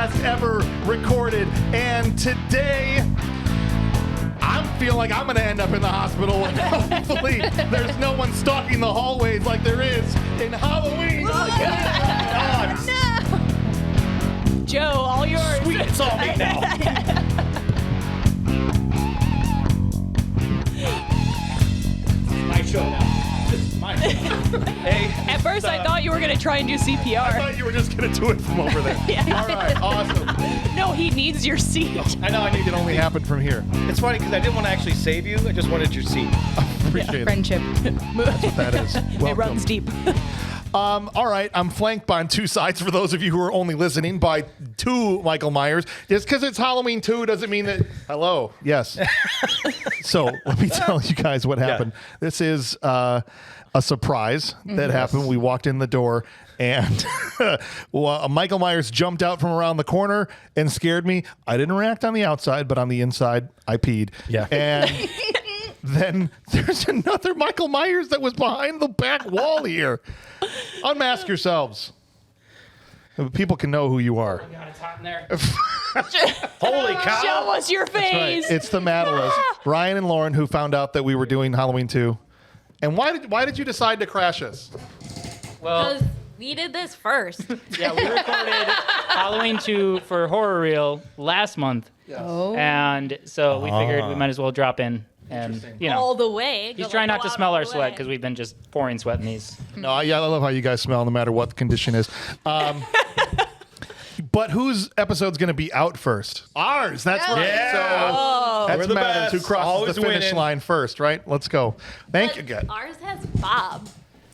podcast ever recorded. And today, I'm feeling like I'm going to end up in the hospital. Hopefully, there's no one stalking the hallways like there is in Halloween. Oh, no. Joe, all yours. Sweet, it's all me now. My show now. This is my show. Hey. At first, I thought you were going to try and do CPR. I thought you were just going to do it from over there. Yeah. All right, awesome. No, he needs your seat. I know, I It can only happen from here. It's funny because I didn't want to actually save you. I just wanted your seat. Appreciate it. Friendship. That's what that is. It Welcome. runs deep. All right, I'm flanked on two sides for those of you who are only listening by two Michael Myers. Just because it's Halloween 2 doesn't mean that... Hello, yes. So let me tell you guys what happened. Yeah. This is a surprise that happened. We walked in the door and Michael Myers jumped out from around the corner and scared me. I didn't react on the outside, but on the inside, I peed. Yeah. And... Then there's another Michael Myers that was behind the back wall here. Unmask yourselves. People can know who you are. Oh my God, it's hot in there. Holy cow. Show us your Right. face. It's the Madalas. Ryan and Lauren who found out that we were doing Halloween 2. And why did you decide to crash us? Well, Because we did this first. yeah, we recorded Halloween 2 for Horror Reel last month. Oh. And so we figured we might as well drop in. And, you know, All the way. he's trying not to smell our sweat because we've been just pouring sweat in these. No, yeah, I love how you guys smell no matter what the condition is. But whose episode's going to be out first? Ours. That's right. Yeah. So that's We're the matters. best. Who crosses Always the finish winning. line first, right? Let's go. Thank you, guys. Ours has Bob.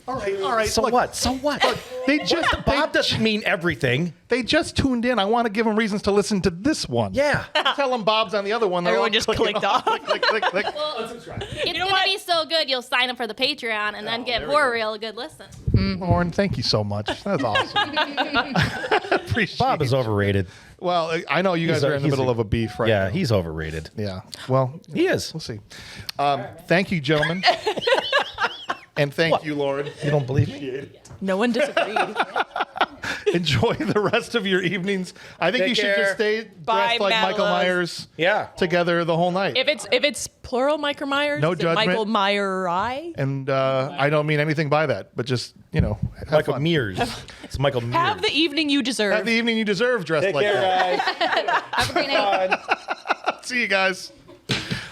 All right. So look, what? So what? They just Bob doesn't mean everything. they just tuned in. I want to give them reasons to listen to this one. Yeah. Tell them Bob's on the other one. They're Everyone all just clicking clicked off. Click, click, click. It's going to be so good, you'll sign up for the Patreon and then give Horror Reel a good listen. Lauren, thank you so much. That's awesome. Appreciate Bob is it. overrated. Well, I know you guys are in the middle of a beef right now. Yeah, he's overrated. Yeah. Well, He is. we'll see. Thank you, gentlemen. And thank you, Lauren. You don't believe me? No one disagreed. Enjoy the rest of your evenings. I think Take you should care. just stay Bye, dressed like Michael Madalas. Myers Yeah. together the whole night. If it's plural Michael Myers, No is it judgment. Michael Myers. And I don't mean anything by that, but just, have Michael fun. Mears. It's Michael Mears. Have the evening you deserve. Have the evening you deserve dressed Take like care, that. guys. Have a great night. See you guys.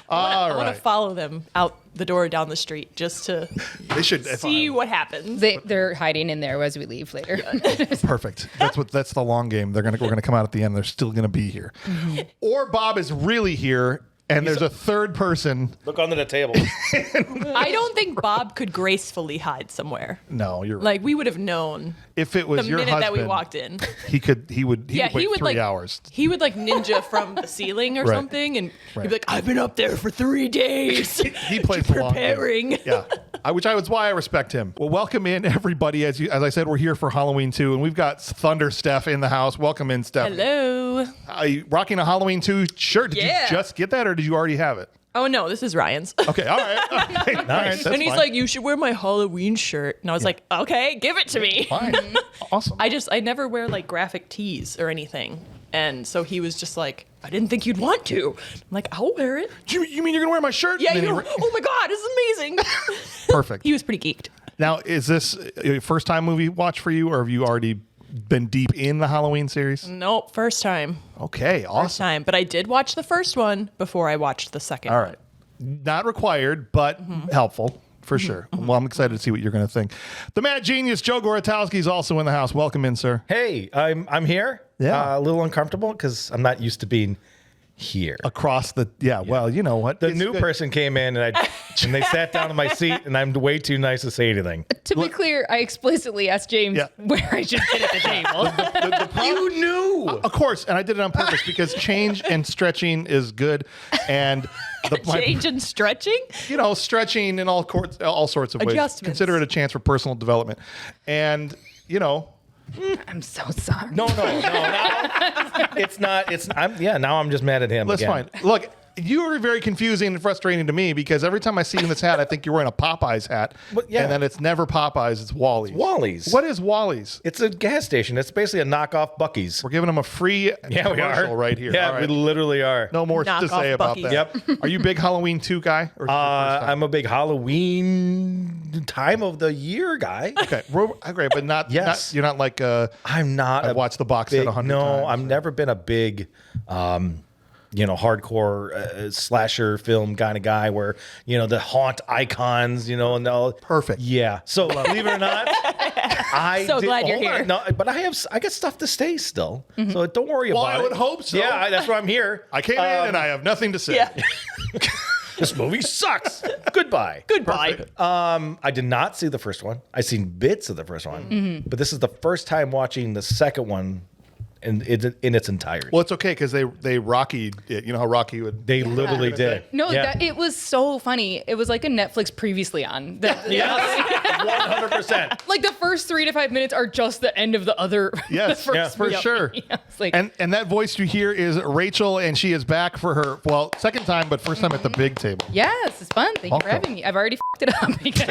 All I want right. to follow them out the door down the street just to They should see what happens. They're hiding in there as we leave later. Perfect. That's the long game. We're gonna come out at the end. They're still gonna be here. Or Bob is really here, and there's a third person. Look under the table. I don't think Bob could gracefully hide somewhere. No, you're right. Like we would have known If it the was your minute husband, that we walked in. he would wait 3 hours. He would like ninja from the ceiling or Right. something, and Right. he'd be like, "I've been up there for 3 days." He plays the long game. preparing. Yeah, was why I respect him. Well, welcome in everybody. As I said, we're here for Halloween 2, and we've got Thunder Steph in the house. Welcome in, Steph. Hello. Are you rocking a Halloween 2 shirt? Did Yeah. you just get that, or did you already have it? Oh no, this is Ryan's. Okay, all right. All right. All right, that's and he's fine. like, "You should wear my Halloween shirt." And I was like, "Okay, give it to me." Fine. Awesome. I never wear like graphic tees or anything. And so he was just like, "I didn't think you'd want to." I'm like, "I'll wear it." You mean you're going to wear my shirt? Yeah, And then you oh my God, this is amazing. Perfect. He was pretty geeked. Now, is this a first-time movie watch for you, or have you already been deep in the Halloween series? Nope, first time. Okay, First awesome. time. But I did watch the first one before I watched the second All one. right. Not required, but helpful. For sure. Well, I'm excited to see what you're going to think. The mad genius, Joe Goratowski, is also in the house. Welcome in, sir. Hey, I'm here. Yeah. A little uncomfortable because I'm not used to being here. Across the, well, you know what? The It's new good. person came in and they sat down in my seat and I'm way too nice to say anything. To be clear, I explicitly asked James Yeah. where I should sit at the table. You knew. Of course, and I did it on purpose because change and stretching is good. And Change and stretching? stretching in all sorts of ways. Adjustments. Consider it a chance for personal development. And, I'm so sorry. No. Now, it's not. Now I'm just mad at him. that's again. fine. Look, you are very confusing and frustrating to me because every time I see you in this hat, I think you're wearing a Popeyes hat. But, yeah. And then it's never Popeyes, it's Wally's. Wally's. What is Wally's? It's a gas station. It's basically a knockoff Buc-ee's. We're giving them a free commercial right here. Yeah, All right. we literally are. No more to Knockoff say about Buc-ee's. that. Yep. Are you a big Halloween 2 guy? Or is it your first time? I'm a big Halloween time of the year guy. Okay, great, but not. Yes. You're not like. I'm not. I've watched the box set 100 No, times. I've never been a big, hardcore slasher film kind of guy where the haunt icons, and all. Perfect. Yeah. So believe it or not, So glad you're here. No, but I got stuff to say still. So don't worry Well, about it. I would hope so. Yeah, that's why I'm here. I came in and I have nothing to say. Yeah. This movie sucks. Goodbye. Goodbye. I did not see the first one. I've seen bits of the first one, but this is the first time watching the second one in its entirety. Well, it's okay because they Rockied it. You know how Rocky would. They literally did. No, Yeah. it was so funny. It was like a Netflix previously on. Yes, 100%. Like the first 3 to 5 minutes are just the end of the other. Yes, the first for movie. sure. Yeah, it's like, And that voice you hear is Rachel, and she is back for her second time, but first time at the big table. yes, it's fun. Thank you for Welcome. having me. I've already f***ed it up. You did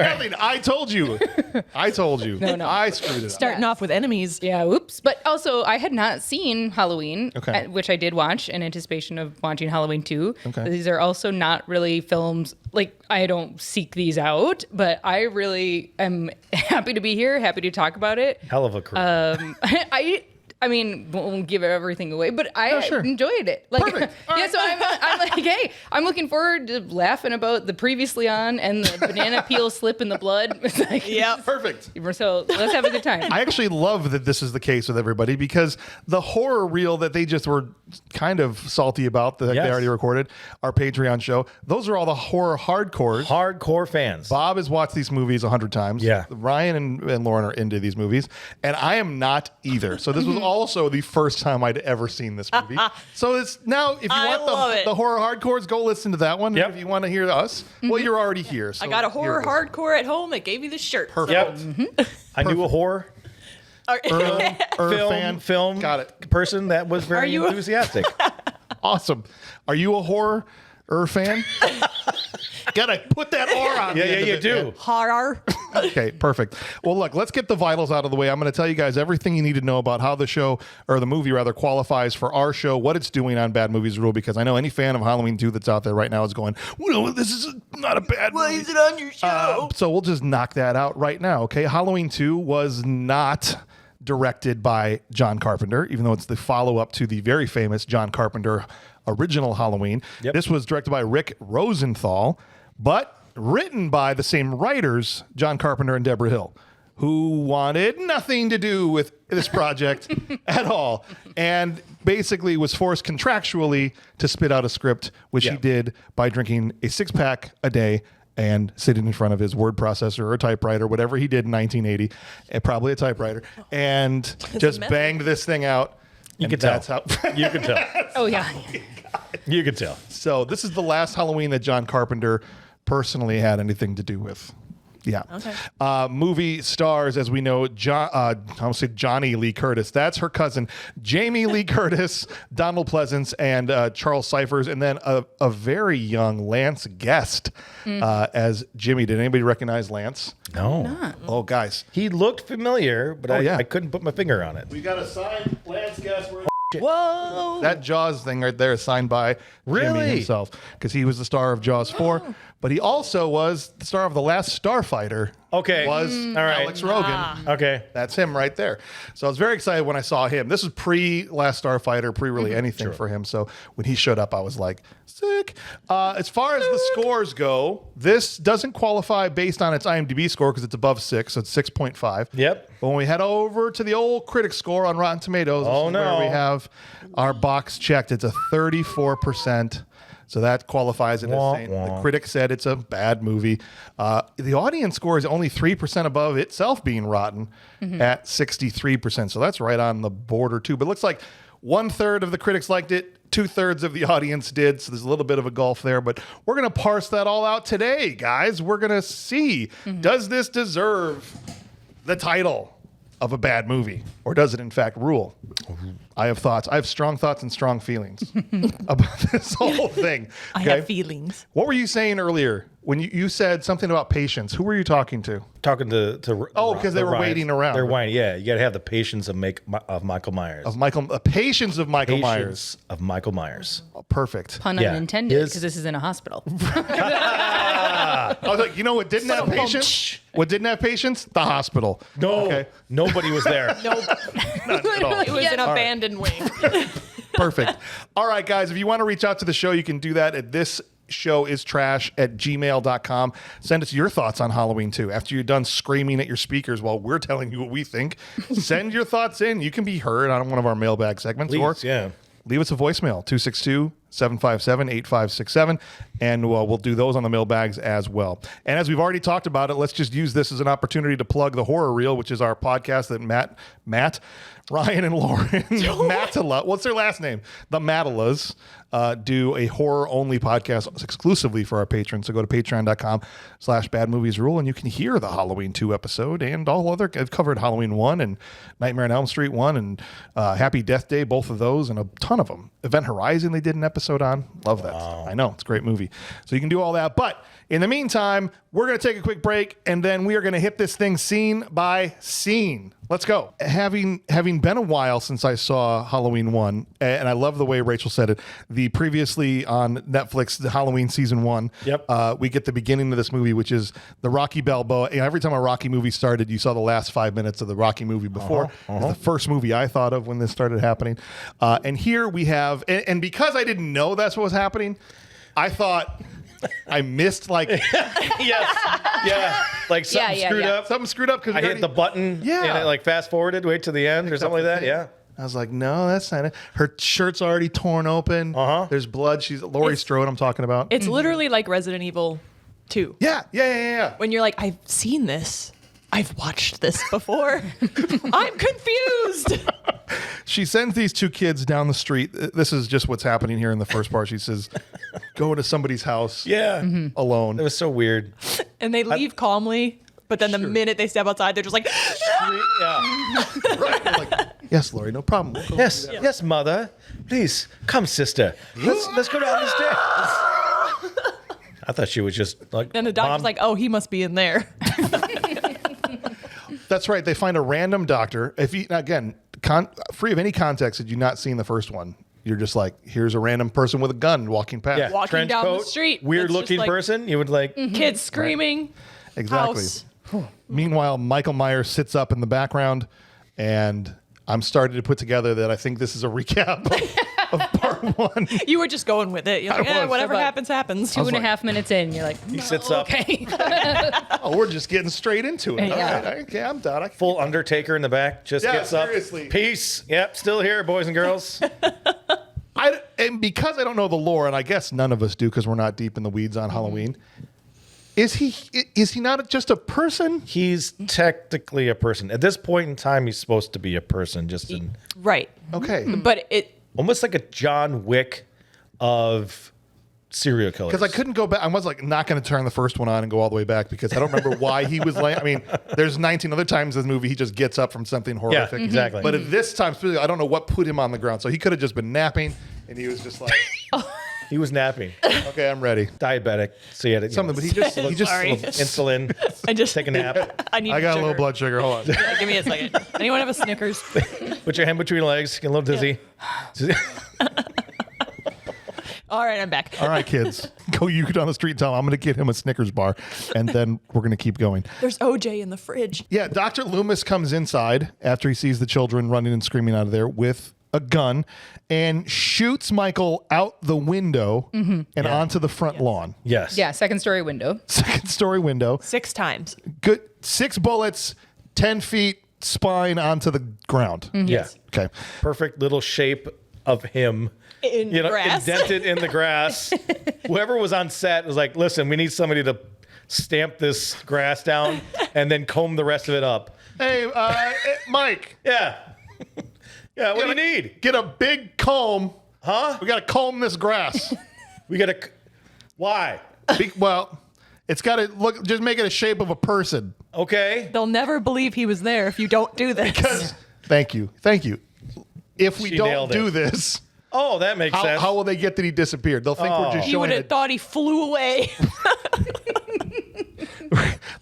nothing. I told you. No. I screwed it up. Starting off with enemies. Yeah, oops. But also, I had not seen Halloween, Okay. which I did watch in anticipation of watching Halloween 2. Okay. These are also not really films, like, I don't seek these out, but I really am happy to be here, happy to talk about it. Hell of a crew. I mean, won't give everything away, but I sure. enjoyed it. Like, Perfect. yeah, so I'm like, hey, I'm looking forward to laughing about the previously on and the banana peel slip in the blood. It's like, Yep. Perfect. so let's have a good time. I actually love that this is the case with everybody because the horror reel that they just were kind of salty about that Yes. they already recorded, our Patreon show, those are all the horror hardcores. Hardcore fans. Bob has watched these movies 100 times. Yeah. Ryan and Lauren are into these movies, and I am not either. So this was also the first time I'd ever seen this movie. So it's now, if you I love want it. the horror hardcores, go listen to that one. Yep. And if you want to hear us, well, you're already here. So I got a horror here it is. hardcore at home. It gave me the shirt. Perfect. Yep. I knew a horror film Got it. person that was very you a- enthusiastic. Awesome. Are you a horror fan? Gotta put that R on. Yeah, the end of you it, do. man. Horror. Okay, perfect. Well, look, let's get the vitals out of the way. I'm going to tell you guys everything you need to know about how the show, or the movie rather, qualifies for our show, what it's doing on Bad Movies Rule, because I know any fan of Halloween 2 that's out there right now is going, well, this is not a bad movie. Why is it on your show? So we'll just knock that out right now, okay? Halloween 2 was not directed by John Carpenter, even though it's the follow-up to the very famous John Carpenter original Halloween. Yep. This was directed by Rick Rosenthal, but written by the same writers, John Carpenter and Deborah Hill, who wanted nothing to do with this project at all, and basically was forced contractually to spit out a script, which he Yeah. did by drinking a 6-pack a day and sitting in front of his word processor or typewriter, whatever he did in 1980, and probably a typewriter, and just method. banged this thing out. You and can tell. that's how. You can tell. Oh, yeah. You can tell. So this is the last Halloween that John Carpenter personally had anything to do with. Yeah. Okay. Movie stars, as we know, I almost said Johnny Lee Curtis. That's her cousin, Jamie Lee Curtis, Donald Pleasance, and Charles Cyphers, and then a very young Lance Guest as Jimmy. Did anybody recognize Lance? No. Oh, guys. He looked familiar, but Oh, yeah. I couldn't put my finger on it. We got a signed Lance Guest. Whoa. That Jaws thing right there is signed by Jimmy Really? himself, because he was the star of Jaws 4, but he also was the star of The Last Starfighter. Okay. Was All right. Alex Rogan. Okay. That's him right there. So I was very excited when I saw him. This was pre-Last Starfighter, pre-really anything for him. So when he showed up, I was like, sick. As far as the scores go, this doesn't qualify based on its IMDb score because it's above 6, so it's 6.5. Yep. But when we head over to the old critic score on Rotten Tomatoes, this Oh, is where no. we have our box checked. It's a 34%. So that qualifies it as Wah, saying wah. the critic said it's a bad movie. The audience score is only 3% above itself being rotten at 63%. So that's right on the border too. But it looks like 1/3 of the critics liked it, 2/3 of the audience did. So there's a little bit of a gulf there. But we're going to parse that all out today, guys. We're going to see, does this deserve the title of a bad movie or does it in fact rule? I have thoughts. I have strong thoughts and strong feelings about this whole thing. I have feelings. What were you saying earlier when you said something about patience? Who were you talking to? Talking to because they were Ryans. waiting around. They're waiting. Yeah, you got to have the patience of Michael Myers. Patience of Michael Myers. Patience of Michael Myers. Oh, perfect. Pun Yeah. unintended, because this is in a hospital. I was like, you know what didn't have patience? What didn't have patience? The hospital. No, Okay. nobody was there. Nope. Not at all. It was an abandoned wing. Perfect. All right, guys, if you want to reach out to the show, you can do that at thisshowIstrash@gmail.com. Send us your thoughts on Halloween 2. After you're done screaming at your speakers while we're telling you what we think, send your thoughts in. You can be heard on one of our mailbag segments. Please, or yeah. leave us a voicemail, 262-757-8567, and we'll do those on the mailbags as well. And as we've already talked about it, let's just use this as an opportunity to plug the Horror Reel, which is our podcast that Matt, Ryan, and Lauren, Matala, what's their last name? The Matalas, do a horror-only podcast exclusively for our patrons. So go to patreon.com/badmoviesrule, and you can hear the Halloween 2 episode and all other. I've covered Halloween 1 and Nightmare on Elm Street 1 and Happy Death Day, both of those, and a ton of them. Event Horizon they did an episode on. Love that. I know. It's a great movie. So you can do all that. But in the meantime, we're going to take a quick break, and then we are going to hit this thing scene by scene. Let's go. Having been a while since I saw Halloween 1, and I love the way Rachel said it, the previously on Netflix, the Halloween season 1, we get the beginning of this movie, which is the Rocky Balboa. You know, every time a Rocky movie started, you saw the last 5 minutes of the Rocky movie before. It's the first movie I thought of when this started happening. And here we have, and because I didn't know that's what was happening, I thought... I missed like like something screwed up. Something screwed up because I hit the button and it like fast forwarded, wait to the end or something like that. Yeah. I was like, no, that's not it. Her shirt's already torn open. There's blood. She's Laurie Strode I'm talking about. It's literally like Resident Evil 2. Yeah. When you're like, I've seen this. I've watched this before. I'm confused. She sends these two kids down the street. This is just what's happening here in the first part. She says, go to somebody's house alone. It was so weird. And they leave calmly, but then the minute they step outside, they're just like, Right. I'm like, yes, Laurie, no problem. We'll go Yes, yes, mother. Please, come, sister. Let's go down the stairs. I thought she was just like. and the doctor's Mom, like, oh, he must be in there. That's right. They find a random doctor. If you, again, free of any context, had you not seen the first one, you're just like, here's a random person with a gun walking past. yeah, walking trench down the coat, street. weird It's just looking like- person. You would like. Kids screaming. Exactly. House. Meanwhile, Michael Myers sits up in the background, and I'm starting to put together that I think this is a recap of part 1. You were just going with it. You're like, I was. whatever About happens, happens. 2.5 minutes in, you're like, He sits up, okay. Oh, we're just getting straight into it. Yeah. All right. Okay, I'm done. full Undertaker in the back, just Yeah, gets up. seriously. Peace. Yep, still here, boys and girls. And because I don't know the lore, and I guess none of us do because we're not deep in the weeds on Halloween, is he not just a person? He's technically a person. At this point in time, he's supposed to be a person, just in Right. Okay. But it, almost like a John Wick of serial killers. Because I couldn't go back. I was like not going to turn the first one on and go all the way back because I don't remember why he was laying. I mean, there's 19 other times in the movie he just gets up from something horrific. exactly. But at this time, specifically, I don't know what put him on the ground. So he could have just been napping, and he was just like, He was napping, "Okay, I'm ready." diabetic. So he had Something, but he just Sorry. insulin. I just Take a nap. I need. I got sugar. a low blood sugar. Hold on. Yeah, give me a second. Anyone have a Snickers? Put your hand between your legs. Get a little dizzy. All right, I'm back. All right, kids, go you down the street and tell him I'm going to get him a Snickers bar, and then we're going to keep going. There's OJ in the fridge. Yeah, Dr. Loomis comes inside after he sees the children running and screaming out of there with a gun and shoots Michael out the window and onto the front lawn. Yes. Yeah, second story window. Second story window. 6 times. Good. 6 bullets, 10 feet, spine onto the ground. Yeah. Okay. Perfect little shape of him. In grass. Indented in the grass. Whoever was on set was like, listen, we need somebody to stamp this grass down and then comb the rest of it up. Hey, Mike. Yeah. Yeah, what do you need? Get a big comb. Huh? We got to comb this grass. We got to... Why? Well, it's got to look, just make it a shape of a person. Okay. They'll never believe he was there if you don't do this. Because Thank you. If we She don't nailed do it. this, Oh, that makes sense. how will they get that he disappeared? They'll think we're just He showing would have it. thought he flew away.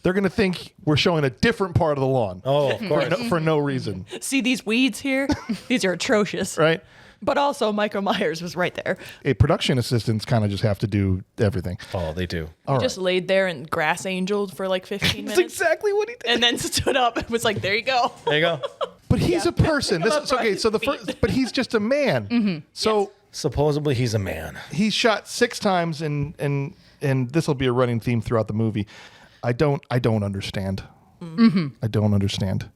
They're going to think we're showing a different part of the lawn. Oh, of course. For no reason, See these weeds here? These are atrocious. right? But also, Michael Myers was right there. Production assistants kind of just have to do everything. Oh, they do. All right. Just laid there and grass angeled for like 15 That's minutes. exactly what he did. And then stood up and was like, there you go. There you go. But he's a person. This is okay. So but he's just a man. So Supposedly he's a man. he's shot 6 times, and this will be a running theme throughout the movie. I don't understand. I don't understand.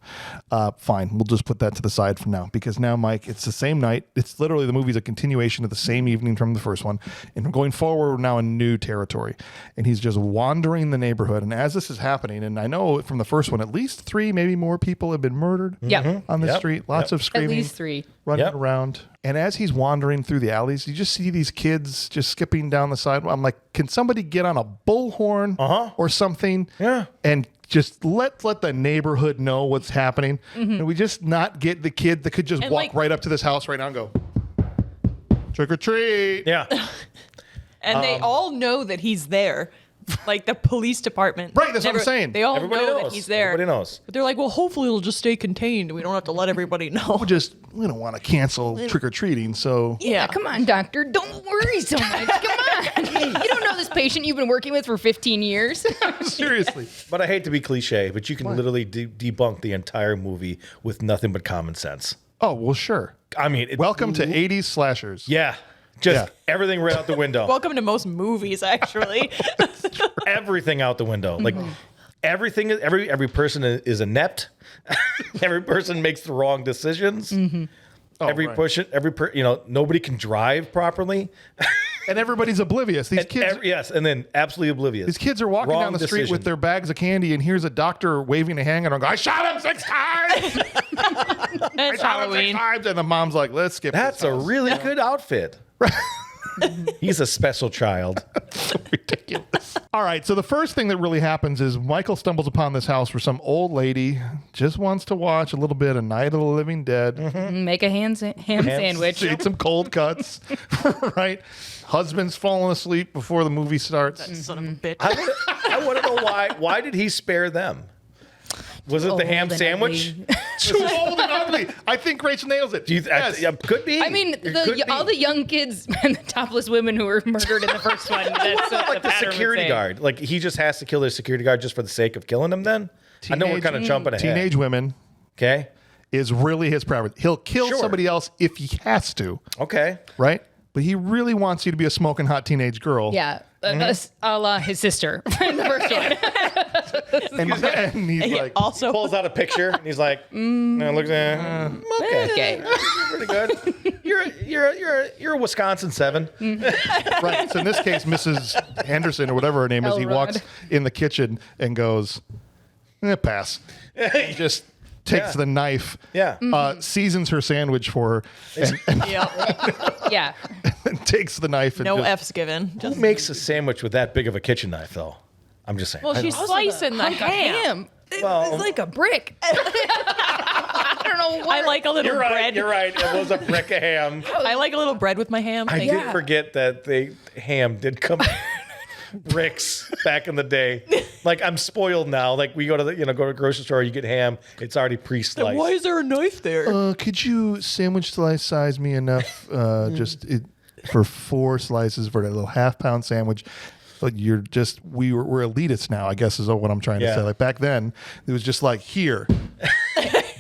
Fine, we'll just put that to the side for now, because now, Mike, it's the same night. It's literally, the movie's a continuation of the same evening from the first one, and from going forward, we're now in new territory, and he's just wandering the neighborhood. And as this is happening, and I know from the first one, at least 3, maybe more people have been murdered Yep. on the Yep. street. Lots of At screaming, least 3. running Yep. around. And as he's wandering through the alleys, you just see these kids just skipping down the sidewalk. I'm like, can somebody get on a bullhorn or something? Yeah. And just let the neighborhood know what's happening. And we just not get the kid that could just And, walk like- right up to this house right now and go, trick or treat. Yeah. And they all know that he's there. Like the police department. Right, that's what I'm saying. They all Everybody know knows. that he's there. Everybody knows. But they're like, well, hopefully it'll just stay contained. We don't have to let everybody know. We don't want to cancel trick or treating. So Yeah. Come on, doctor. Don't worry so much. Come on. You don't know this patient you've been working with for 15 years. seriously. But I hate to be cliche, but you can literally debunk the entire movie with nothing but common sense. Oh, well, sure. I mean, Welcome to 80s slashers. Yeah. Just Yeah. everything right out the window. Welcome to most movies, actually. Everything out the window. Like everything, every person is inept. Every person makes the wrong decisions. Nobody can drive properly. And everybody's oblivious. These kids. And then absolutely oblivious. These kids are walking Wrong down the street decision. with their bags of candy, and here's a doctor waving a hanger and go, I shot him 6 times! It's Shot him 6 Halloween. times! And the mom's like, let's skip That's this a house. really good outfit. He's a special child. ridiculous. All right, so the first thing that really happens is Michael stumbles upon this house where some old lady just wants to watch a little bit of Night of the Living Dead, Make a ham sandwich. eat some cold cuts, right? Husband's falling asleep before the movie starts. Son of a bitch. I want to know why. Why did he spare them? Was it the ham Old and sandwich? ugly. Too old and ugly. I think Rachel nails it. Do you, Yes. could be. I mean, It could be. all the young kids and the topless women who were murdered in the first one. That's what like the pattern would security say. guard. Like he just has to kill their security guard just for the sake of killing him. Then I know we're kind of jumping ahead. Teenage women Okay. is really his preference. He'll kill Sure. somebody else if he has to, Okay. right? But he really wants you to be a smoking hot teenage girl. Yeah, a la his sister in the first one. And he's like, Also, Pulls out a picture and he's like, no, looks at Okay. pretty good. You're a Wisconsin 7. right. So in this case, Mrs. Henderson or whatever her name is, he Elrod. walks in the kitchen and goes, pass. He just takes the knife, Yeah. seasons her sandwich for her, Yeah. and takes the knife and no just, F's given. Who Just, makes a sandwich with that big of a kitchen knife, though? I'm just saying. well, she's slicing the ham. Well- It's like a brick. I don't know what. I like a little You're right. bread. You're right. It was a brick of ham. I like a little bread with my ham. I Thank did you. forget that the ham did come bricks back in the day. Like I'm spoiled now. Like we go to the grocery store, you get ham. It's already pre-sliced. Why is there a knife there? could you sandwich slice size me enough for 4 slices for a little half-pound sandwich? But we're elitists now, I guess is what I'm trying to Yeah. say. Like back then, it was just like, here,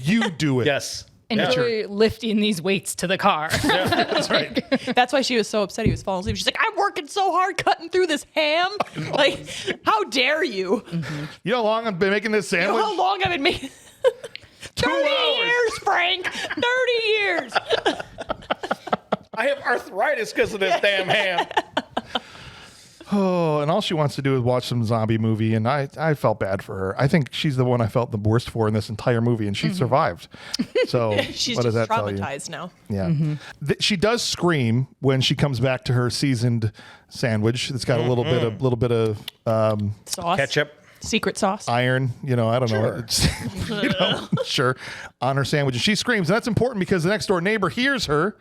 you do it. Yes. Enjoy lifting these weights to the car. That's right. That's why she was so upset he was falling asleep. She's like, I'm working so hard cutting through this ham. Like, how dare you? You know how long I've been making this You know sandwich? how long I've been making 30 years, Frank. 30 years. I have arthritis because of this damn ham. Oh, and all she wants to do is watch some zombie movie, and I felt bad for her. I think she's the one I felt the worst for in this entire movie, and she survived. So She's what does just that tell you? traumatized now. Yeah. She does scream when she comes back to her seasoned sandwich. It's got a little bit of Sauce. Ketchup. Secret sauce. iron, I don't know. Sure. It's, sure, on her sandwich. And she screams. And that's important because the next door neighbor hears her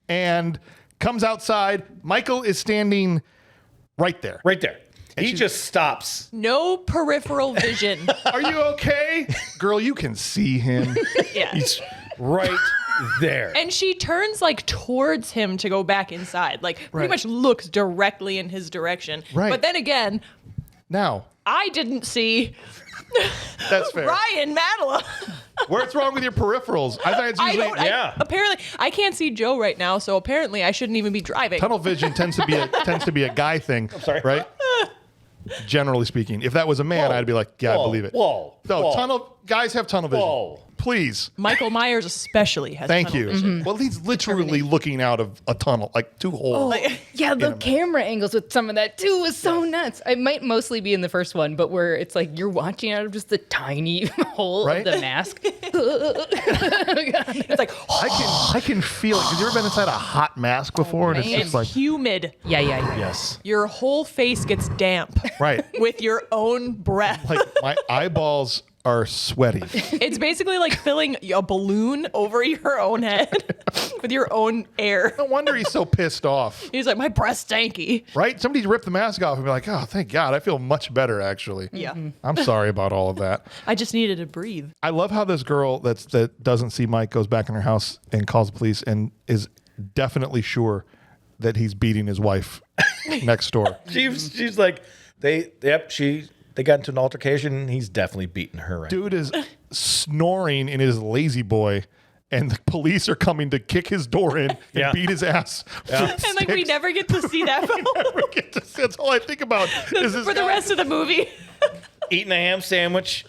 and comes outside. Michael is standing right there. Right there. He just stops. No peripheral vision. Are you okay? Girl, you can see him. Yeah. He's right there. And she turns like towards him to go back inside. Like pretty much looks directly in his direction. Right. But then again, Now, I didn't see that's fair. Ryan Madela. What's wrong with your peripherals? I thought it's usually Apparently, I can't see Joe right now, so apparently I shouldn't even be driving. tunnel vision tends to be a guy thing. I'm sorry. Right? Generally speaking, if that was a man, Whoa. I'd be like, yeah, I Whoa. believe it. Whoa. No, Whoa. guys have tunnel vision. Whoa. Please. Michael Myers especially has Thank tunnel you. vision. Well, he's literally looking out of a tunnel, like two holes. Yeah, the camera angles with some of that too was so nuts. It might mostly be in the first one, but where it's like you're watching out of just the tiny hole Right? of the mask. It's like, I can feel it. Because you ever been inside a hot mask before? And it's man. just like, humid. Yeah. Yes. Your whole face gets damp right. with your own breath. Like my eyeballs are sweaty. It's basically like filling a balloon over your own head with your own air. No wonder he's so pissed off. He's like, my breath's stanky. Right? Somebody rip the mask off and be like, oh, thank God. I feel much better, actually. Yeah. I'm sorry about all of that. I just needed to breathe. I love how this girl that doesn't see Mike goes back in her house and calls the police and is definitely sure that he's beating his wife next door. She's like, they got into an altercation. He's definitely beating her right. Dude is snoring in his lazy boy, and the police are coming to kick his door in and Yeah. beat his ass. Yeah. And like we never get to see that film That's all I think about. Is this for the guy. rest of the movie. Eating a ham sandwich.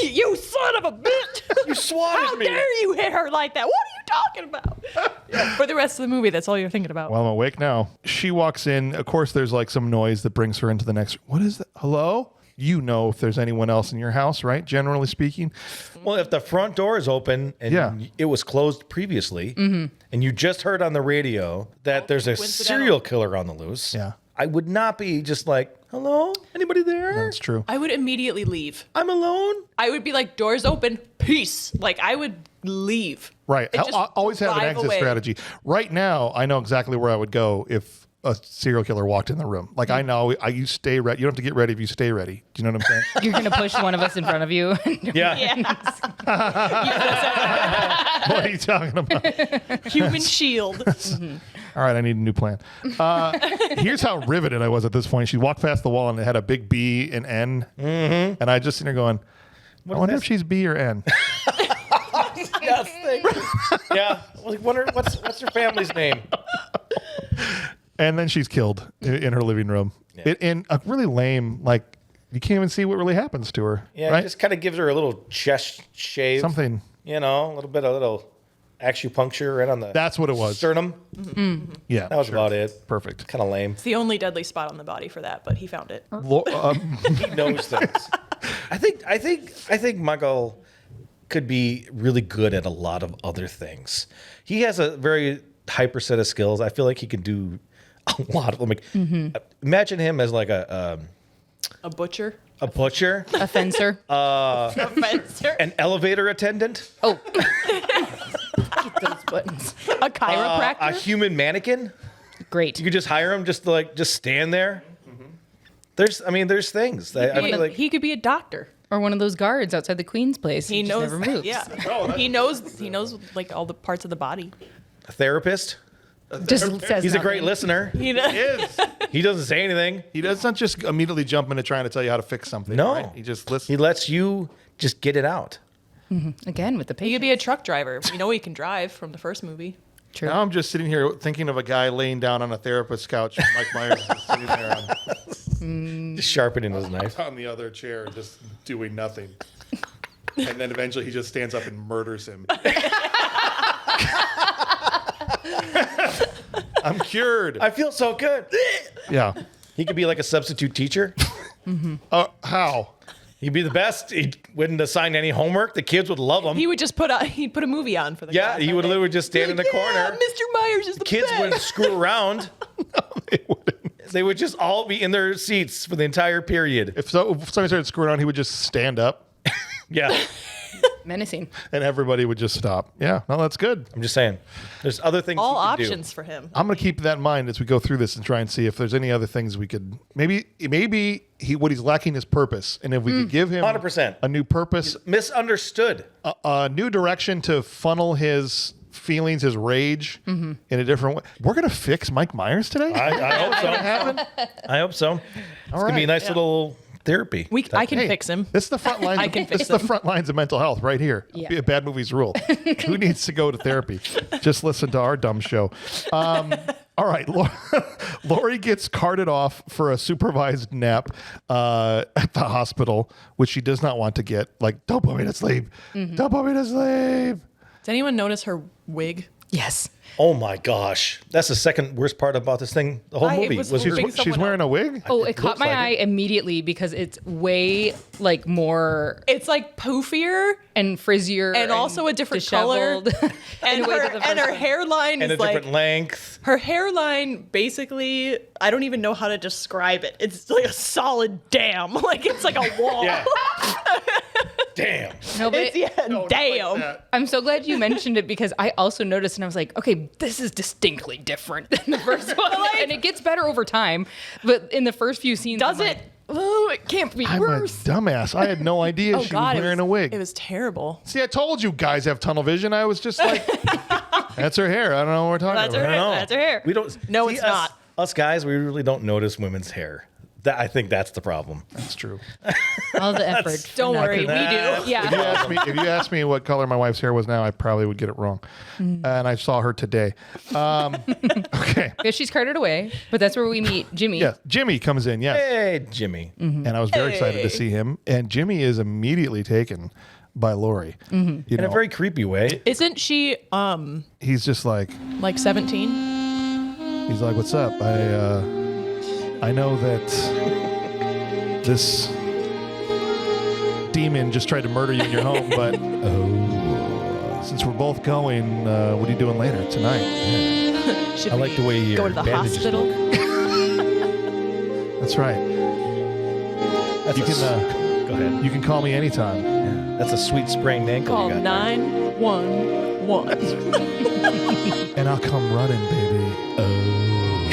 You son of a bitch! You swatted How me. dare you hit her like that? What are you talking about? For the rest of the movie, that's all you're thinking about. Well, I'm awake now. She walks in. Of course, there's like some noise that brings her into the next. What is that? Hello? You know if there's anyone else in your house, right? Generally speaking. Well, if the front door is open and Yeah. it was closed previously, and you just heard on the radio that there's a coincidental. serial killer on the loose, Yeah. I would not be just like, hello? Anybody there? That's true. I would immediately leave. I'm alone? I would be like, doors open, peace. Like, I would leave. Right. And I just always have an drive exit away. strategy. Right now, I know exactly where I would go if a serial killer walked in the room. Like, I know you stay ready. You don't have to get ready if you stay ready. Do you know what I'm saying? You're gonna push one of us in front of you. Yeah. What are you talking about? Human shield. All right, I need a new plan. Here's how riveted I was at this point. She walked past the wall and it had a big B and N. Mm-hmm. And I just seen her going, I wonder if she's B or N. Yes, thank you. Yeah. I was like, wonder what's her family's name? And then she's killed in her living room. Yeah. In a really lame, like, you can't even see what really happens to her. Yeah, right? it just kind of gives her a little chest shave. Something. You know, a little acupuncture right on the That's what it was. sternum. Yeah. That was about it. Perfect. Kind of lame. It's the only deadly spot on the body for that, but he found it. He knows things. I think Michael could be really good at a lot of other things. He has a very hyper set of skills. I feel like he can do a lot of them. Like, imagine him as like a butcher. a butcher, A fencer. A fencer. an elevator attendant, Oh. Get those buttons. A chiropractor. a human mannequin. Great. You could just hire him just to just stand there. There's things. I feel like he could be a doctor. Or one of those guards outside the Queen's place. He just knows. never moves. Yeah. He knows like all the parts of the body. a therapist. Just says He's a great nothing. listener. He knows. is. He doesn't say anything. He doesn't just immediately jump into trying to tell you how to fix something. No. Right? He just listens. He lets you just get it out. Again with the He patient. could be a truck driver. You know he can drive from the first movie. True. Now I'm just sitting here thinking of a guy laying down on a therapist's couch. And Mike Myers is just sitting there Just sharpening his knife. on the other chair, just doing nothing. And then eventually he just stands up and murders him. I'm cured. I feel so good. Yeah. He could be like a substitute teacher. How? He'd be the best. He wouldn't assign any homework. The kids would love him. He would just put a movie on for the Yeah, class he that would day. literally just stand in the Yeah, corner. Mr. Myers is the Kids best. wouldn't screw around. They wouldn't. They would just all be in their seats for the entire period. If somebody started screwing around, he would just stand up Yeah. Menacing. and everybody would just stop. Yeah, no, that's good. I'm just saying. There's other things All you could options for him. I'm going to keep that in mind as we go through this and try and see if there's any other things we could maybe what he's lacking is purpose, and if we could give him 100%. a new purpose, do. Misunderstood. a new direction to funnel his feelings, his rage in a different way. We're going to fix Mike Myers today. I hope so. I hope so. It's going to be a nice little therapy. I can Hey, fix him. This is the front lines. I can This fix is the him. front lines of mental health right here. Yeah. Bad movies rule. Who needs to go to therapy? Just listen to our dumb show. All right, Laurie gets carted off for a supervised nap at the hospital, which she does not want to get. Like, don't put me to sleep. Don't put me to sleep. Does anyone notice her wig? Yes. Oh my gosh. That's the second worst part about this thing. The whole I movie was was hoping She's someone wearing a wig? Oh, it caught looks my like eye immediately because it's way like more It's like poofier and frizzier and also a different color. disheveled. And In a way her, that the and first her one- hairline and a is like different length. her hairline basically I don't even know how to describe it. It's like a solid dam. Like it's like a wall. Yeah. Damn. No, but Damn. I'm so glad you mentioned it because I also noticed and I was like, okay, this is distinctly different than the first one. And it gets better over time. But in the first few scenes, Does I'm it? like, oh, it can't be I'm worse. a dumbass. I had no idea Oh she God, was wearing it a wig. was terrible. See, I told you guys have tunnel vision. I was just like, that's her hair. I don't know what we're talking That's her about. hair. No. That's her hair. We don't. No, see, it's not. Us guys, we really don't notice women's hair. I think that's the problem. That's true. All the effort. Don't worry, we do. Yeah. If you asked me what color my wife's hair was now, I probably would get it wrong. And I saw her today. Okay. Because she's carted away, but that's where we meet Jimmy. Yeah, Jimmy comes in. Yes, Hey, Jimmy. and I was very excited to see him. And Jimmy is immediately taken by Laurie. You In know, a very creepy way. Isn't she he's just like 17? he's like, "What's up? I know that this demon just tried to murder you in your home, but since we're both going, what are you doing later tonight?" Should I like we the way your go to the bandages hospital. look. That's right. That's You can go ahead. you can call me anytime, That's a sweet sprained ankle Call you got. 911. and I'll come running, baby.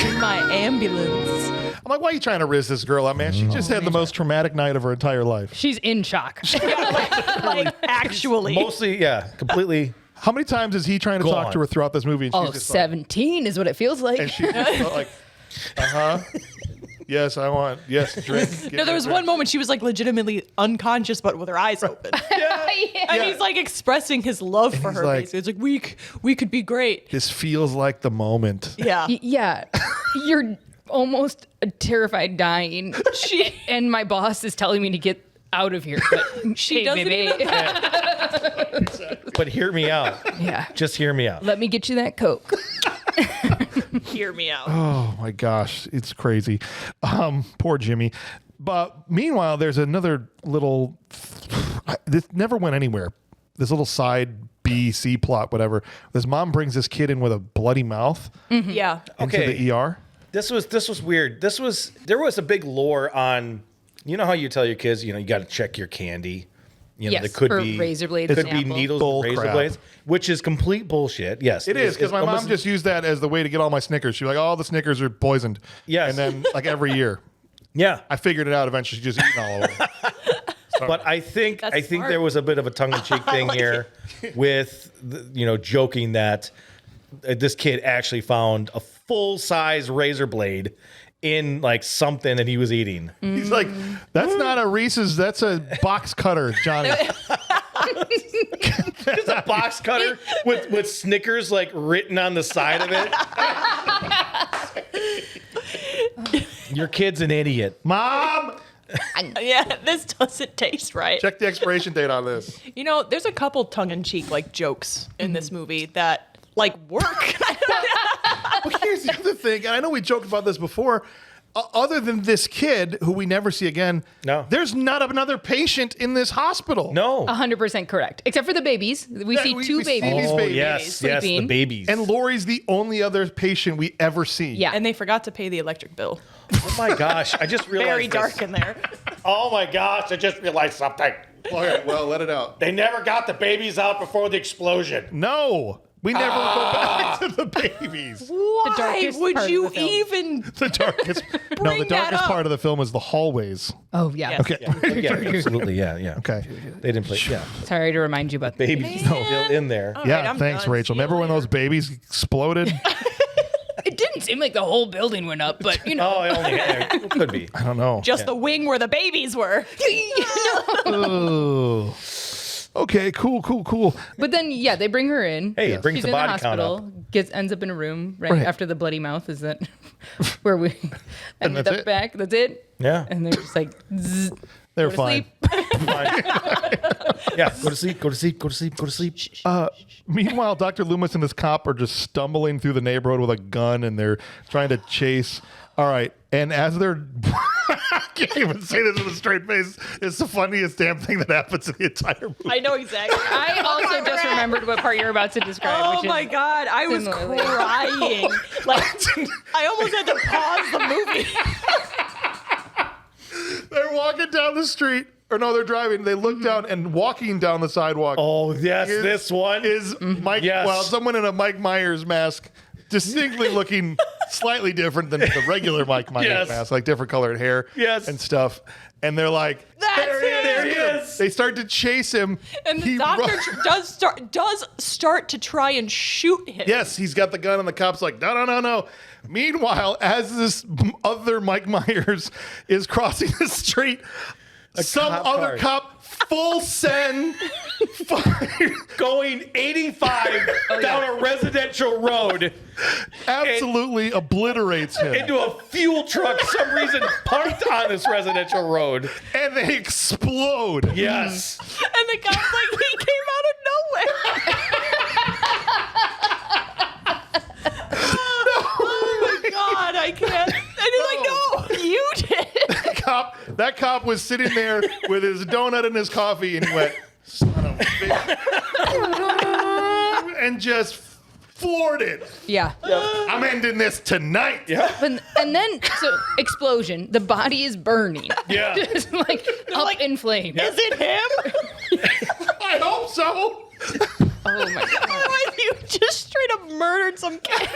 In my ambulance. I'm like, why are you trying to riz this girl up, man? She just had the most traumatic night of her entire life. She's in shock. Like actually. Mostly, yeah, completely. How many times is he trying to talk Gone. to her throughout this movie? And she's Oh, just 17 is what it feels like. and she's just like, yes, I want, yes, drink. No, there was one moment she was like legitimately unconscious, but with her eyes open. And he's like expressing his love for he's her. like- Basically. It's like we could be great. This feels like the moment. Yeah. Yeah. You're almost terrified dying. And my boss is telling me to get out of here. But She hey, doesn't baby. But hear me out. Yeah. Just hear me out. Let me get you that Coke. Hear me out. Oh my gosh, it's crazy. Poor Jimmy. But meanwhile, there's another little. This never went anywhere. This little side B, C plot, whatever. This mom brings this kid in with a bloody mouth Yeah. into Okay. the ER. This was weird. There was a big lore on, you know how you tell your kids, you got to check your candy. You know, Yes, there could for be razor blades Could and be apple. needles, Bull with razor crap. blades, which is complete bullshit. Yes, It is because my mom almost- just used that as the way to get all my Snickers. She was like, "Oh, the Snickers are poisoned." Yes. and then like every year, yeah. I figured it out. Eventually, she's just eating all of them. But I think That's smart. there was a bit of a tongue-in-cheek thing here, with joking that this kid actually found a full-size razor blade in like something that he was eating. He's like, "That's not a Reese's. That's a box cutter, Johnny." Just a box cutter with Snickers like written on the side of it. Your kid's an idiot. Mom, Yeah, this doesn't taste right. check the expiration date on this. There's a couple tongue-in-cheek like jokes in this movie that like work. But here's the other thing, and I know we joked about this before. other than this kid who we never see again, No. there's not another patient in this hospital. No. 100% correct. Except for the babies. We see we two see babies. these Oh, babies. yes, the sleeping. babies. And Laurie's the only other patient we ever see. Yeah. And they forgot to pay the electric bill. Oh my gosh, I just realized Very this. dark in there. Oh my gosh, I just realized something. All right, well, let it out. They never got the babies out before the explosion. No, we never go back to the babies. Why darkest would part of you the film. even? The darkest. No, Bring the that darkest up. part of the film is the hallways. Oh, yeah. Yes. Okay. Yeah, absolutely, yeah. Okay. They didn't play. Yeah, Sorry to remind you about that. babies still in there. All Yeah, right, I'm thanks, done. Rachel. See you Remember when later. those babies exploded? It didn't seem like the whole building went up, but you know. Oh, it could be. I don't know. Just the wing where the babies were. Ugh. Okay, cool. But then, yeah, they bring her in. Hey, it brings She's the in the body count hospital, up. ends up in a room right, Right. after the bloody mouth. Is that where we And ended that's up it? back? That's it? Yeah. And they're just like, zzz, They're go to fine. sleep. Yeah, go to sleep. Meanwhile, Dr. Loomis and this cop are just stumbling through the neighborhood with a gun and they're trying to chase. All right. And as they're. I can't even say this with a straight face. It's the funniest damn thing that happens in the entire movie. I know exactly. I also just remembered what part you're about to describe. Oh which my is, god, I was similarly. crying. Like I almost had to pause the movie. They're walking down the street. Or no, they're driving. They look down and walking down the sidewalk. Oh, yes, is- this one. is Mike. Yes. Well, someone in a Mike Myers mask, distinctly looking slightly different than the regular Mike Myers Yes. mask, like different colored hair, Yes. and stuff. And they're like, There he is. They start to chase him. And the He doctor run- does start to try and shoot him. Yes, he's got the gun, and the cop's like, no. Meanwhile, as this other Mike Myers is crossing the street, some cop other car. cop full send fire. Going 85 down a residential road Absolutely obliterates him. into a fuel truck, some reason parked on this residential road. And they explode. Yes. And the guy's like, he came out of nowhere. Oh my god, I can't. And he's like, no, you did. That cop was sitting there with his donut and his coffee, and he went, son of a bitch. And just floored it. Yeah. I'm ending this tonight. And then, so explosion. The body is burning. Yeah. Just like up like, in flames. Is it him? I hope so. Oh my god. Otherwise, you just straight up murdered some kid.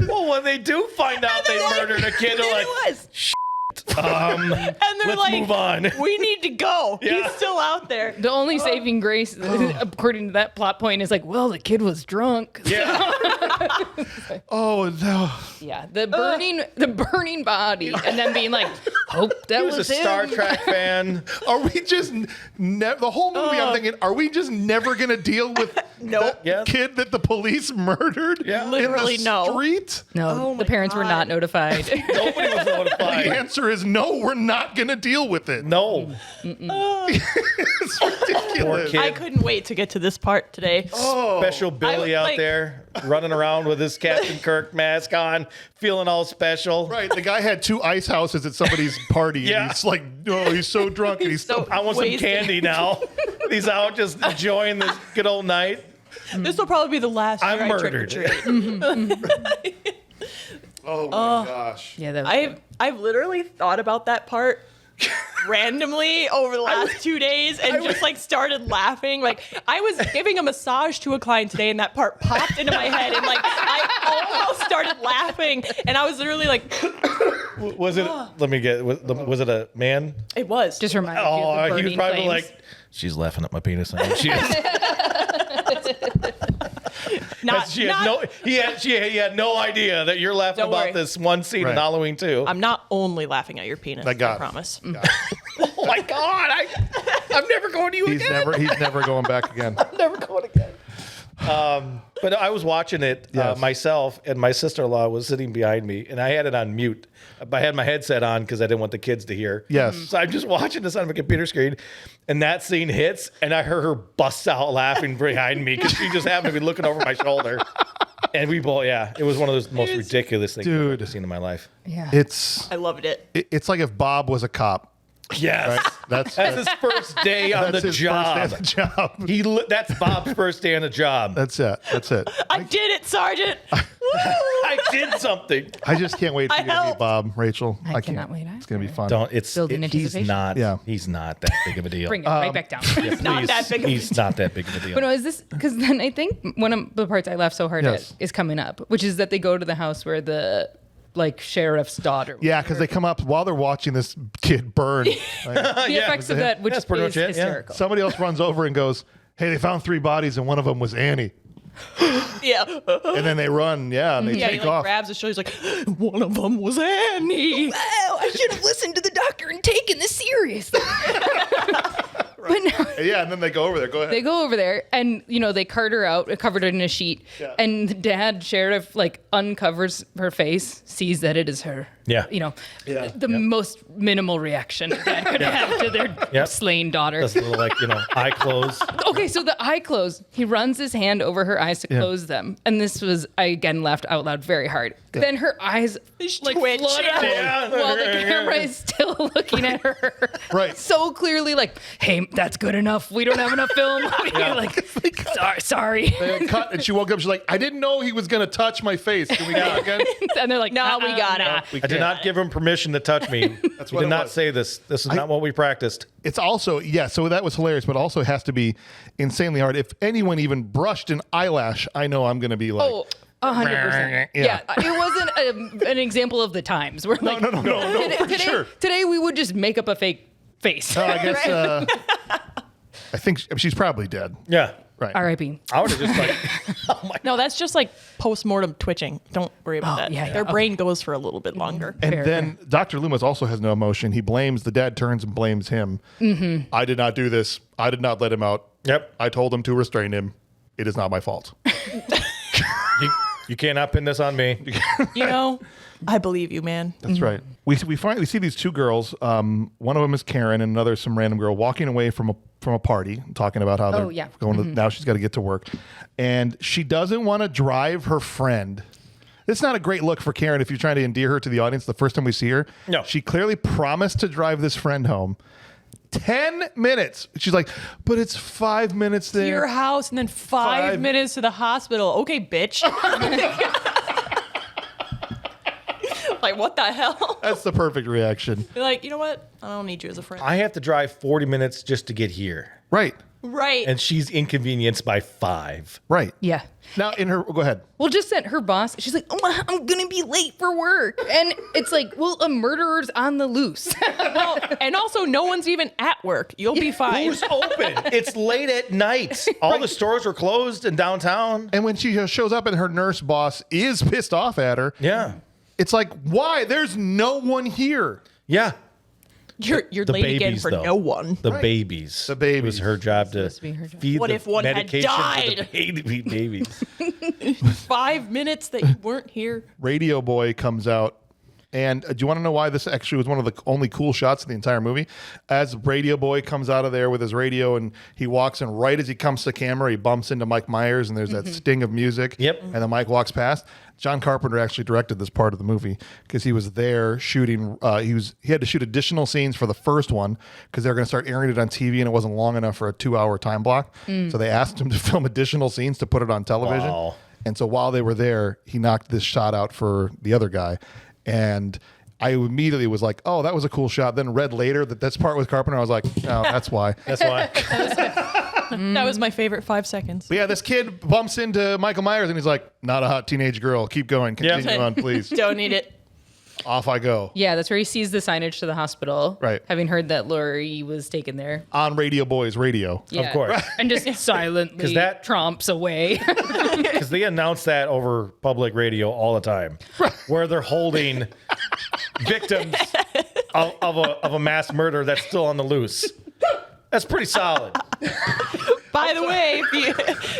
Well, when they do find out they murdered a kid, they're like, It was. um, And they're let's like, move on. we need to go. Yeah. He's still out there. The only saving grace, according to that plot point, is like, well, the kid was drunk. Yeah. Oh, no. Yeah, the burning body, and then being like, hope that He was, was a him. Star Trek fan. Are we just the whole movie? I'm thinking, are we just never gonna deal with Nope. the Yeah. kid that the police murdered? Yeah. Literally in the no. street? No, Oh the my parents were God. not notified. Nobody was The notified. answer is no. We're not gonna deal with it. No. It's ridiculous. kid. I couldn't wait to get to this part today. Special Billy I- out like- there running around with his Captain Kirk mask on, feeling all special. Right, the guy had 2 ice houses at somebody's party. Yeah. And he's like, oh, he's so drunk, and he's so. I want some Wasted. candy now. He's out just enjoying this good old night. This will probably be the last year I'm I trick or murdered. treat. Oh my gosh. Yeah, that was I've literally thought about that part randomly over the last 2 days and just like started laughing. Like I was giving a massage to a client today and that part popped into my head and like I almost started laughing and I was literally like, Was it? Let me get. Was it a man? it was. just reminded you Oh, of the he was burning probably flames. like, she's laughing at my penis. I know she is. not, She had not- no. He had no idea that you're laughing Don't about worry. this one scene in Right. Halloween 2. I'm not only laughing at your penis. I got it. promise. Oh my God! I'm never going to you He's again. he's never going back again. Never going again. But I was watching it Yes. myself, and my sister-in-law was sitting behind me, and I had it on mute. I had my headset on because I didn't want the kids to hear. Yes. So I'm just watching this on my computer screen, and that scene hits, and I heard her bust out laughing behind me because she just happened to be looking over my shoulder. And we both, it was one of those most ridiculous things I've ever seen in my life. Yeah. I loved it. It's like if Bob was a cop. Yes. Right? That's his first day on the his job. First day on the job. That's Bob's first day on the job. That's it. I did it, Sergeant. I did something. I just can't wait for you to meet Bob, Rachel. I cannot wait It's gonna be fun. Building He's anticipation. not. Yeah. He's not that big of a deal. Bring it right back down. Yeah, not that big of a He's not that big of a deal. But no, is this because then I think one of the parts I laughed so hard Yes. at is coming up, which is that they go to the house where the sheriff's daughter. Yeah, because they come up while they're watching this kid burn. Like, The effects of that, which That's is pretty much it, yeah. hysterical. somebody else runs over and goes, "Hey, they found 3 bodies and one of them was Annie." Yeah. And then they run, and they Yeah, he take like off. grabs the show. He's like, one of them was Annie. Wow, I should have listened to the doctor and taken this seriously. But no, Yeah, and then they go over there. Go ahead. they go over there and they cart her out, covered in a sheet, Yeah. and the dad sheriff uncovers her face, sees that it is her. Yeah. The most minimal reaction a dad could have to their Yep. slain daughter. Does a little eye close. Okay, so the eye close. He runs his hand over her eyes to close them, and this was I again laughed out loud very hard. Then her eyes Twitch. flood out Yeah. while the camera is still looking at her. Right. So clearly, hey, that's good enough. We don't have enough film. Sorry. They cut, and she woke up. She's like, "I didn't know he was gonna touch my face. Can we go again?" And they're like, No, we got it. I did not give him permission to touch me. That's We what did it not was. say this. This is not what we practiced. It's also so that was hilarious, but also has to be insanely hard. If anyone even brushed an eyelash, I know I'm gonna be like, Oh, 100%. Yeah. It wasn't an example of the times. We're no, for sure. Today we would just make up a fake face. I guess I think she's probably dead. Yeah. Right. R.I.P. I would have just No, that's just like post-mortem twitching. Don't worry about that. yeah, Their yeah. brain goes for a little bit longer. And Fair, then Dr. Loomis also has no emotion. He blames the dad, turns and blames him. Mm-hmm. I did not do this. I did not let him out. Yep. I told him to restrain him. It is not my fault. You cannot pin this on me. I believe you, man. That's right. We see these 2 girls. One of them is Karen, and another is some random girl walking away from a party, talking about how they're going to now. She's got to get to work, and she doesn't want to drive her friend. It's not a great look for Karen if you're trying to endear her to the audience. The first time we see her, No. she clearly promised to drive this friend home. 10 minutes. She's like, but it's 5 minutes To there. your house and then 5 minutes to the hospital. Okay, bitch. Like, what the hell? That's the perfect reaction. You're like, you know what? I don't need you as a friend. I have to drive 40 minutes just to get here. Right. Right. And she's inconvenienced by 5. Right. Yeah. Now go ahead. Well, just sent her boss. She's like, "Oh, I'm gonna be late for work," and it's like, "Well, a murderer's on the loose." Well, and also, no one's even at work. You'll be fine. Who's open? It's late at night. All the stores were closed in downtown. And when she shows up and her nurse boss is pissed off at her, Yeah. it's like, why? There's no one here. Yeah. You're The late again babies, for though. no one. The babies. The babies. It was her job to to be her job. feed What the if one had medication to died? the babies. 5 minutes that you weren't here. Radio Boy comes out. And do you want to know why this actually was one of the only cool shots in the entire movie? As Radio Boy comes out of there with his radio and he walks, and right as he comes to camera, he bumps into Mike Myers, and there's that sting of music. Yep. And then Mike walks past. John Carpenter actually directed this part of the movie because he was there shooting. He had to shoot additional scenes for the first one because they were going to start airing it on TV, and it wasn't long enough for a 2-hour time block. So they asked him to film additional scenes to put it on television. Wow. And so while they were there, he knocked this shot out for the other guy. And I immediately was like, oh, that was a cool shot. Then read later that this part with Carpenter. I was like, oh, that's why. That's why. That was my favorite 5 seconds. But yeah, this kid bumps into Michael Myers and he's like, not a hot teenage girl. Keep going. Continue on, please. Don't need it. Off I go. Yeah, that's where he sees the signage to the hospital. Right. Having heard that Laurie was taken there. On Radio Boy's radio. Yeah. Of course. And just silently 'Cause that- tromps away. Because they announce that over public radio all the time, where they're holding victims of a mass murder that's still on the loose. That's pretty solid. By the way,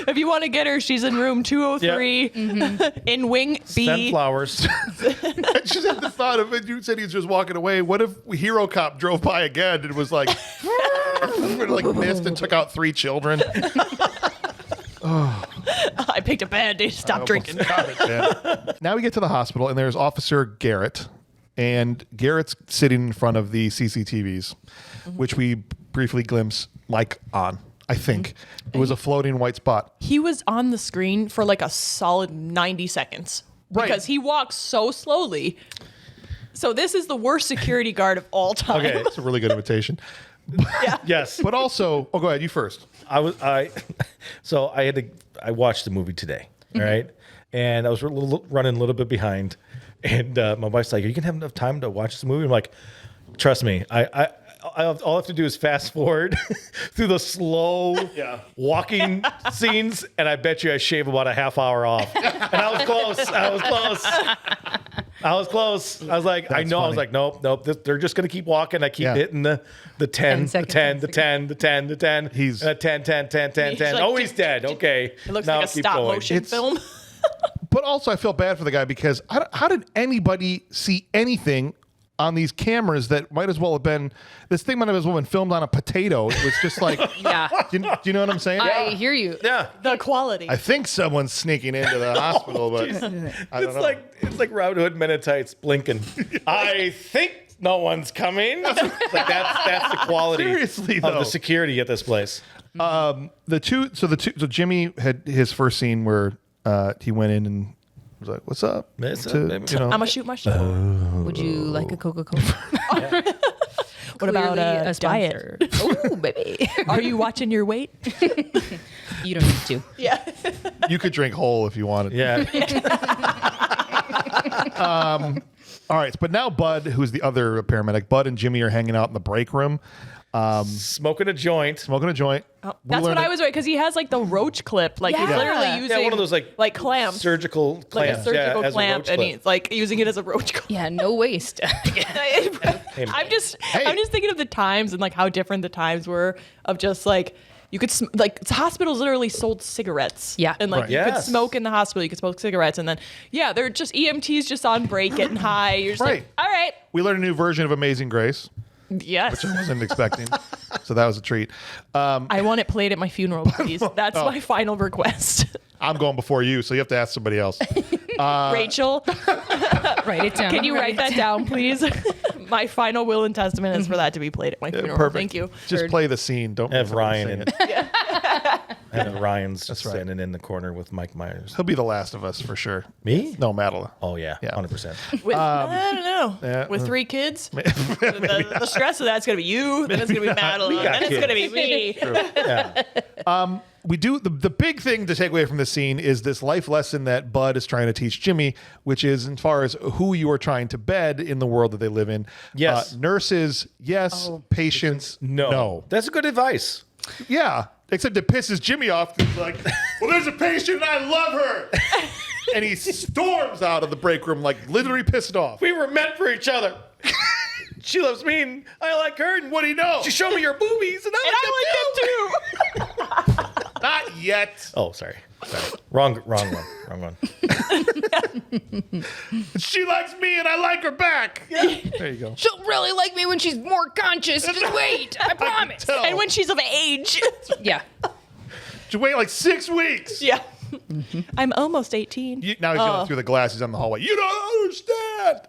if you want to get her, she's in room 203 in wing B. Send flowers. I just had the thought of it. You said he was just walking away. What if Hero Cop drove by again and it was like, like missed and took out 3 children? I picked a bad day to stop drinking. Now we get to the hospital, and there's Officer Garrett. And Garrett's sitting in front of the CCTVs, which we briefly glimpse Mike on, I think. It was a floating white spot. He was on the screen for like a solid 90 seconds. Right. Because he walks so slowly. So this is the worst security guard of all time. Okay. It's a really good imitation. Yes. But also, go ahead, you first. I watched the movie today, all right? And I was running a little bit behind. And my wife's like, "Are you gonna have enough time to watch this movie?" I'm like, "Trust me, all I have to do is fast forward through the slow walking scenes, and I bet you I shave about a half hour off." And I was close. I was like, I know. Funny. I was like, nope. They're just gonna keep walking. I keep hitting the 10, the 10, the 10, the 10, the 10. He's 10, 10, 10, 10, 10. Oh, he's dead. Okay. It looks now like a keep stop going. motion film. But also, I feel bad for the guy because how did anybody see anything on these cameras that might as well have been, this thing might have as well been filmed on a potato. It was just like, Yeah. do you know what I'm saying? I hear you. Yeah. The quality. I think someone's sneaking into the hospital, but I don't know. It's like Robin Hood Men in Tights blinking. I think no one's coming. It's like that's the quality Seriously, of though. the security at this place. So Jimmy had his first scene where he went in and was like, "What's up?" What's up, To, baby? you know, I'm gonna shoot my shot. Would you like a Coca-Cola? What about Clearly a diet? sponsor. Oh, baby. Are you watching your weight? You don't need to. Yeah. you could drink whole if you wanted. Yeah. All right, but now Bud, who's the other paramedic, Bud and Jimmy are hanging out in the break room, Smoking a joint. smoking a joint. That's what I was right because he has like the roach clip, like he's Yeah. literally Yeah, using one of those like clamps, surgical like clamps. a surgical as a clamp, roach and clip. he's like using it as a roach clip. Yeah, no waste. I'm just thinking of the times and like how different the times were of just like you could like hospitals literally sold cigarettes. Yeah. and like Right. you could Yes. smoke in the hospital, you could smoke cigarettes, and then they're just EMTs just on break getting high. You're just Right. like, all right, We learned a new version of Amazing Grace, yes. which I wasn't expecting, so that was a treat. I want it played at my funeral, please. That's my final request. I'm going before you, so you have to ask somebody else. Rachel, Write it down. can you write that down, please? My final will and testament is for that to be played at my funeral. Perfect. Thank you. Just play the scene. Don't Have make somebody Ryan sing in. it. And Ryan's just right. standing in the corner with Mike Myers. He'll be the last of us for sure. Me? No, Madeline. Oh yeah, Yeah. 100%. With I don't know. yeah. With 3 kids, the stress of that's gonna be you. Then it's gonna be Madeline. got Then it's kids. gonna be me. Yeah. We do the big thing to take away from this scene is this life lesson that Bud is trying to teach Jimmy, which is as far as who you are trying to bed in the world that they live in. Yes. Nurses, yes. Patients, no. That's good advice. Yeah. Except it pisses Jimmy off. He's like, well, there's a patient and I love her. And he storms out of the break room like literally pissed off. We were meant for each other. She loves me and I like her. And What do you know? she showed me your boobies and And I like them too. Not yet. Oh, sorry. Wrong one. She likes me and I like her back. There you go. She'll really like me when she's more conscious. Just wait. I promise. Tell. And when she's of age. Yeah. She wait like 6 weeks. Yeah. I'm almost 18. Now he's going through the glasses on the hallway. You don't understand.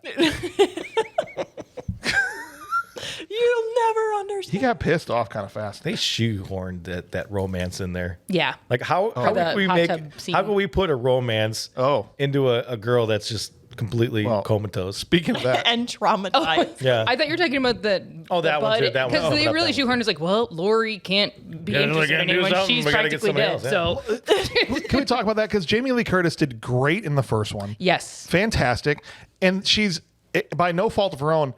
You'll never understand. He got pissed off kind of fast. They shoehorned that romance in there. Yeah. Like how the can we hot tub scene. how can we put a romance into a girl that's just completely comatose? Speaking of that, And traumatized. Yeah. I thought you were talking about Oh, that one too, that one. Because Oh, they that really one. shoehorned is like, well, Laurie can't be Yeah, interested gotta in do anyone. something. She's We gotta get practically dead. somebody else, So can we talk about that? Because Jamie Lee Curtis did great in the first one. yes. Fantastic. And she's, by no fault of her own,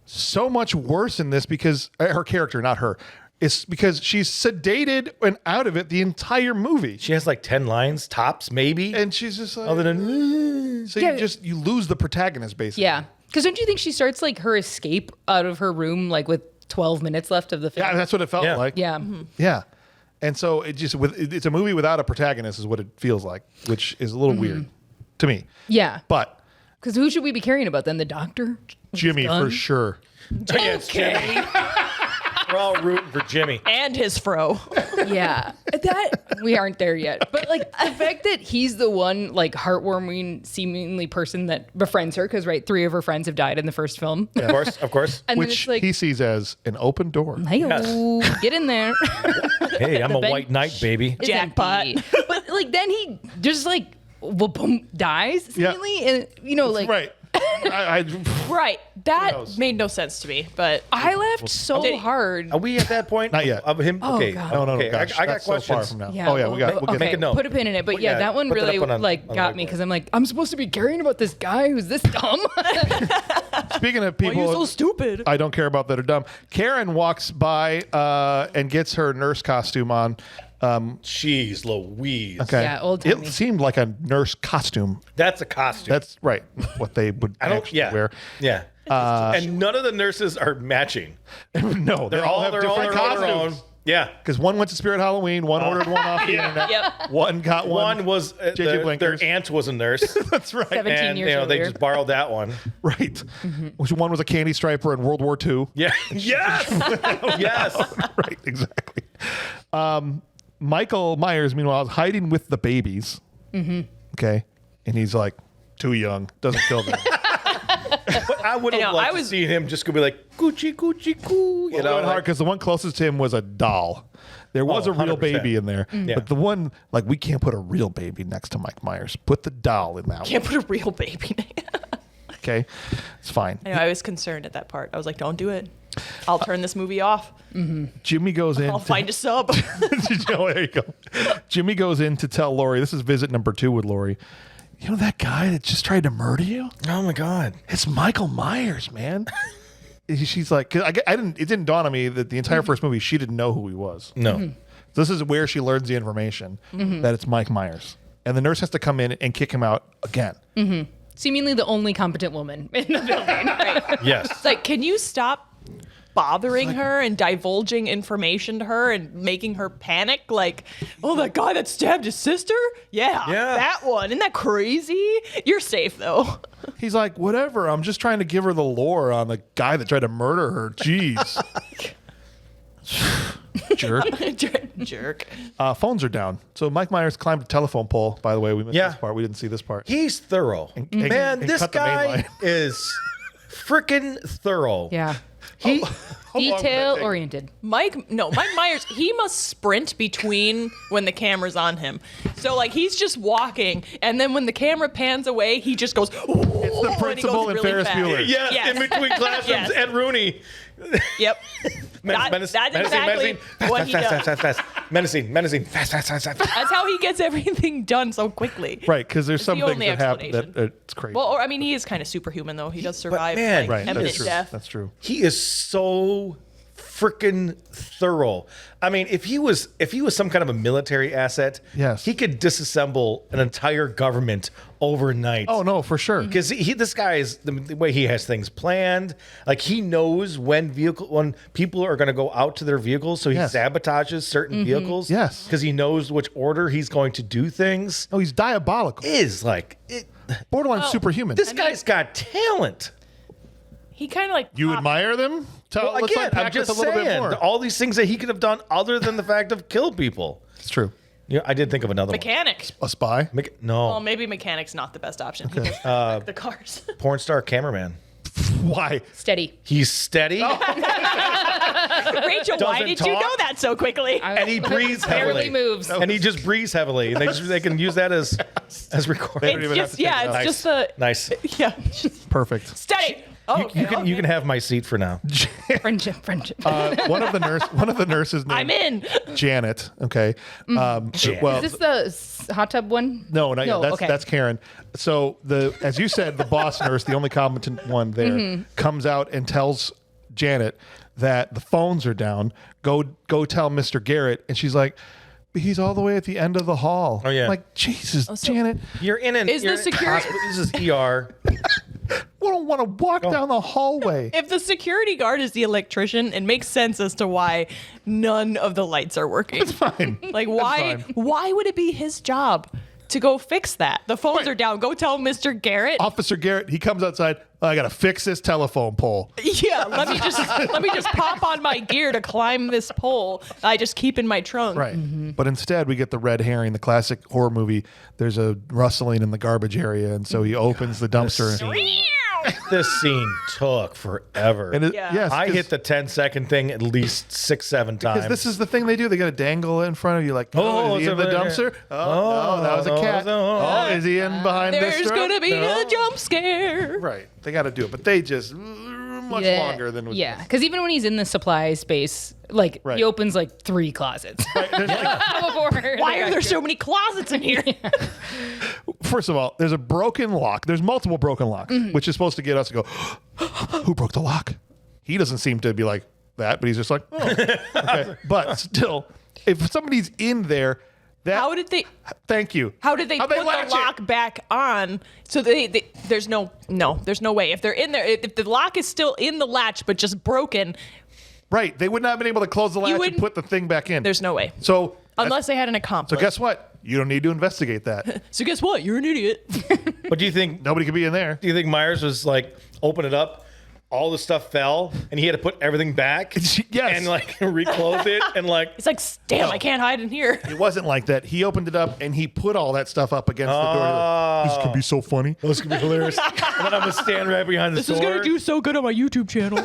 so much worse in this because her character, not her, is because she's sedated and out of it the entire movie. She has like 10 lines tops, maybe. And she's just like, other than so Yeah. you lose the protagonist basically. Yeah. Because don't you think she starts like her escape out of her room like with 12 minutes left of the film? Yeah, that's what it felt Yeah. like. Yeah. Yeah. And so it's a movie without a protagonist is what it feels like, which is a little weird to me. Yeah. But Because who should we be caring about then? The doctor? Jimmy Gun? for sure. Yes, Jimmy. We're all rooting for Jimmy. And his fro. Yeah, that we aren't there yet. But like the fact that he's the one like heartwarming, seemingly person that befriends her, because right, 3 of her friends have died in the first film. Of course. And then Which it's like, he sees as an open door. hey, get in there. Hey, I'm a Ben- white knight, baby. Jackpot. Empty. But like then he just like boom dies Yeah. seemingly, and you know like Right. Right. That knows? made no sense to me, but I laughed so Did he- hard. Are we at that point? Not yet. Of him? Oh, okay. God. No, Okay. gosh, I got that's questions. so far from now. Yeah, Oh yeah, we'll get okay, Make a note. put a pin in it. But Well, yeah, yeah, that one put that really up on like the got me whiteboard. because I'm like, I'm supposed to be caring about this guy who's this dumb. Speaking of why are you people so stupid? I don't care about that are dumb, Karen walks by and gets her nurse costume on. Jeez Louise. Okay. Yeah, old-timey. It seemed like a nurse costume. That's a costume. That's right. What they would actually wear. Yeah. And none of the nurses are matching. No, they They're all all have their different own. costumes. Yeah. Because one went to Spirit Halloween, one ordered one off the internet, Yep. one got one. One was JJ their Blinkers. aunt was a nurse. That's right. 17 and years they earlier. just borrowed that one. Right. Which one was a candy striper in World War II. Yeah. Yes. Yes. Right, exactly. Michael Myers, meanwhile, is hiding with the babies. Okay. And he's like, too young, doesn't kill them. But I would I have know, liked I to was- see him just go be like, Gucci, Gucci, Goo. You know, Hard because the one closest to him was a doll. There was Oh, a real 100%. baby in there, Yeah. but the one like we can't put a real baby next to Mike Myers. Put the doll in that one. Can't put a real baby name. Okay, it's fine. I know, I was concerned at that part. I was like, don't do it. I'll turn this movie off. Jimmy goes in. I'll find a sub. Oh, there you go. Jimmy goes in to tell Laurie. This is visit number 2 with Laurie. You know that guy that just tried to murder you? oh my God. It's Michael Myers, man. She's like, 'cause I didn't. It didn't dawn on me that the entire first movie she didn't know who he was. No. This is where she learns the information that it's Mike Myers, and the nurse has to come in and kick him out again. Seemingly the only competent woman in the building. Yes. It's like, can you stop bothering her and divulging information to her and making her panic? Like, oh, that guy that stabbed his sister? Yeah, that one. Isn't that crazy? You're safe, though. He's like, whatever. I'm just trying to give her the lore on the guy that tried to murder her. Jeez. Jerk. Jerk. Phones are down. So Mike Myers climbed a telephone pole. By the way, we missed Yeah. this part. We didn't see this part. He's thorough. Man, and this cut the main guy line. is freaking thorough. Yeah. He, Detail oriented. Mike Myers, he must sprint between when the camera's on him. So, like, he's just walking, and then when the camera pans away, he just goes, it's the principal in Ferris Bueller. yes, Yes. in between classrooms, Yes. Ed Rooney. Yep. That's exactly what he does. Fast. Menacing, fast. That's how he gets everything done so quickly. Right, because there's some the things only that happen that explanation. it's crazy. Well, or I mean, he is kind of superhuman, though. He does survive man, right, eminent that's true. death. That's true. He is so freaking thorough. I mean, if he was some kind of a military asset, Yes. he could disassemble an entire government overnight. Oh no, for sure. Because this guy is the way he has things planned. Like he knows when people are going to go out to their vehicles, so he Yes. sabotages certain vehicles. Yes. because he knows which order he's going to do things. Oh, he's diabolical. Is like it. Borderline superhuman. This guy's got talent. He kind of like You popped- admire them? Well, Let's again, unpack I'm this just a little bit saying more. all these things that he could have done other than the fact of kill people. It's true. Yeah, I did think of another mechanic. A spy? one. No, Well, maybe mechanic's not the best option. He does the cars. porn star cameraman. Why? Steady. He's steady Rachel, why Doesn't did you talk. know that so quickly? and he breathes Barely heavily. moves. And he just breathes heavily. And they can use that as recording. It's even have just to take it it's out. just the Nice. yeah. Perfect. Steady. Oh, You can have my seat for now. Friendship. One of the nurses named I'm in. Janet. Okay. Well, Is this the hot tub one? no, not yet. okay. That's Karen. So as you said, the boss nurse, the only competent one there, comes out and tells Janet that the phones are down. Go tell Mr. Garrett, and she's like, he's all the way at the end of the hall. Oh, yeah. Like Jesus, Janet. You're in an Is the you're in a security- hospital. This is ER. We don't want to walk down the hallway. If the security guard is the electrician, it makes sense as to why none of the lights are working. It's fine. Like why fine. why would it be his job to go fix that. The phones Right. are down. Go tell Mr. Garrett. Officer Garrett, he comes outside. I got to fix this telephone pole. Yeah, let me just pop on my gear to climb this pole. I just keep in my trunk. Right. But instead, we get the red herring, the classic horror movie. There's a rustling in the garbage area, and so he opens the dumpster. This scene took forever. And Yeah. yes, I hit the 10-second thing at least 6-7 times. because this is the thing they do. They got to dangle it in front of you, like, Oh, is he it's in the over there. dumpster? Oh, no, that was a no, cat. no. Oh, is he in behind this There's truck? gonna be a jump scare. Right. They got to do it, but they just much longer than was. Yeah, because even when he's in the supply space, like Right. he opens like 3 closets. Right. There's like, Before Why are there so many closets in here? first of all, there's a broken lock. There's multiple broken locks, which is supposed to get us to go, who broke the lock? He doesn't seem to be like that, but he's just like, oh, okay. But still, if somebody's in there, that How did they thank you. How did they How'd put latch the it? lock back on? So there's no way. If they're in there, if the lock is still in the latch but just broken, Right. They would not have been able to close the latch and wouldn't- put the thing back in. there's no way. So Unless they had an so accomplice. guess what? You don't need to investigate that. So guess what? You're an idiot. But do you think Nobody could be in there. Myers was like, open it up, all the stuff fell, and he had to put everything back? Yes. And like reclose it and like It's like, damn, I can't hide in here. It wasn't like that. He opened it up and he put all that stuff up against the door. This could be so funny. this could be hilarious. And then I'm gonna stand right behind the This door. is gonna do so good on my YouTube channel.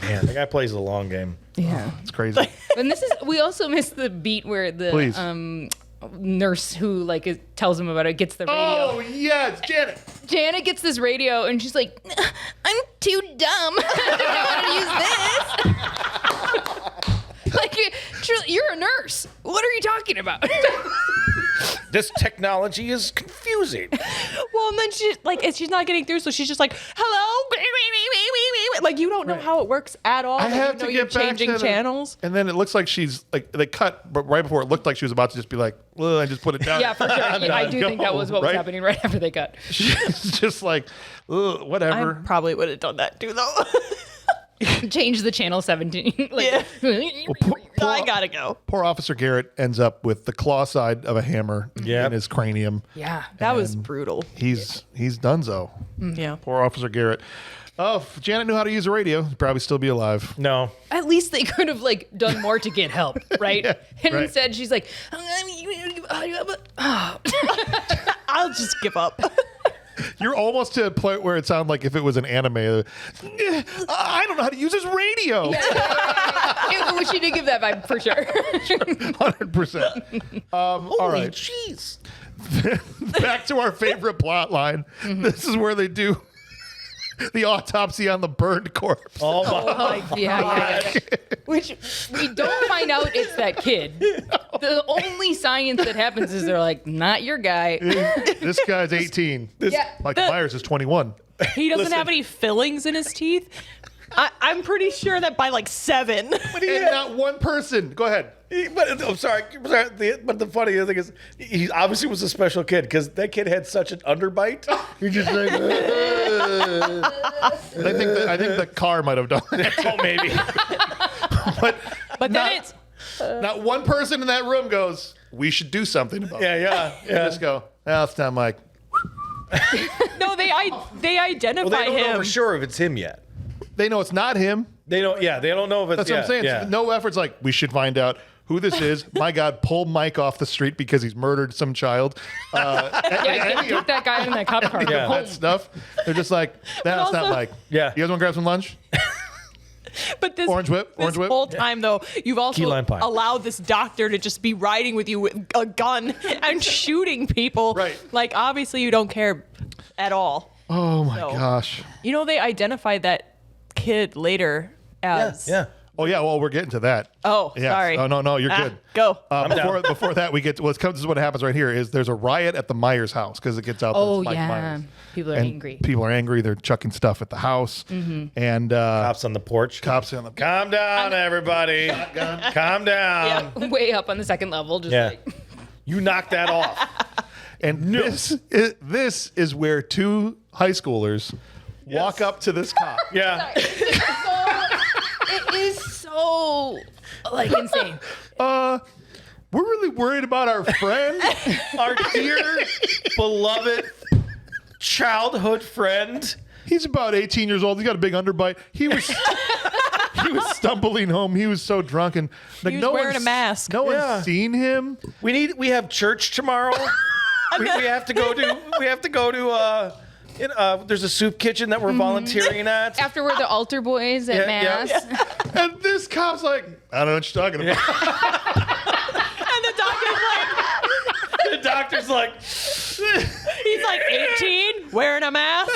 Man, the guy plays the long game. Yeah. It's crazy. And we also missed the beat where Please. the nurse who tells him about it gets the radio. Oh, yes, Janet. Janet gets this radio and she's like, I'm too dumb. I don't want to use this. Like, you're a nurse. What are you talking about? This technology is confusing. Well, and then she's not getting through, so she's just like, hello? Like, you don't know how it works at all. I Like, have you to know get you're back changing to the- channels. And then it looks like she's like, they cut, but right before it looked like she was about to just be like, well, I just put it down. Yeah, for sure. I do think that was what was Right? happening right after they cut. She's just like, ugh, I whatever. probably would have done that too, though. Change the channel 17. Yeah. Poor, I gotta go. poor Officer Garrett ends up with the claw side of a hammer Yep. in his cranium. Yeah. That was And brutal. He's donezo. Yeah. Poor Officer Garrett. Oh, if Janet knew how to use a radio, he'd probably still be alive. No. At least they could have done more to get help, right? And right. instead she's like, I'll just give up. You're almost to a point where it sounded like if it was an anime. I don't know how to use this radio. she did give that vibe for sure. 100%. All right. Jeez. Back to our favorite plot line. Mm-hmm. This is where they do the autopsy on the burned corpse. Oh my. Yeah. Which we don't find out it's that kid. The only science that happens is they're like, not your guy. This guy's 18. Yeah. Michael Myers is 21. He doesn't have any fillings in his teeth. I'm pretty sure that by 7. But he had not one person. Go ahead. But I'm sorry. But the funny thing is, he obviously was a special kid because that kid had such an underbite. You're just like, I think the car might have done it. oh, maybe. But then it's Not one person in that room goes, we should do something about it. Yeah. They just go, no, it's not Mike. no. They identify Well, they don't know him. for sure if it's him yet. They know it's not him. They don't. Yeah, they don't know if it's. That's what I'm saying. Yeah. No efforts like, we should find out who this is. My God, pull Mike off the street because he's murdered some child. Get that guy in that cop car. Yeah. Go home. That stuff. They're just like, that's not also- Mike. Yeah. You guys want to grab some lunch? But this Orange whip, orange this whip. whole time though, you've also Key lime pie. allowed this doctor to just be riding with you with a gun and shooting people. Right. Like obviously you don't care at all. Oh my No. gosh. You know they identified that kid later as. Yeah. Oh yeah, well we're getting to that. Oh, Yes. sorry. Oh no, you're Ah, good. Go. Before that, we get this is what happens right here is there's a riot at the Myers house because it gets out. that Oh, it's Mike yeah. Myers. People are And angry. People are angry. They're chucking stuff at the house, and Cops on the porch. cops on the. Calm down, everybody. Calm down. Way up on the second level. Just Yeah. like, You knocked that off. And this is where two high schoolers walk up to this cop. Yeah. it is so insane. We're really worried about our friend. Our dear, beloved childhood friend. He's about 18 years old. He's got a big underbite. He was stumbling home. He was so drunk and like He was wearing a mask. No Yeah. one's seen him. We have church tomorrow. we have to go to there's a soup kitchen that we're volunteering at. After we're the altar boys at Yeah, mass. yeah. And this cop's like, I don't know what you're talking about. And The doctor's like, he's like 18, wearing a mask.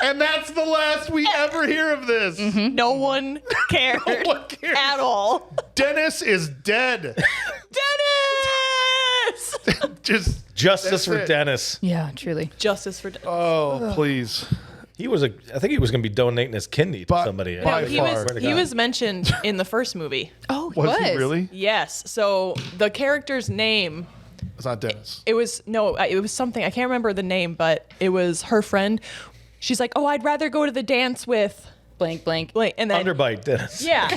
And that's the last we ever hear of this. No one cared one cares. at all. Dennis is dead. Dennis! Just justice That's for it. Dennis. Yeah, truly. Justice for Dennis. oh, please. I think he was going to be donating his kidney to But- somebody. by he far. was mentioned in the first movie. Oh, he Was he really? Yes. So the character's name, It's not Dennis. it was something, I can't remember the name, but it was her friend. She's like, "Oh, I'd rather go to the dance with Blank, blank. blank," and then Underbite Dennis. yeah.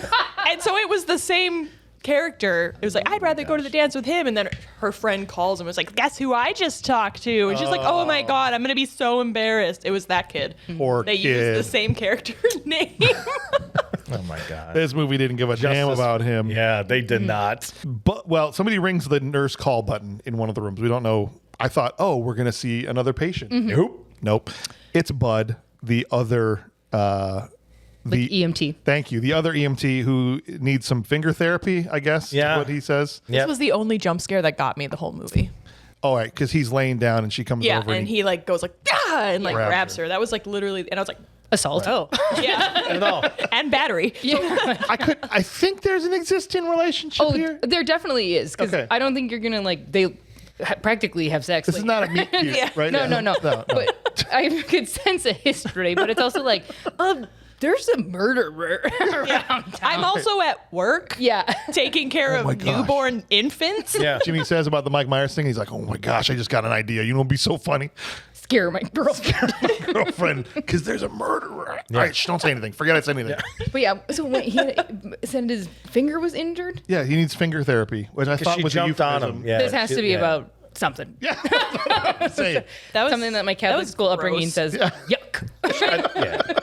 And so it was the same character. It was like, "I'd rather go to the dance with him," and then her friend calls and was like, "Guess who I just talked to?" And she's like, "Oh my god, I'm gonna be so embarrassed." It was that kid. Poor They kid. used the same character name. Oh my God. This movie didn't give a damn Justice- about him. Yeah, they did not. But well, somebody rings the nurse call button in one of the rooms. We don't know. I thought, oh, we're gonna see another patient. Nope. It's Bud, the other Like EMT. Thank you. The other EMT who needs some finger therapy, I guess. Yeah. Is what he says. Yep. This was the only jump scare that got me the whole movie. Oh, right, because he's laying down and she comes Yeah, over and he like goes like, "Ah!" and like Grabs grabs her. her. That was like literally, and I was like, Assault. "Oh, yeah," No. and battery. I think there's an existing relationship Oh, here. there definitely is. Because Okay. I don't think you're going to, like, they practically have sex. This is not a meet cute, Yeah. right? No, no. no. But I could sense a history, but it's also like, there's a murderer around town. I'm also at work Yeah. taking care my of gosh. newborn infants. Yeah. Jimmy says about the Mike Myers thing. He's like, oh my gosh, I just got an idea. You know, it'd be so funny. Scare my girlfriend. Girlfriend, because there's a murderer. All right, don't say anything. Forget I said anything. But yeah, so when he said his finger was injured, Yeah, he needs finger therapy, which I thought She was jumped a on euphemism. him. Yeah. this has to be yeah. about something. Yeah, say That was Something that my Catholic was school upbringing gross. says, yuck.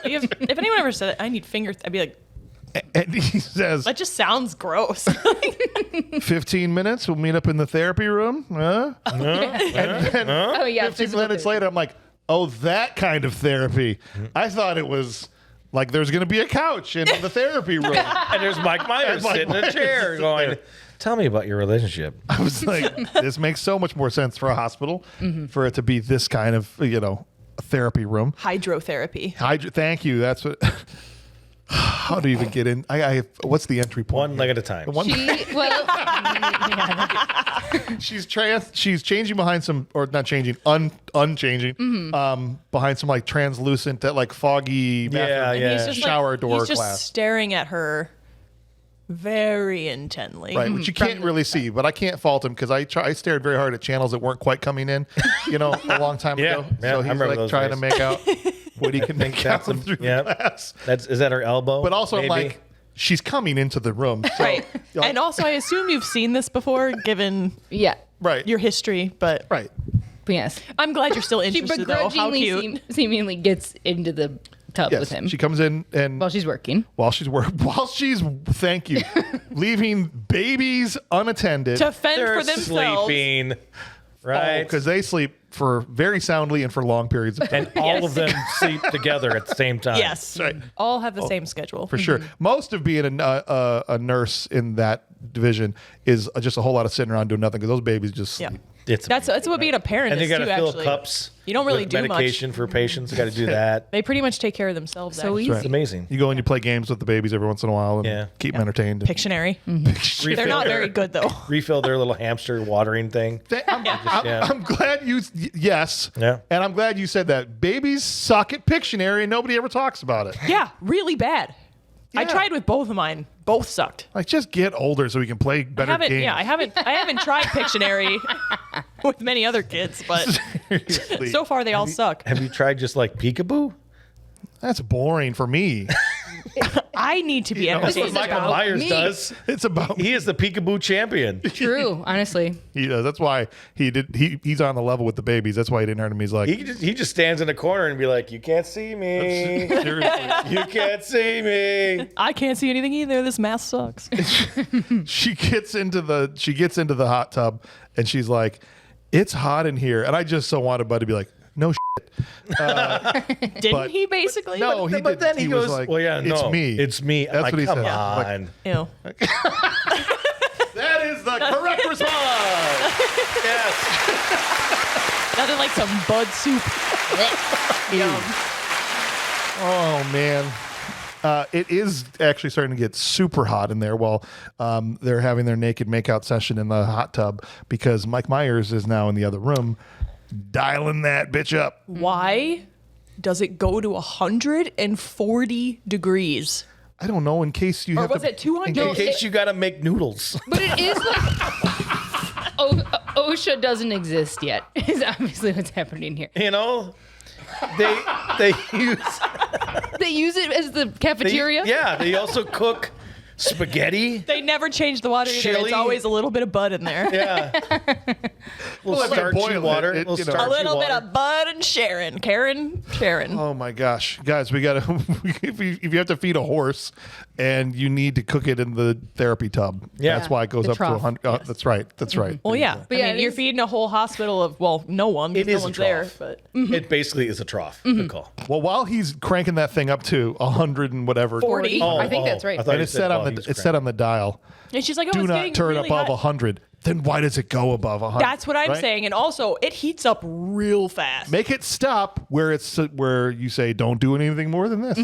If anyone ever said it, I need finger, I'd be like, and he says, that just sounds gross. 15 minutes, we'll meet up in the therapy room. And then Oh, yeah. 15 physical minutes therapy. later, I'm like, oh, that kind of therapy. I thought it was like there's going to be a couch in the therapy room. And there's Mike Myers Mike sitting in a Myers chair sitting going, there. tell me about your relationship. I was like, this makes so much more sense for a hospital for it to be this kind of, a therapy room. Hydrotherapy. Thank you. That's what. How do you even get in? What's the entry point? One leg at a time. She's changing behind some, or not changing, unchanging, behind some like translucent, that like foggy bathroom. Yeah. He's just Shower like, door he's just glass. staring at her very intently. Right, which you can't really see, but I can't fault him because I stared very hard at channels that weren't quite coming in, a long time Yeah, ago. yeah, So I he's remember like those trying to days. make out what he can make out that's through yeah. the glass. Is that her elbow? But also, maybe? I'm like, she's coming into the room. So, Right. And also, I assume you've seen this before, given Yeah. right, your history, but right. But yes. I'm glad you're still She interested, though. How begrudgingly cute. seemingly gets into the tub Yes, with him she comes in and while she's working. thank you, leaving babies unattended. To fend They're for themselves. sleeping, right? Because they sleep for very soundly and for long periods of time. And all of them sleep together at the same time. Yes. Right. All have the same schedule. For sure. Most of being a nurse in that division is just a whole lot of sitting around doing nothing because those babies just Yeah. sleep. That's what being a parent And they is, got to too, fill actually. cups. You don't really with do much. medication for patients. You got to do that. They pretty much take care of themselves. So actually. easy. It's amazing. You go and you play games with the babies every once in a while and Yeah. keep them entertained. Pictionary. Refill They're not their- very good, though. Refill their little hamster watering thing. I'm glad you, yes. Yeah. And I'm glad you said that. Babies suck at Pictionary and nobody ever talks about it. Yeah, really bad. I Yeah. tried with both of mine. Both sucked. Like, just get older so we can play better games. I haven't tried Pictionary with many other kids, but Seriously. so far they all suck. Have you tried just like peekaboo? That's boring for me. I need to be That's what entertained. Michael about Myers me. does. It's about He is the peekaboo champion. True, honestly. he does. That's why he's on the level with the babies. That's why he didn't hurt him. He's like, He just stands in the corner and be like, "You can't see me. seriously. You can't see me." I can't see anything either. This mask sucks. She gets into the hot tub and she's like, "It's hot in here." And I just so wanted Bud to be like, "No shit." Didn't But- he basically? No, he But did. then he was goes, like, "Well, yeah, it's no, me. It's me." That's I'm like, what he come said. Like, on. Ew. that is the correct response. Yes. Nothing like some Bud soup. Yum. Oh man. It is actually starting to get super hot in there while they're having their naked makeout session in the hot tub because Mike Myers is now in the other room dialing that bitch up. Why does it go to 140 degrees? I don't know. In case you Or have was to, it 200? in In case- case you gotta make noodles. But it is like OSHA doesn't exist yet. Is obviously what's happening here. You know, they use They use it as the cafeteria. They also cook spaghetti. They never change the water either. Chili. It's always a little bit of Bud in there. Yeah. Little if you starchy boil it, water. it, Little you know. A starchy little bit water. of Bud and Sharon. Sharon. Oh my gosh, guys, we gotta. If you have to feed a horse, and you need to cook it in the therapy tub, Yeah. that's why it goes The up to trough. 100. That's right. That's right. Well, yeah. But yeah, I mean, it you're is- feeding a whole hospital of, well, no one. It because no is a one's there. trough. But It basically is a trough. Good call. Well, while he's cranking that thing up to 100 and whatever, 40. I think that's right. I thought and you it's said set on while the he's it's set on the dial. and she's like, oh, Do it's not getting turn really above hot. 100. Then why does it go above 100? That's what I'm right? saying. And also, it heats up real fast. Make it stop where you say don't do anything more than this.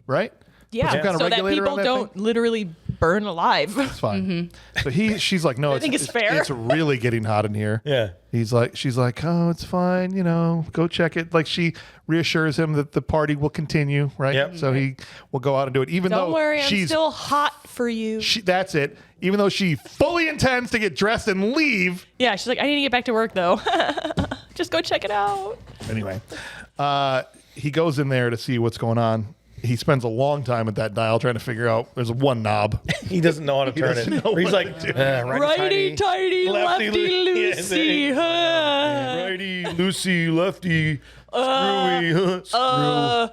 Right? yeah. some kind of So that regulator people on that don't literally burn alive. It's fine. But she's like, no, think it's fair. It's really getting hot in here. Yeah. She's like, oh, it's fine. Go check it. Like she reassures him that the party will continue, right? Yep. So he will go out and do it, even Don't though worry, I'm she's still hot for you. that's it. Even though she fully intends to get dressed and leave. Yeah, she's like, I need to get back to work though. Just go check it out. Anyway, he goes in there to see what's going on. He spends a long time at that dial trying to figure out. There's one knob. He doesn't know how to turn doesn't it. know He's what like, to do. Righty tighty, lefty loosey. huh. Righty, loosey, lefty, screwy, screw.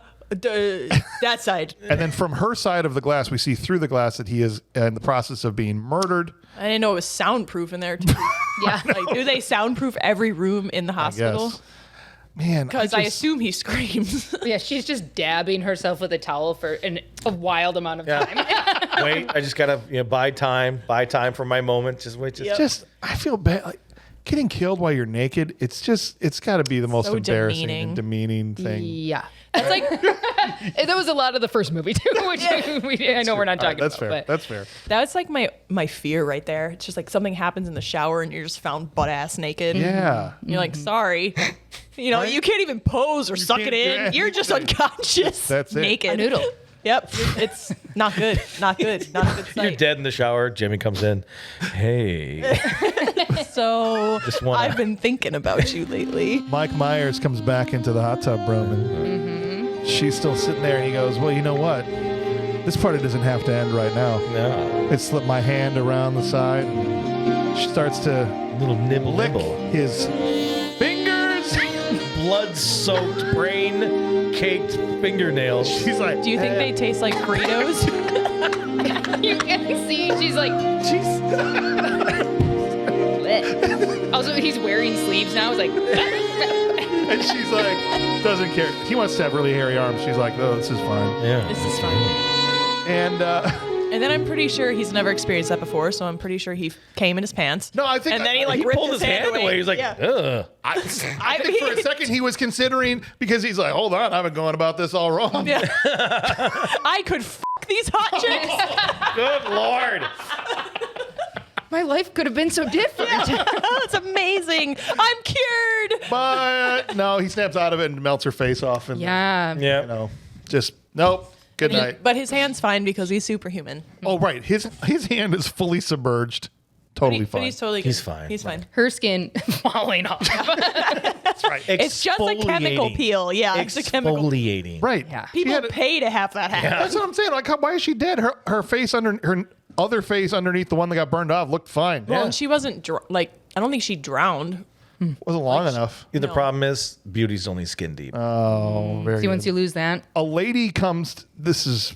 That side. And then from her side of the glass, we see through the glass that he is in the process of being murdered. I didn't know it was soundproof in there too. Yeah. Like, do they soundproof every room in the hospital? Yes. Man, Because I just- assume he screams. Yeah, she's just dabbing herself with a towel for a wild amount of time. wait, I just gotta buy time for my moment. Just wait. Yep. just I feel bad. Like getting killed while you're naked. It's got to be the most So embarrassing demeaning. and demeaning thing. Yeah. That's like that was a lot of the first movie too, which I know we're not talking That's about. fair. But That's fair. That's like my fear right there. It's just like something happens in the shower and you're just found butt ass naked. Yeah. And you're like, sorry. Right? You can't even pose or suck it can't- in. yeah. You're just unconscious. That's it. Naked. a noodle. Yep. It's not good. Not good. Not a good sight. You're dead in the shower. Jimmy comes in. Hey. So Just wanna- I've been thinking about you lately. Mike Myers comes back into the hot tub room and she's still sitting there and he goes, well, you know what? This party doesn't have to end right now. No. I slip my hand around the side and she starts to Little nibble lick nibble. his fingers. Blood-soaked, brain-caked fingernails. She's like, Do you think they taste like Fritos? You can see she's like lit. Also, he's wearing sleeves now. He's like and she's like, doesn't care. He wants to have really hairy arms. She's like, oh, this is fine. Yeah. This is fine. And And then I'm pretty sure he's never experienced that before, so I'm pretty sure he came in his pants. no, I think And then he like He ripped pulled his hand away. He's like, Yeah. ugh. I think for a second he was considering because he's like, hold on, I've been going about this all wrong. Yeah. I could these hot chicks. Good Lord. my life could have been so different. That's amazing. I'm cured. But no, he snaps out of it and melts her face off. And Yeah. Yeah. just nope. Good night. But his hand's fine because he's superhuman. Oh right, his hand is fully submerged. totally But fine. he's totally good. He's fine. He's fine. Her skin falling off. That's right. It's just a chemical peel. Yeah, it's a chemical. Exfoliating. Right. Yeah. She People had a- pay to have that happen. That's what I'm saying. Like, why is she dead? Her face under her other face underneath the one that got burned off looked fine. Well, and she wasn't I don't think she drowned. Wasn't long enough. The No. problem is beauty's only skin deep. Oh, very See, once good. you lose that, A lady comes. This is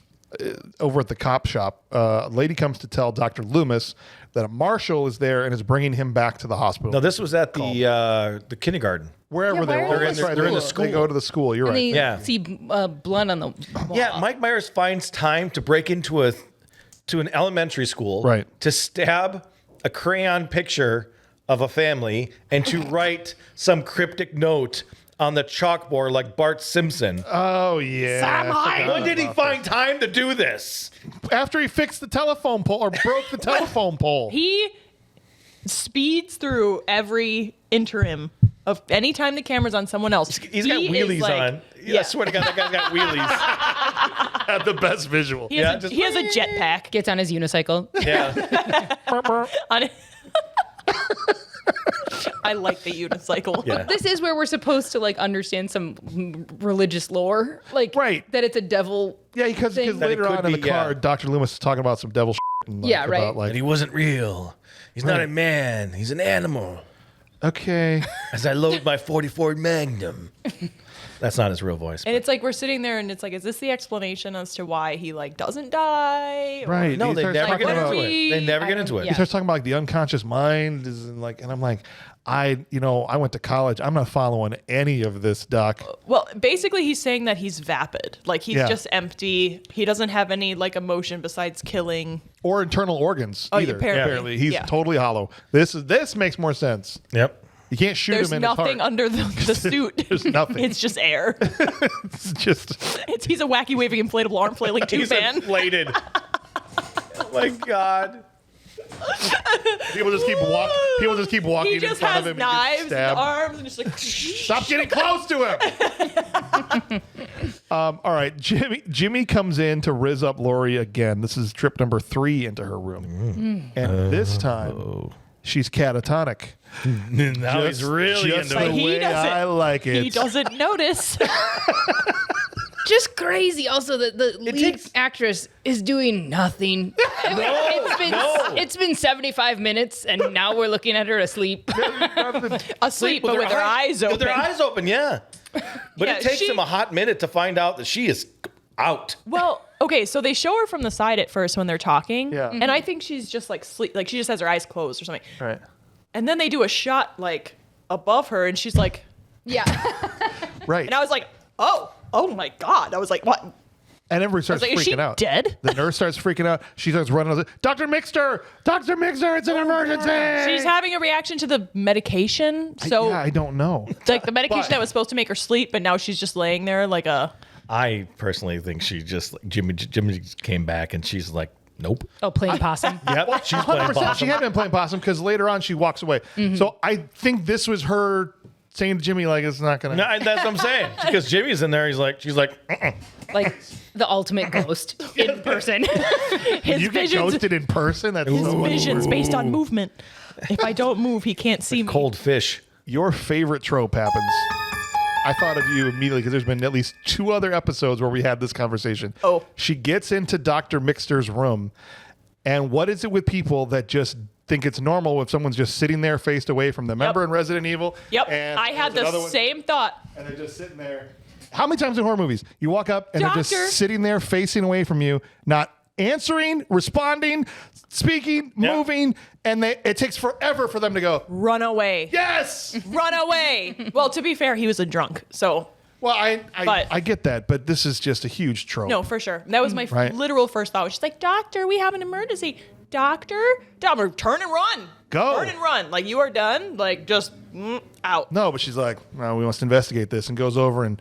over at the cop shop. A lady comes to tell Dr. Loomis that a marshal is there and is bringing him back to the hospital. No, this was at the kindergarten. Wherever Yeah, they why were. are they That's in the right. school? They're in the school. They go to the school. You're and right. they Yeah. see blood on the wall. Yeah, Mike Myers finds time to break into an elementary school, Right. to stab a crayon picture of a family and to write some cryptic note on the chalkboard like Bart Simpson. Oh, yeah. I forgot When did he about find time to do this? that. After he fixed the telephone pole or broke the telephone pole. He speeds through every interim of any time the camera's on someone else. He's got He is wheelies like- on. Yeah. I swear to God, that guy's got wheelies. Had the best visual. He has, Yeah, he has a jetpack. Gets on his unicycle. Yeah. On it. I like the unicycle. Yeah. This is where we're supposed to like understand some religious lore, like Right. that it's a devil. Yeah, because Thing. That it later could on in the be, car, yeah. Dr. Loomis is talking about some devil shit. And Yeah, right. About, And he wasn't real. He's not Right. a man. He's an animal. okay. As I load my 44 Magnum. That's not his real voice. And it's like we're sitting there and it's like, is this the explanation as to why he like doesn't die? Or- Right. No, He they starts never talking get about- into it. They never get into it. He starts talking about like the unconscious mind is like, and I'm like, I went to college. I'm not following any of this, Doc. Well, basically he's saying that he's vapid. Like he's Yeah. just empty. He doesn't have any like emotion besides killing. Or internal organs Oh, either. apparently. He's Yeah. totally hollow. This makes more sense. Yep. You can't shoot There's him in his nothing heart. under the suit. There's nothing. It's just air. It's just He's a wacky waving inflatable arm flailing tube He's man. inflated. Oh my God. people just keep walking He in just front has of him. knives And and get stabbed. arms and just like Stop getting close to him. All right, Jimmy comes in to riz up Laurie again. This is trip number 3 into her room, and this time she's catatonic. Now he's really just into the it. way I like it. He doesn't notice. Just crazy. Also, the lead actress is doing nothing. It's been 75 minutes, and now we're looking at her asleep. Asleep, but with her eyes open. With their eyes open, yeah. But Yeah, it takes him a hot minute to find out that she is out. Well, okay, so they show her from the side at first when they're talking. Yeah. And I think she's just like sleep, like she just has her eyes closed or something. Right. And then they do a shot like above her and she's like, Yeah. Right. and I was like, oh my God. I was like, what? And everybody starts like, is she freaking out. dead? The nurse starts freaking out. She starts running. Dr. Mixter! Dr. Mixter, it's an emergency! She's having a reaction to the medication. So I don't know. like the medication that was supposed to make her sleep, but now she's just laying there like a. I personally think she just Jimmy came back and she's like, nope. Oh, playing possum. Yep, she's playing 100%. possum. She had been playing possum because later on she walks away. So I think this was her saying to Jimmy, like, it's not going to. No, that's what I'm saying. Because Jimmy's in there, she's like, Like the ultimate ghost in person. His You get visions, ghosted in person? That's his so visions based on movement. If I don't move, he can't see me. cold fish. Your favorite trope happens. I thought of you immediately because there's been at least 2 other episodes where we had this conversation. Oh. She gets into Dr. Mixter's room, and what is it with people that just think it's normal if someone's just sitting there faced away from them? Remember in Resident Evil? Yep. And I had there's the another one, same thought. and they're just sitting there. How many times in horror movies you walk up and they're Doctor. just sitting there facing away from you, not answering, responding, speaking, moving, and it takes forever for them to go, Run away. yes! Run away. Well, to be fair, he was a drunk. So, Well, But- I get that, but this is just a huge trope. no, for sure. That was my Right. literal first thought. She's like, Doctor, we have an emergency. Doctor? Turn and run. Go. Turn and run. Like, you are done. Like, just out. No, but she's like, no, we must investigate this, and goes over and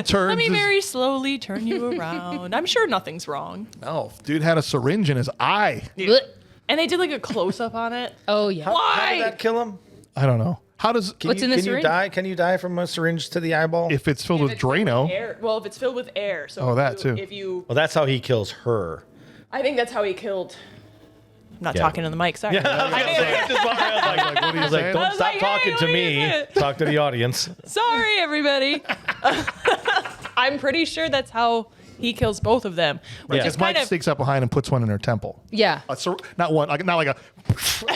turns. Let me his- very slowly turn you around. I'm sure nothing's wrong. No, dude had a syringe in his eye. And they did like a close up on it. Oh yeah. How did that kill him? I don't know. How does What's in the Can you syringe? die? Can you die from a syringe to the eyeball? if it's filled with If it's filled with Drano? air- Well, if it's filled with air. So Oh, if that you- too. If you, Well, that's how he kills her. I think that's how he killed I'm not talking to the mic. Sorry. What are you saying? Don't was stop like, talking hey, to what me. is it? Talk to the audience. Sorry, everybody. I'm pretty sure that's how he kills both of them. Which Yeah. is Because Mike kind of sneaks up behind and puts one in her temple. Yeah. Not one, not like a.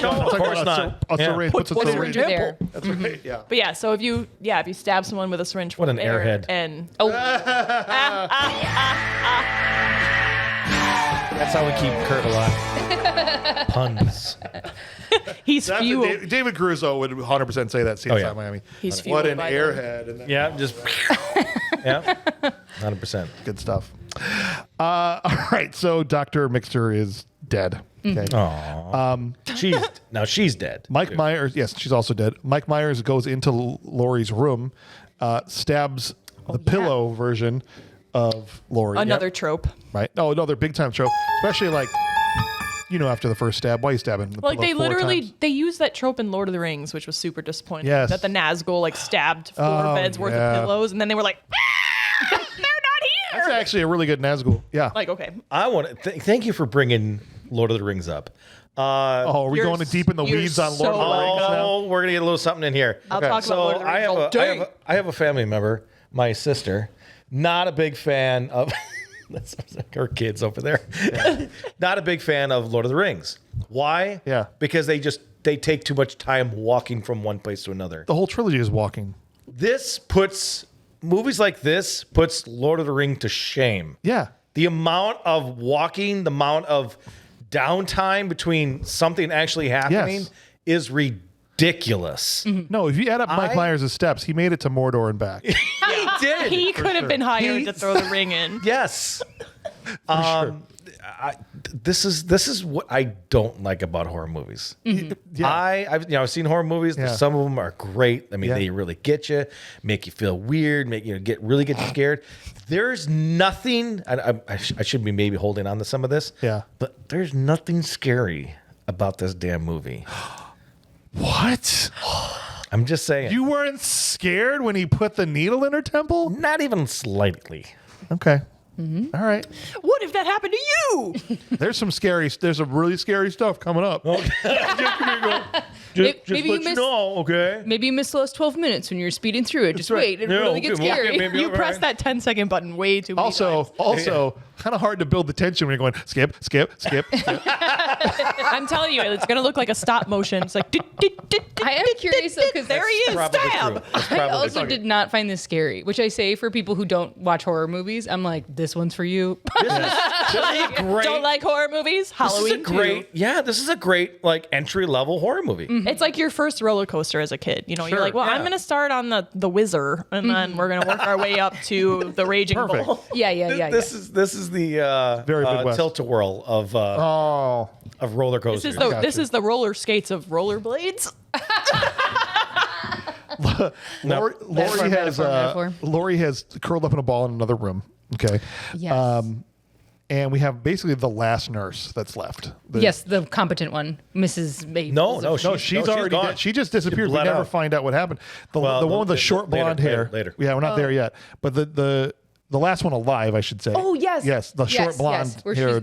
No, of course not. A Yeah. syringe. Puts a Put it in syringe. her there. temple. That's right. Yeah. But yeah, so if you stab someone with a syringe What full an of air airhead. and That's how we keep Kurt alive. Puns. he's That's fueled. David Caruso would 100% say that. CSI yeah. Miami. He's What fueled an by them. airhead. And Yeah, just. Yeah. 100%. good stuff. All right. So Dr. Mixter is dead. Okay. She's dead. Mike Myers, yes, she's also dead. Mike Myers goes into Laurie's room, stabs the pillow version of Laurie. Another Yep. trope. Right? Oh, another big time trope. Especially like, after the first stab, why are you stabbing the Like pillow they 4 literally times? they used that trope in Lord of the Rings, which was super disappointing. Yes. That the Nazgul like stabbed 4 beds worth yeah. of pillows, and then they were like, they're not here. That's actually a really good Nazgul. Yeah. Like, okay. I want to thank you for bringing Lord of the Rings up. Are we You're going deep in the you're weeds on Lord so of the Rings now? Oh, we're gonna get a little something in here. I'll talk about Lord of the Rings all day. I have a family member, my sister, not a big fan of. That's her kids over there. Not a big fan of Lord of the Rings. Why? Yeah. Because they take too much time walking from one place to another. The whole trilogy is walking. Movies like this puts Lord of the Ring to shame. Yeah. The amount of walking, the amount of downtime between something actually happening Yes. is ridiculous. No, if you add up Mike Myers' steps, he made it to Mordor and back. He did. He could have been hired to throw the ring in. Yes. sure. This is what I don't like about horror movies. Yeah. I've seen horror movies. Yeah. Some of them are great. I mean, Yeah. they really get you, make you feel weird, make you get you scared. There's nothing. I should be maybe holding on to some of this. Yeah. but there's nothing scary about this damn movie. What? I'm just saying. You weren't scared when he put the needle in her temple? Not even slightly. Okay. All right. What if that happened to you? There's some really scary stuff coming up. Just Maybe let you missed- know, okay? Maybe you missed the last 12 minutes when you're speeding through it. Just right. wait. It Yeah, really okay, gets well, okay, scary. maybe- You all press right. that 10-second button way too many times. Also, kind of hard to build the tension when you're going skip, skip, skip. skip. I'm telling you, it's gonna look like a stop motion. It's like, I am curious though, because there he is, Probably stab. true. That's I probably also true. did not find this scary, which I say for people who don't watch horror movies. I'm like, this one's for you. This is a great. Don't like horror movies? This is Halloween a great. Yeah, this is a great like entry level horror movie. 2. It's like your first roller coaster as a kid. You know, Sure, you're like, well, yeah. I'm gonna start on the Whizzer, and then we're gonna work our way up to the Raging Perfect. Bull. Yeah. This is the Very Midwest. tilt-a-whirl of Oh. roller coasters. This is the roller skates of rollerblades. Lori metaphor. Lori has curled up in a ball in another room. Okay. Yes. And we have basically the last nurse that's left. Yes, the competent one, Mrs. Maeve. No, She's already gone. dead. She just disappeared. We bled never out. find out what happened. The Well, one with the short later, blonde hair. later. Yeah, we're not there yet. But the last one alive, I should say. Oh, yes. Yes, the short Yes, blonde yes, where hair.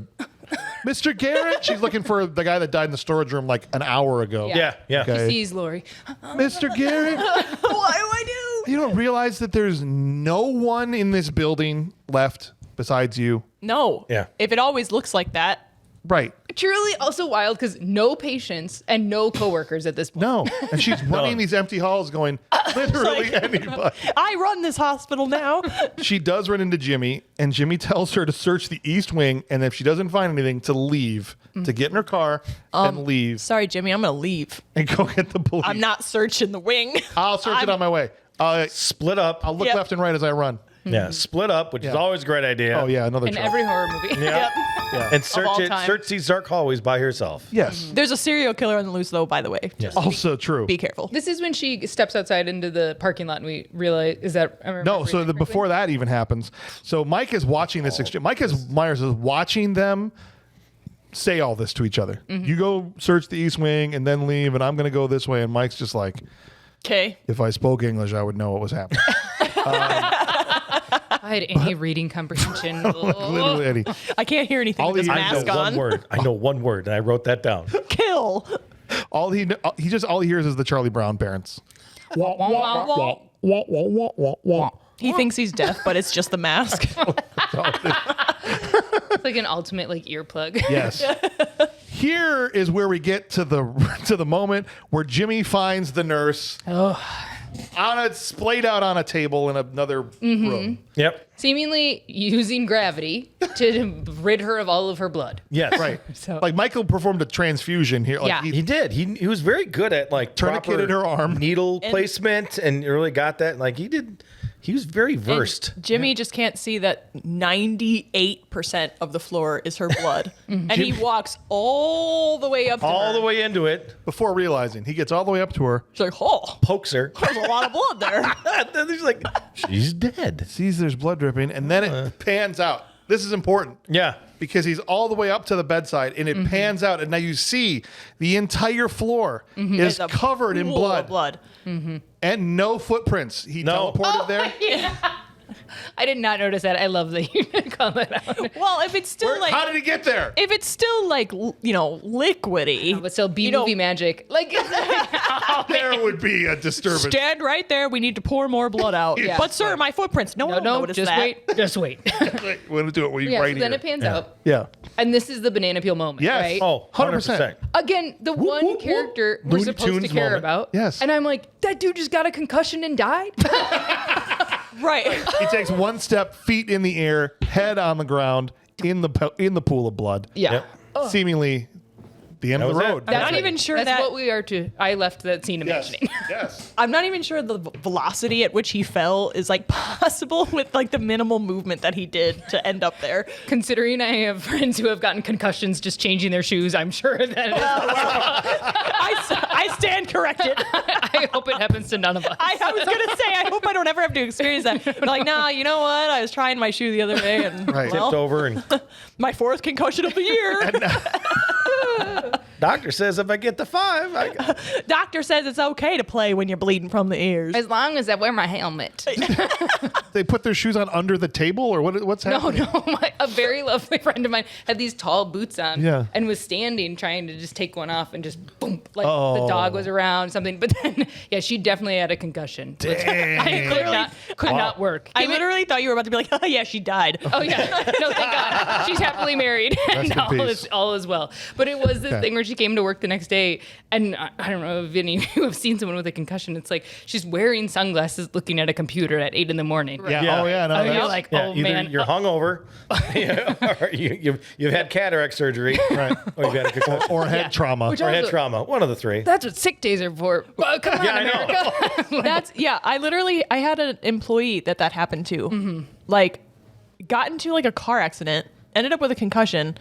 Mr. Garrett. She's looking for the guy that died in the storage room like an hour ago. Yeah. Okay. Sees Lori. Mr. Garrett. What do I do? You don't realize that there's no one in this building left besides you. No. Yeah. If it always looks like that, Right. Truly also wild because no patients and no coworkers at this point. No. And she's running these empty halls going, literally anybody. I run this hospital now. She does run into Jimmy, and Jimmy tells her to search the east wing, and if she doesn't find anything, to leave, to get in her car and leave Sorry, Jimmy, I'm gonna leave. and go get the police. I'm not searching the wing. I'll search it on my way. Split up. I'll look Yep. left and right as I run. Yeah, split up, which is always a great idea. Oh, yeah, another In trope. every horror movie. Yeah. And all time. search these dark hallways by herself. Yes. There's a serial killer on the loose, though. By the way, just Also true. be careful. This is when she steps outside into the parking lot and we realize, is that... am I No, remembering so that correctly? before that even happens, so Mike is watching this exchange. Myers is watching them say all this to each other. You go search the east wing and then leave, and I'm going to go this way. And Mike's just like, Okay. if I spoke English, I would know what was happening. I had any reading comprehension. Literally, Eddie. I can't hear anything All with this he- I know mask on. one word. I know one word, and I wrote that down. Kill. All he hears is the Charlie Brown parents. He thinks he's deaf, but it's just the mask. It's like an ultimate like earplug. Yes. Here is where we get to the moment where Jimmy finds the nurse splayed out on a table in another room. Yep. Seemingly using gravity to rid her of all of her blood. Yes. Right. So- Like Michael performed a transfusion here. Like Yeah. He did. He was very good at like Tourniqueted proper her arm. needle placement, and really got that. Like he did. He was very versed. Jimmy just can't see that 98% of the floor is her blood. And he walks all the way up to All her. the way into it, before realizing he gets all the way up to her, She's like, oh, pokes her. there's a lot of blood there. Then he's like, she's dead. sees there's blood dripping, and then it pans out. This is important. Yeah. Because he's all the way up to the bedside, and it pans out, and now you see the entire floor is It's a covered in pool of blood, blood. and no footprints. He No. teleported there. I did not notice that. I love that you call that out. Well, if it's still How did he get there? if it's still like, liquidy, But still, You know- B-movie magic. Like, There would be a disturbance. stand right there. We need to pour more blood out. Yeah. But sir, my footprints. No one no, noticed just that. wait. Just wait. We're gonna do it Yeah, right so then here. it pans out. Yeah. And this is the banana peel moment, Yes. right? Oh, 100%. Again, the one whoop. character we're Looney supposed to Tunes care moment. about. Yes. And I'm like, that dude just got a concussion and died? Right. He takes one step, feet in the air, head on the ground, in the pool of blood. Yeah. Yep. Seemingly, the end That of the was it. road. I'm not even sure That's that what we are to. I left that scene Yes. imagining. Yes. I'm not even sure the velocity at which he fell is like possible with like the minimal movement that he did to end up there. Considering I have friends who have gotten concussions just changing their shoes, I'm sure that I stand corrected. I hope it happens to none of us. I was gonna say I hope I don't ever have to experience that. But like, nah, you know what? I was trying my shoe the other day and Right. well, Tipped over, and my fourth concussion of the year. doctor says if I get the 5, I Doctor says it's okay to play when you're bleeding from the ears. As long as I wear my helmet. They put their shoes on under the table, or what's No, happening? a very lovely friend of mine had these tall boots on Yeah. and was standing trying to just take one off and just boom, like Oh. the dog was around something. But then, yeah, she definitely had a concussion. Dang. Could not work. I literally thought you were about to be like, oh yeah, she died. Oh yeah, no, thank God. She's happily married, and Rest in peace. all is well. But it was this thing where she came to work the next day, and I don't know if any of you have seen someone with a concussion. It's like she's wearing sunglasses, looking at a computer at 8 a.m. Yeah. Yeah. Oh yeah. No. And you're that's- like, yeah, oh either man, you're hungover, or you've had cataract surgery, Right. or you've had a concussion, or head trauma. Which or head also- trauma. One of the 3. That's what sick days are for. Well, come on, Yeah, I know. America. That's I had an employee that happened to. Like, got into like a car accident, ended up with a concussion,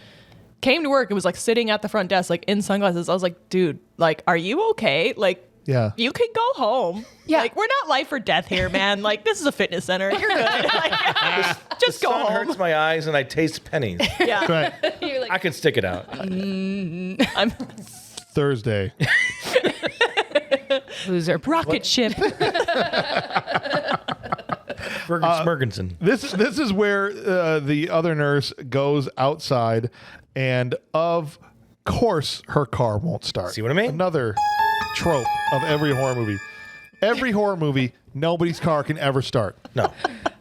came to work and was like sitting at the front desk, like in sunglasses. I was like, dude, like, are you okay? Like, Yeah. you can go home. Yeah. Like, we're not life or death here, man. Like, this is a fitness center. You're good. Like, just go Sun home. hurts my eyes, and I taste pennies. Yeah. Right. You're like, I can stick it out. I'm Thursday. loser. rocket ship. Fergus Smurgenson. This is where the other nurse goes outside, and of course her car won't start. See what I mean? Another trope of every horror movie. Every horror movie, nobody's car can ever start. No.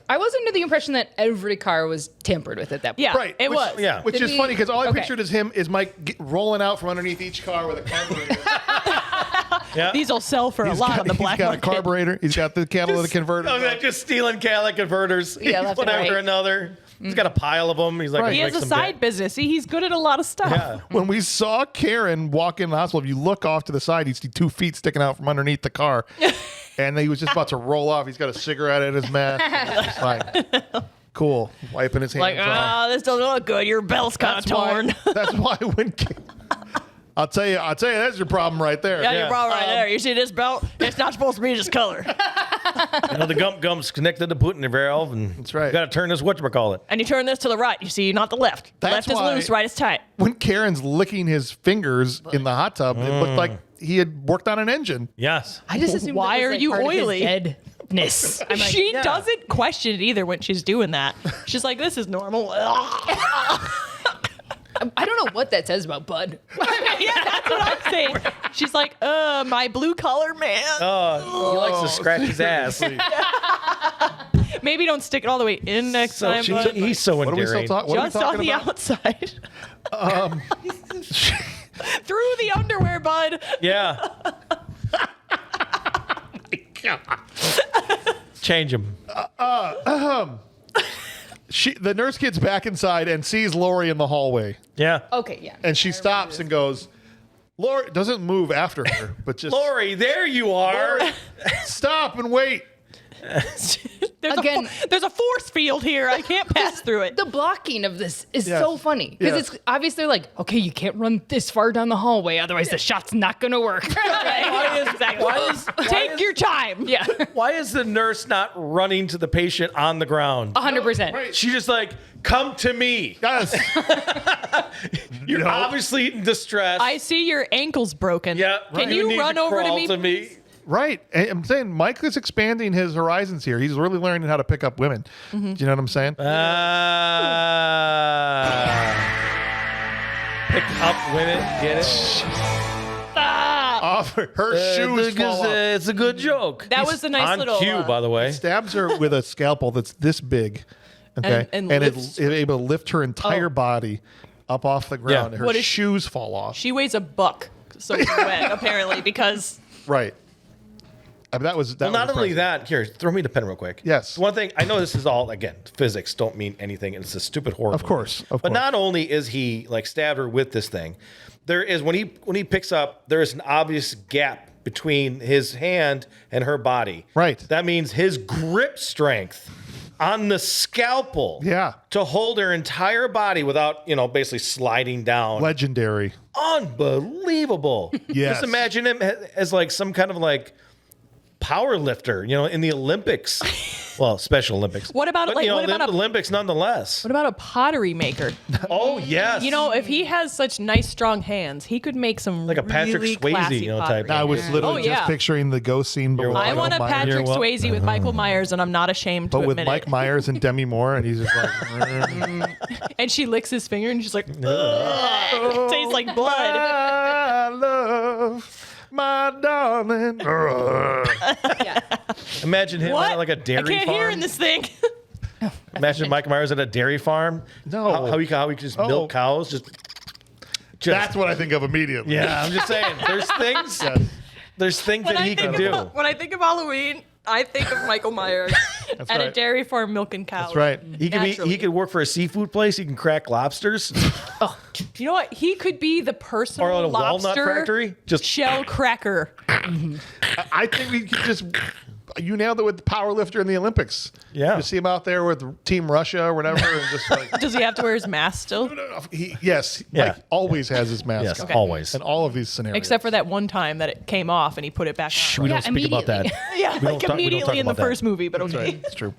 I was under the impression that every car was tampered with at that point. Yeah, Right. it was. Yeah. Which Did is we- funny because all I okay. pictured is Mike rolling out from underneath each car with a carburetor. Yeah. These will sell for a lot on the black He's got market. a carburetor. He's got the catalytic converter. Oh, man, just stealing catalytic converters. Yeah, left and one after right. another. He's got a pile of them. He's like, Right. He "Make has a some side bit." business. See, he's good at a lot of stuff. Yeah. When we saw Karen walk in the hospital, if you look off to the side, you see 2 feet sticking out from underneath the car. And he was just about to roll off. He's got a cigarette in his mouth. It's like, cool. Wiping his hands Like, off. this doesn't look good. Your belt's kind of torn. That's why when I'll tell you, that's your problem right there. Yeah, you're probably right there. You see this belt? It's not supposed to be this color. You know, the gum's connected to putting the valve, and That's right. You got to turn this whatchamacallit. And you turn this to the right. You see, not the left. The That's left is why- loose, right is tight. When Karen's licking his fingers in the hot tub, it looked like he had worked on an engine. Yes. I just assumed Why that was, are like, you part of his oily? dead I'm like, She doesn't question it either when she's doing that. She's like, this is normal. I don't know what that says about Bud. Yeah, that's what I'm saying. She's like, my blue collar man. He likes to scratch his ass. Maybe don't stick it all the way in next time. Bud. He's so What are we endearing. still talking? What are we Just on talking the about? outside. Through the underwear, Bud. Yeah. Change him. The nurse gets back inside and sees Laurie in the hallway, Yeah. Okay, yeah. and she stops and goes. Laurie doesn't move after her, but just Lori, there you are. stop and wait. Again- There's a force field here. I can't pass through it. The blocking of this is Yes. so funny because Yes. it's obviously like, okay, you can't run this far down the hallway, otherwise the shot's not gonna work. Take your time. Yeah, Why is the nurse not running to the patient on the ground? 100%. She's just like, come to me. Yes. You're obviously in distress. I see your ankle's broken. Yeah. Can You you need run over to crawl me? Right. And I'm saying Mike is expanding his horizons here. He's really learning how to pick up women. Do you know what I'm saying? Pick up women. Get it? Off her shoes fall off. It's a good joke. That was a nice on little, cue, by the way. Stabs her with a scalpel that's this big. Okay. And it's able to lift her entire body up off the ground. Yeah. Her What is- shoes fall off. She weighs a buck. So wet, apparently, because Right. I mean, that was Well, not only that, here, throw me the pen real quick. Yes. One thing, I know this is all, again, physics don't mean anything, and it's a stupid horror Of movie. course, of But course. not only is he, like, stabbed her with this thing, there is, when he picks up, there is an obvious gap between his hand and her body. Right. That means his grip strength on the scalpel Yeah. to hold her entire body without, basically sliding down. legendary. Unbelievable. Yes. Just imagine him as like some kind of like power lifter, in the Olympics. Well, Special Olympics. What about, but, like, what about the Olympics nonetheless. what about a pottery maker? Oh, yes. If he has such nice, strong hands, he could make some Like a Patrick really Swayze, classy type. pottery. I was literally Oh, just yeah. picturing the ghost scene, but You're with I Michael want a Myers. Patrick You're wel- Swayze with Michael Myers, and I'm not ashamed to But with admit Mike it. Myers and Demi Moore, and he's just like, And she licks his finger, and she's like, "Ugh." Tastes like blood. I love my darling. Imagine him What? at like a dairy I can't farm. hear in this thing. Imagine Mike Myers at a dairy farm. No. How he could just Oh. milk cows. Just That's what I think of immediately. yeah, I'm just saying. There's things. There's things that he can do. When I think of Halloween, I think of Michael Myers at a right. dairy farm milking cows. That's right. He could Naturally. he could work for a seafood place. He can crack lobsters You know what? He could be the personal or at a walnut lobster factory. Just shell cracker. I think we could just. You nailed it with the power lifter in the Olympics. Yeah. You see him out there with Team Russia or whatever, and just like, Does he have to wear his mask still? yes, Yeah. Mike always has his mask yes, on always. in all of these scenarios. Except for that one time that it came off and he put it back on. We Yeah, don't speak about that. immediately. Yeah, We don't like talk- we don't immediately talk in the about that. first movie, but okay. Right, it's true.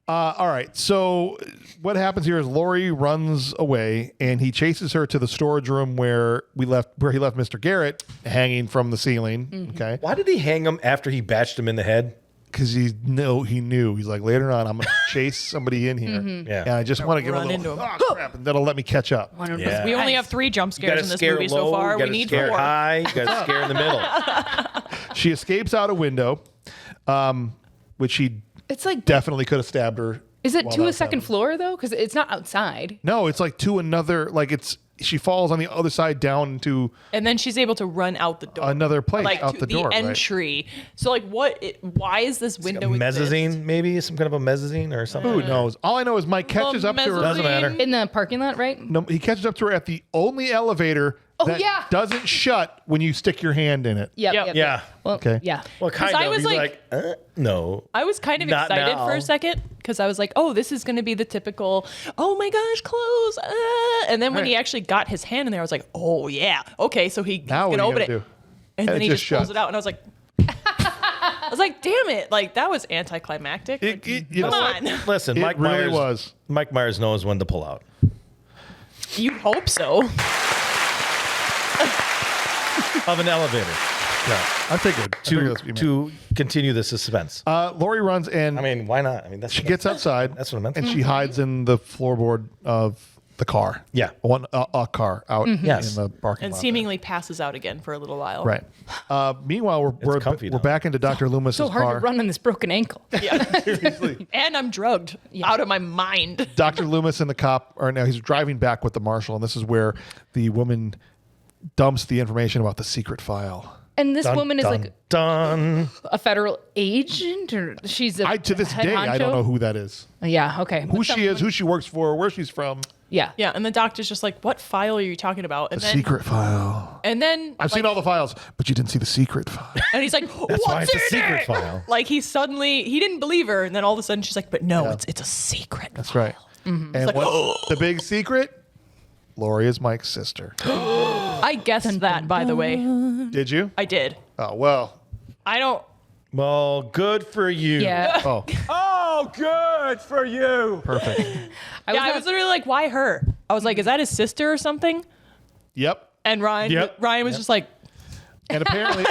All right. So what happens here is Laurie runs away, and he chases her to the storage room where he left Mr. Garrett hanging from the ceiling. Okay, Why did he hang him after he bashed him in the head? because he knew. He's like, later on, I'm going to chase somebody in here, Yeah. and I just want to give a run little into him. crap, and that'll let me catch up. Yeah. We only have 3 jump You gotta scares in this scare movie low, so far. you We gotta need scare 4. high, you gotta scare in the middle. She escapes out a window, which she It's like, definitely could have stabbed her. is it while to that a was second happening. floor though? Because it's not outside. No, it's like to another. Like she falls on the other side down into And then she's able to run out the door. another place like out to the door. right? entry. So like why is this window A exist? mezzanine, maybe some kind of a mezzanine or something. Who knows? All I know is Mike catches up to her. Doesn't matter. mezzanine. In the parking lot, right? No, he catches up to her at the only elevator that yeah. doesn't shut when you stick your hand in it. Yep. Yep. Yep. Yeah. Well, Okay. Yeah. Well, kind I of. was He's like- no. I was kind of Not excited now. for a second because I was like, oh, this is going to be the typical, oh my gosh, close. And then when he actually got his hand in there, I was like, oh yeah. Okay, so he's Now going what to are you open gonna it. do? And then it he just just pulls shuts. it out. And I was like, I was like, damn it. Like that was anticlimactic. Like, You come know what? on. Listen, It Mike really Myers was. Mike Myers knows when to pull out. You'd hope so. Of an elevator. Yeah, I figured. to continue the suspense. Laurie runs and I mean, why not? I mean, that's she gets outside. That's what I meant. And she hides in the floorboard of the car. Yeah. A car out Yes. in the parking And lot. seemingly passes out again for a little while. Right. Meanwhile, we're comfy we're now. back into Dr. Loomis's So hard car. to run on this broken ankle. Seriously. And I'm drugged out of my mind. Dr. Loomis and the cop are now, he's driving back with the marshal, and this is where the woman dumps the information about the secret file. And this Dun, woman is dun, like dun. a federal agent, or she's a To this head day, I honcho? don't know who that is. Yeah, okay. Who she is, who she works for, where she's from. Yeah. Yeah, and the doctor's just like, what file are you talking about? And The then, secret file. And then I've seen all the files, but you didn't see the secret file. and he's like, That's why what's it's a in secret it? file. Like he didn't believe her, and then all of a sudden she's like, but no, it's a secret. That's right. And what's the big secret? Laurie is Mike's sister. I guessed that, by the way. Did you? I did. Oh, well. I don't. Well, good for you. Yeah. Oh, Oh, good for you. perfect. I was literally like, why her? I was like, is that his sister or something? Yep. And Ryan was just like, And apparently,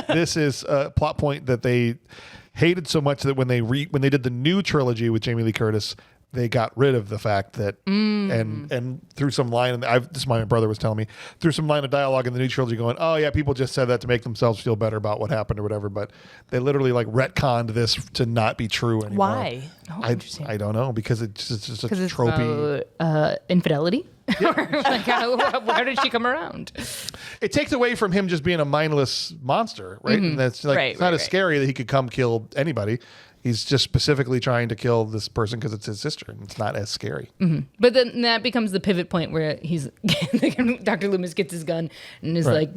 this is a plot point that they hated so much that when they did the new trilogy with Jamie Lee Curtis, they got rid of the fact that and through some line, and this is my brother was telling me, through some line of dialogue in the new trilogy going, oh yeah, people just said that to make themselves feel better about what happened or whatever, but they literally like retconned this to not be true anymore. why? I don't know, because it's just a Because it's tropey. about infidelity. Like how did she come around? It takes away from him just being a mindless monster, right? And that's like Right, it's not right, as right. scary that he could come kill anybody. He's just specifically trying to kill this person because it's his sister, and it's not as scary. But then that becomes the pivot point where Dr. Loomis gets his gun and is like,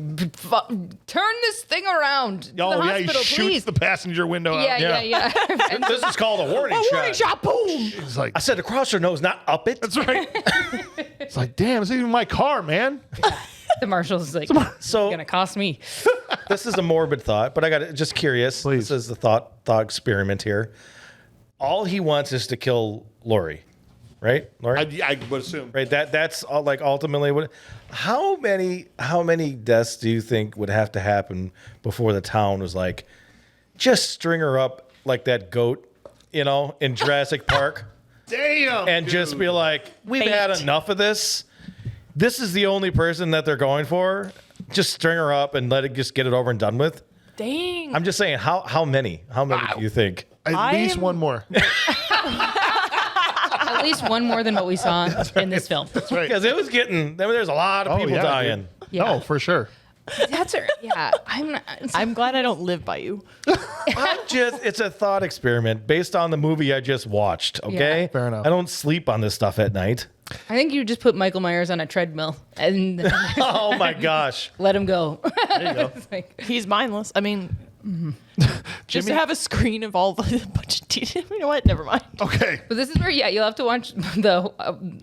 turn this thing around. To the He hospital, shoots please. the passenger window out. Yeah. And This is called a warning shot. Boom! It's like I said across her nose, not up it. that's right. It's like, damn, it's even my car, man. the marshal's like, So gonna cost me. this is a morbid thought, but I got just curious. Please. This is the thought experiment here. All he wants is to kill Laurie, right? Laurie, I would assume. right? That's all. Like ultimately, what? How many deaths do you think would have to happen before the town was like, just string her up like that goat, in Jurassic Park, Damn. and just be like, we've Bait. had enough of this. This is the only person that they're going for. Just string her up and let it just get it over and done with. Dang. I'm just saying, how many? How many do you think? At least one more. At least one more than what we saw in this film. That's right. Because it was getting. There's a lot of people dying. dude. Yeah. No, for sure. That's her. Yeah. I'm glad I don't live by you. It's a thought experiment based on the movie I just watched. Okay, Yeah. Fair enough. I don't sleep on this stuff at night. I think you just put Michael Myers on a treadmill and Oh my gosh! let him go. There you go. It's like, He's mindless. I mean, just to have a screen of all the bunch of details. You know what? Never mind. Okay. but this is where, you'll have to watch the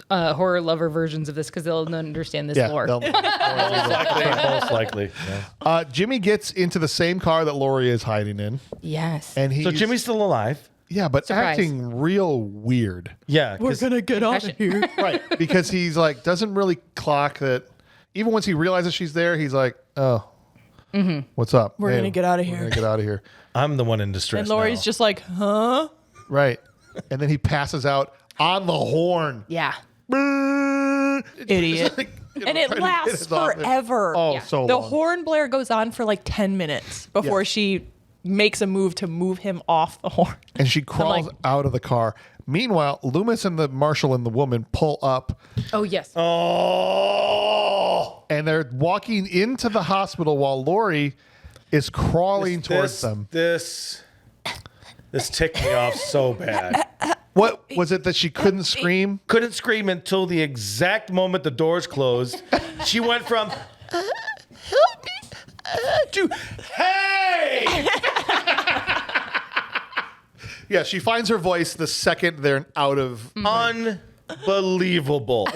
horror lover versions of this because they'll understand this Yeah. lore. Most likely. Yeah. Jimmy gets into the same car that Laurie is hiding in, Yes. and he's So Jimmy's still alive. yeah, but Surprise. acting real weird. Yeah, We're 'cause- gonna get out of here. Right, because he's like doesn't really clock that. Even once he realizes she's there, he's like, "Oh, what's up? We're gonna get outta We're here." gonna get out of here." I'm the one in distress. And Laurie's now. just like, huh? Right, and then he passes out on the horn. yeah. Idiot. Like, And it trying to get lasts his off it. forever. Oh, Yeah. so The long. horn blare goes on for like 10 minutes before Yeah. she makes a move to move him off the horn. And she crawls like- out of the car. Meanwhile, Loomis and the marshal and the woman pull up, Oh, yes. Oh, and they're walking into the hospital while Laurie is crawling towards them. This ticked me off so bad. What was it that she couldn't scream? Couldn't scream until the exact moment the doors closed. She went from help me to hey. Yeah, she finds her voice the second they're out of. Unbelievable.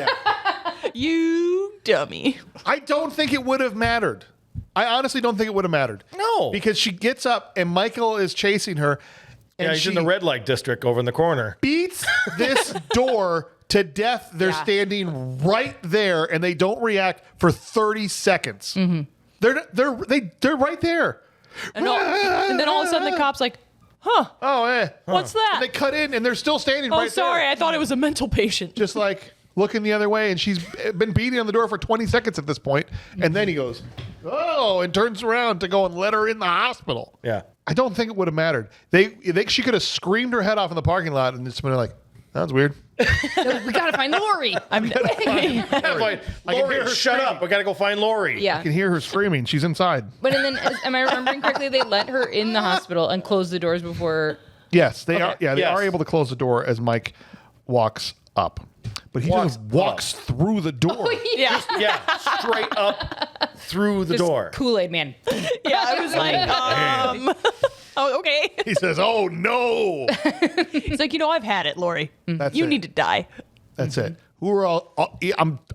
You dummy. I don't think it would have mattered. I honestly don't think it would have mattered. No. Because she gets up and Michael is chasing her. And Yeah, he's she in the red light district over in the corner. beats this door to death. They're Yeah. standing right there and they don't react for 30 seconds. They're right there. And then all of a sudden the cop's like, huh, Oh, what's that? And they cut in and they're still standing Oh, right sorry, there. I thought it was a mental patient. Just like looking the other way, and she's been beating on the door for 20 seconds at this point. And then he goes, oh, and turns around to go and let her in the hospital. Yeah. I don't think it would have mattered. She could have screamed her head off in the parking lot and just been like, that's weird. We gotta find Laurie. Laurie, shut up. We got to go find Laurie. Yeah. I can hear her screaming. She's inside. But then, am I remembering correctly? They let her in the hospital and close the doors before. Yes, they are. Yeah, they Yes. are able to close the door as Mike walks up. But he just walks through the door. Yeah. Yeah, straight up through the door. Kool-Aid man. Yeah, I was like, oh, okay. He says, oh, no. He's like, I've had it, Laurie. That's You it. need to die. That's it. Who are all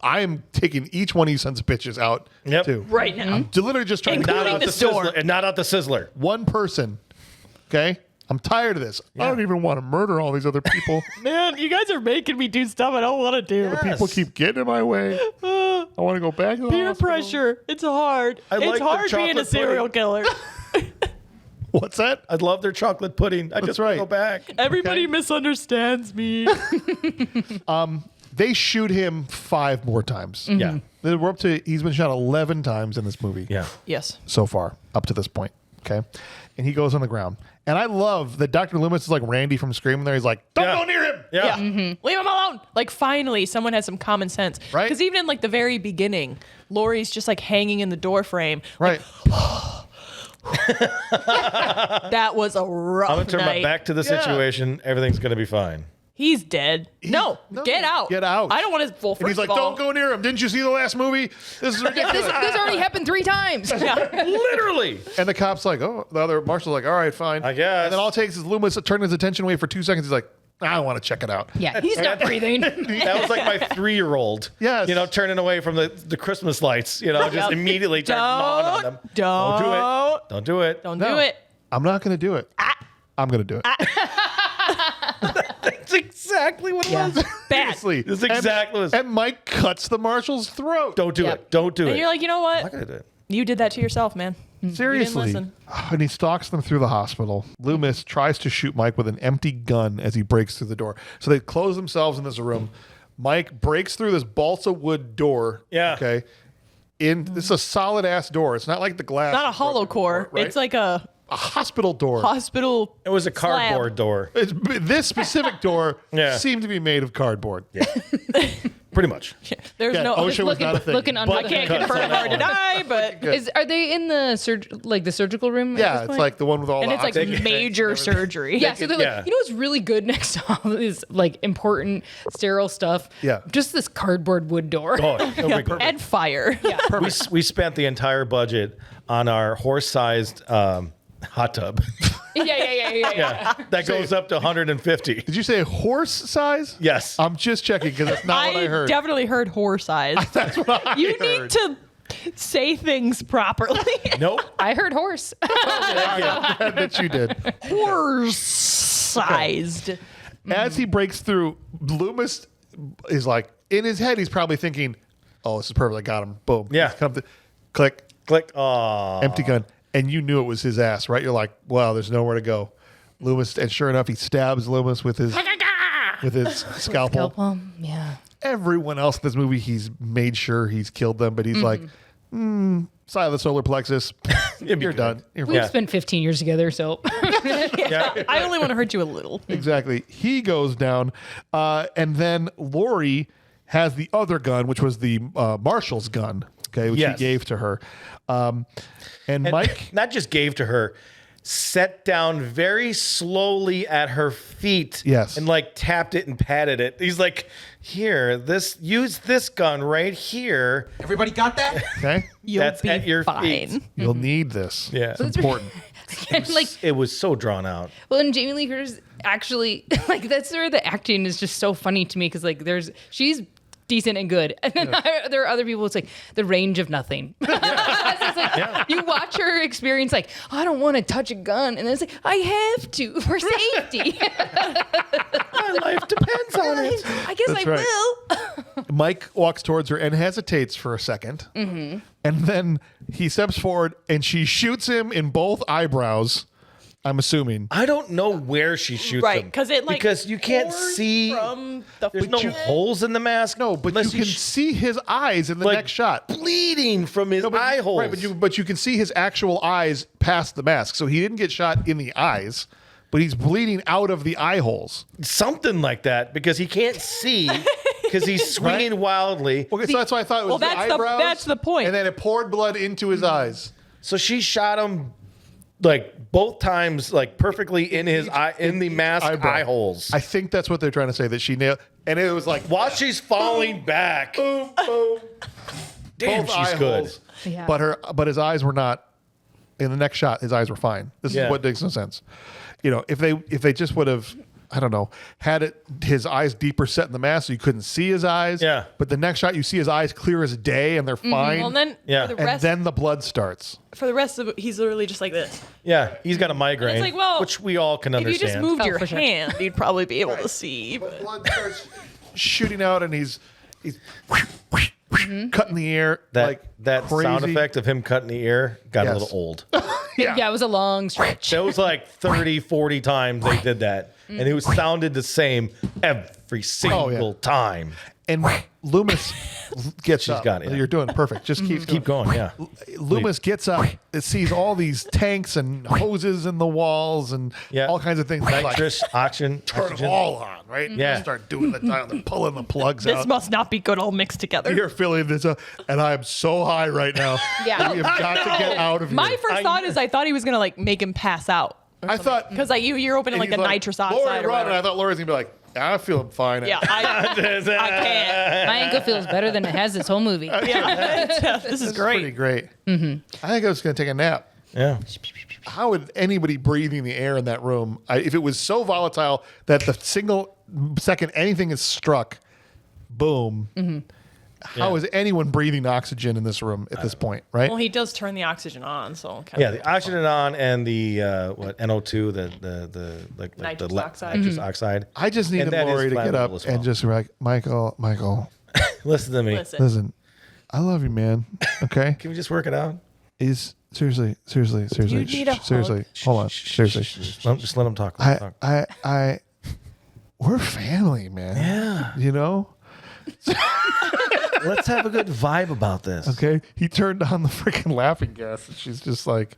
I am taking each one of you sons of bitches out, Yep. too. Right now. I'm literally just trying to Not Including out the the store. sizzler. And not out the sizzler. one person. Okay? I'm tired of this. I don't even want to murder all these other people. Man, you guys are making me do stuff I don't want to do. People keep getting in my way. I want to go back to the Peer hospital. pressure. It's hard. I like It's the hard being a chocolate serial killer. What's that? I love their chocolate pudding. I just want right. to go back. Everybody misunderstands me. They shoot him 5 more times. Yeah. We're up to, he's been shot 11 times in this movie. Yeah. Yes. So far, up to this point. Okay. And he goes on the ground. And I love that Dr. Loomis is like Randy from Scream there. He's like, don't Yeah. go near him. Yeah. Leave him alone. Like, finally, someone has some common sense. Right. Because even in, like, the very beginning, Laurie's just, like, hanging in the door frame. Right. That was a rough I'm going to turn night. my back to the situation. Everything's going to be fine. He's dead. No, get out. Get out. I don't want to. Well, And he's like, first of all- don't go near him. Didn't you see the last movie? This is ridiculous. This already happened 3 times. Literally. And the cop's like, oh, the other marshal's like, all right, fine. I guess. And then all it takes is Loomis turning his attention away for 2 seconds. He's like, I want to check it out. Yeah, he's not breathing. That was like my 3-year-old. Yes. Turning away from the Christmas lights. Just immediately start gnawing on them. Don't do it. Don't do it. Don't No. do it. I'm not going to do it. I'm going to do it. That's exactly what it was. Bad. Seriously. That's exactly what it was. And Mike cuts the marshal's throat. Don't do Yeah. it. Don't do And it. you're like, you know I'm what? not going to do it. You did that to yourself, man. Seriously. listen. And he stalks them through the hospital. Loomis tries to shoot Mike with an empty gun as he breaks through the door. So they close themselves in this room. Mike breaks through this balsa wood door. Yeah. Okay. This is a solid ass door. It's not like the glass. Not a hollow core. Right? It's like a hospital door. hospital. It was a cardboard door. This specific door Yeah. seemed to be made of cardboard. Pretty much. There's Yeah, no. OSHA was not a thing. Looking under I the can't hood. confirm or deny, but Are they in the surgical room? at Yeah, this it's point? like the one with all and the it's like oxygen. major surgery. Yeah, so they're Yeah. like, what's really good next to all this like important sterile stuff? Yeah. Just this cardboard wood door. Oh, it'll be good. And fire. We spent the entire budget on our horse-sized hot tub. Yeah. That goes up to 150. Did you say horse size? Yes. I'm just checking because that's not what I heard. definitely heard horse eyes. That's what I You heard. need to say things properly. Nope. I heard horse. that you did. Horse sized. As he breaks through, Loomis is like, in his head, he's probably thinking, oh, this is perfect. I got him. Boom. Yeah. He's come to- click, Click. Oh. empty gun. And you knew it was his ass, right? You're like, wow, there's nowhere to go. Loomis, and sure enough, he stabs Loomis with his scalpel. Yeah. Everyone else in this movie, he's made sure he's killed them, but he's like, side of the solar plexus. You're done. You're We've fine. spent 15 years together, so Yeah. I only want to hurt you a little. Exactly. He goes down, and then Laurie has the other gun, which was the marshal's gun, okay, which Yes. he gave to her. And Mike, not just gave to her, sat down very slowly at her feet. Yes. And like tapped it and patted it. He's like, here, use this gun right here. Everybody got that? okay, You'll That's be at your fine. feet. you'll need this. Yeah. It's important. and like, It was so drawn out. well, and Jamie Lee Curtis actually like that's where the acting is just so funny to me because like she's decent and good, and then there are other people. It's like the range of nothing. It's like, you watch her experience, like I don't want to touch a gun, and then it's like I have to for safety. My life depends on it. I guess That's I right. will. Mike walks towards her and hesitates for a second. Mm-hmm. And then he steps forward and she shoots him in both eyebrows, I'm assuming. I don't know where she shoots Right, him. because you can't pours see. from the There's no forehead. holes in the mask. No, but unless you can see his eyes in the like, next shot. bleeding from his No, eye holes. Right, but you can see his actual eyes past the mask. So he didn't get shot in the eyes, but he's bleeding out of the eye holes. Something like that because he can't see because he's swinging wildly. Okay, so that's why I thought it was Well, the eyebrows. that's the point. And then it poured blood into his eyes. So she shot him like both times, like perfectly in his eye, in the mask Eyebrow. eye holes. I think that's what they're trying to say, that she nailed. And it was like, While she's falling back. boom, boom. Damn, Both she's eye good. holes. Yeah. But his eyes were not. In the next shot, his eyes were fine. This Yeah. is what makes no sense. You know, if they just would have, I don't know, had his eyes deeper set in the mask so you couldn't see his eyes. Yeah. But the next shot, you see his eyes clear as day and they're fine. Well, and then Yeah. for the and rest, then the blood starts. for the rest of it, he's literally just like this. Yeah, he's got a migraine, It's like, well, which we all can If you understand. just moved Oh, your for sure. hand, you'd probably be able to see. But Blood starts shooting out and he's cutting the air that like crazy. sound effect of him cutting the ear got a Yes. little old. Yeah, it was a long stretch. That was like 30, 40 times they did that. And it was sounded the same every single time. And Loomis gets She's up. got it, yeah. You're doing perfect. Just keep Going, yeah. Loomis gets up and sees all these tanks and hoses in the walls and Yeah. all kinds of things. He's like, Nitrous, oxygen. turn them all on, right? Yeah. Start doing the dial. They're pulling the plugs this out. must not be good all mixed together. You're feeling this, and I'm so high right now. Yeah. We have got to get out of here. My first thought is I thought he was gonna like make him pass out I thought because like you're opening like he's the nitrous Laurie, oxide or run, and I whatever. thought Laurie's gonna be like, I feel fine. Yeah, I can't. My ankle feels better than it has this whole movie. Yeah, this is Pretty great. great. I think I was gonna take a nap. Yeah. How would anybody breathing the air in that room, if it was so volatile that the single second anything is struck, boom, how is anyone breathing oxygen in this room at this point, right? Well, he does turn the oxygen on, so Yeah, the oxygen on and the NO2, the Nitrous the oxide. nitrous oxide. I just needed And that is Laurie to get up flammable as well. and just be like, Michael, Listen to me. listen, I love you, man. Okay? Can we just work it out? He's seriously, You need a hug? seriously. Hold on. Seriously. Just let him talk. Let him talk. We're family, man. Yeah. You know? Let's have a good vibe about this. Okay. He turned on the freaking laughing gas and she's just like,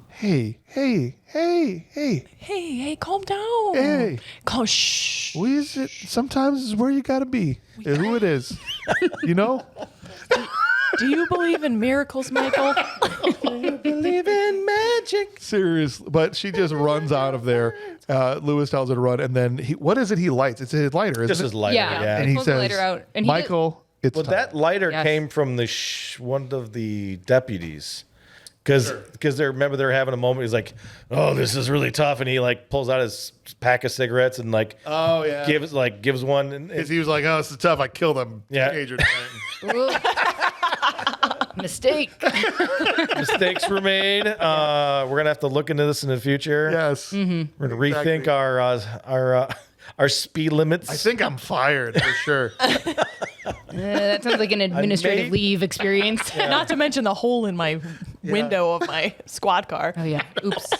hey, Hey, calm down. hey. Shh. Sometimes is where you gotta be. Who it is. You know? Do you believe in miracles, Michael? Believe in magic. Serious. But she just runs out of there. Lewis tells her to run, and then what is it he lights? It's a lighter, isn't Just it? his lighter. Yeah. Yeah. And He he pulls the says, lighter out, and he Michael, it's Well, time. that lighter Yes. came from the one of the deputies. Because remember they're having a moment. He's like, "Oh, this is really tough," and he like pulls out his pack of cigarettes and like, Oh, yeah. gives one. And, Because he was like, oh, this is tough. I killed him. Yeah. Teenager. Mistake. mistakes were made. We're gonna have to look into this in the future. Yes. We're gonna rethink Exactly. our speed limits. I think I'm fired for sure. That sounds like an administrative may- leave experience. Not to mention the hole in my window of my squad car. Oh yeah. Oops.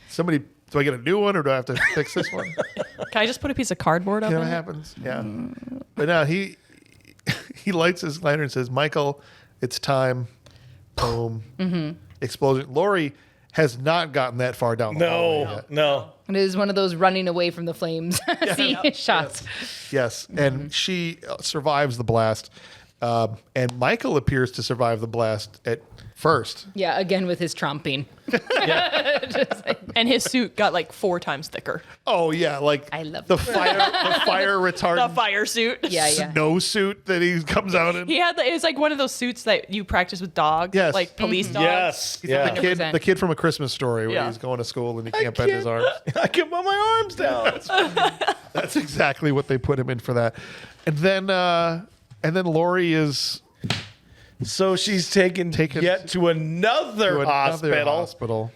Somebody, do I get a new one or do I have to fix this one? Can I just put a piece of cardboard up You know in what it? happens? Yeah. But now he lights his lighter and says, Michael, it's time. Boom. Explosion. Laurie has not gotten that far down the hallway yet. no. It is one of those running away from the flames shots. Yes. And she survives the blast. And Michael appears to survive the blast at first. Yeah, again with his tromping. And his suit got like 4 times thicker. Oh, yeah. Like I love the that. fire The retardant fire suit. Yeah, yeah. snow suit that he comes out in. He had it was like one of those suits that you practice with dogs. Yes. Like police dogs. Yes. The Yeah. kid, 100%. the kid from A Christmas Story, when Yeah. he's going to school and he can't bend his arms. I can put my arms down. That's exactly what they put him in for that. And then Laurie is So she's taken yet to another to another hospital. hospital.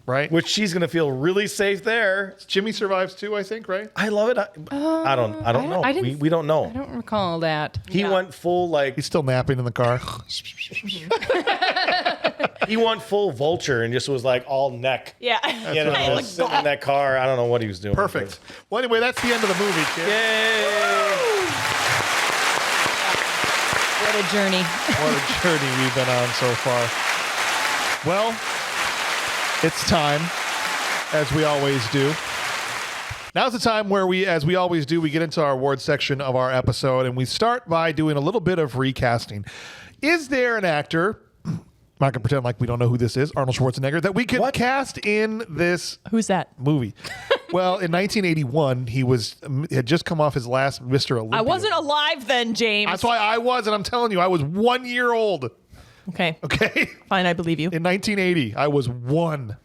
right? Which she's gonna feel really safe there. Jimmy survives too, I think, right? I love it. I don't know. We don't know. I don't recall that. He went full like He's still napping in the car. he went full vulture and just was like all neck. Yeah. You know, just sitting in that car. I don't know what he was doing. Perfect. Well, anyway, that's the end of the movie, kid. Yay! What a journey. What a journey we've been on so far. Well, it's time, as we always do. Now's the time where we, as we always do, we get into our awards section of our episode, and we start by doing a little bit of recasting. Is there an actor, I'm not going to pretend like we don't know who this is, Arnold Schwarzenegger, that we could cast in this Who's that? movie? Well, in 1981, he had just come off his last Mr. Olympia. I wasn't alive then, James. That's why I was, and I'm telling you, I was 1 year old. Okay. Okay? Fine, I believe you. In 1980, I was 1.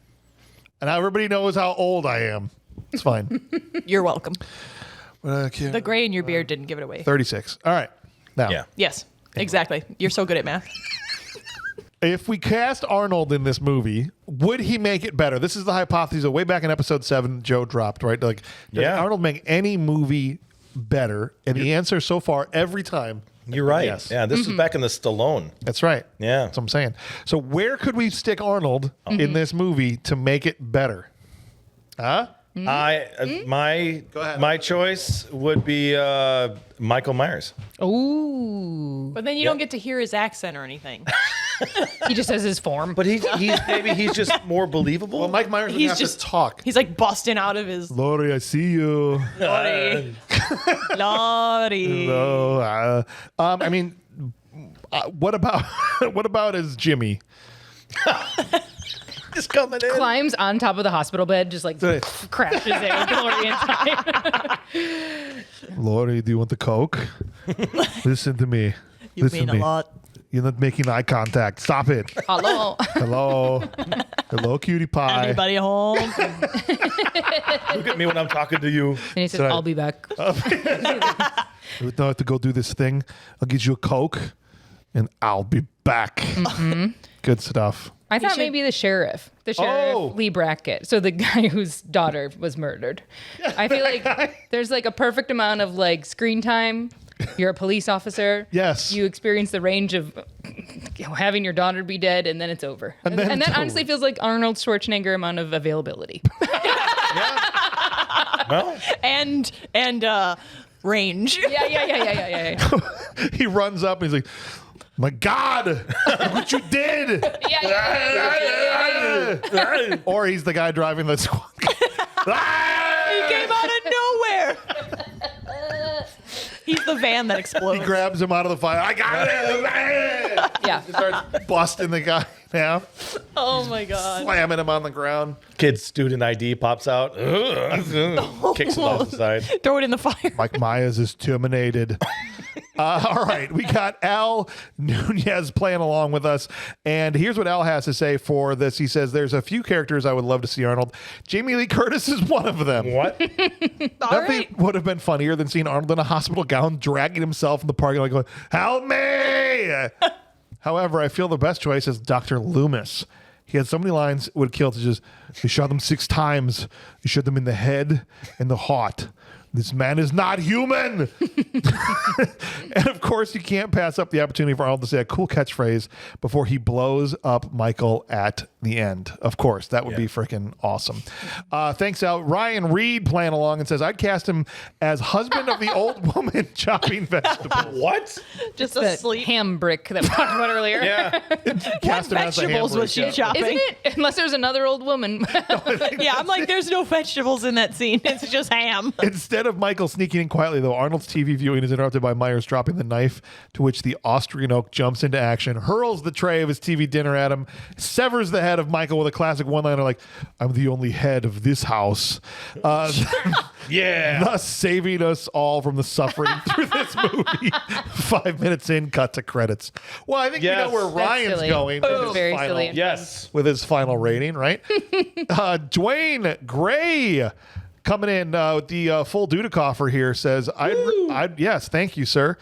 And everybody knows how old I am. It's fine. You're welcome. Okay. The gray in your beard didn't give it away. 36. All right. Now, Yeah. Yes, exactly. You're so good at math. if we cast Arnold in this movie, would he make it better? This is the hypothesis that way back in episode 7, Joe dropped, right? Like, does Arnold make any movie better? And the answer so far, every time, You're right. yes. Yeah, this is back in the Stallone. That's right. Yeah. That's what I'm saying. So where could we stick Arnold in this movie to make it better? Huh? My choice would be Michael Myers. Ooh. But then you don't get to hear his accent or anything. He just has his form. But he's just more believable. Well, Mike Myers would He's have just to talk. He's like busting out of his Laurie, I see you. Laurie. Laurie. Hello. I mean, what about as Jimmy? just coming in. Climbs on top of the hospital bed, just like crashes in with Glory inside. Laurie, do you want the Coke? Listen to me. You Listen mean to a me. lot. You're not making eye contact. Stop it. Hello. Hello. Hello, cutie pie. Anybody home? Look at me when I'm talking to you. And he says, Sorry. I'll be back. Now I have to go do this thing. I'll get you a Coke, and I'll be back. Good stuff. I thought should- maybe the sheriff, Oh. Lee Brackett. So the guy whose daughter was murdered. I feel like there's like a perfect amount of like screen time. You're a police officer. Yes. You experience the range of having your daughter be dead, and then it's over. And, then it's that honestly over. feels like Arnold Schwarzenegger amount of availability. Well, and range. Yeah. He runs up and he's like, my God, look what you did. Or he's the guy driving the squad. He came out of nowhere. He's the van that He explodes. grabs him out of the fire. I got it. Yeah. Starts busting the guy now, Oh my god. slamming him on the ground. kid's student ID pops out. Kicks it off the side. Throw it in the fire. Mike Myers is terminated. All right, we got Al Nunez playing along with us, and here's what Al has to say for this. He says, "There's a few characters I would love to see Arnold. Jamie Lee Curtis is one of them. What? All Nothing right. would have been funnier than seeing Arnold in a hospital gown dragging himself in the parking lot going, help me! However, I feel the best choice is Dr. Loomis. He had so many lines it would kill to just, he shot them 6 times. He shot them in the head and the heart. This man is not human. And of course, you can't pass up the opportunity for Arnold to say a cool catchphrase before he blows up Michael at the end. Of course, that would be freaking awesome. Thanks out. Ryan Reed playing along and says, I'd cast him as husband of the old woman chopping vegetables. What? Just The asleep. ham brick that we talked about earlier. Yeah. Cast him as a Vegetables was she hamburger. chopping? Isn't it? Unless there's another old woman. Yeah, I'm like, there's no vegetables in that scene. It's just ham. Instead of Michael sneaking in quietly, though, Arnold's TV viewing is interrupted by Myers dropping the knife, to which the Austrian oak jumps into action, hurls the tray of his TV dinner at him, severs the head of Michael with a classic one-liner like, I'm the only head of this house. Yeah. Thus saving us all from the suffering through this movie. 5 minutes in, cut to credits. Well, I think we know Yes. where That's Ryan's silly. going That's with his, very final, silly. Yes. with his final rating, right? Dwayne Gray coming in with the full Dudikoff here says, I'd yes, thank you, sir.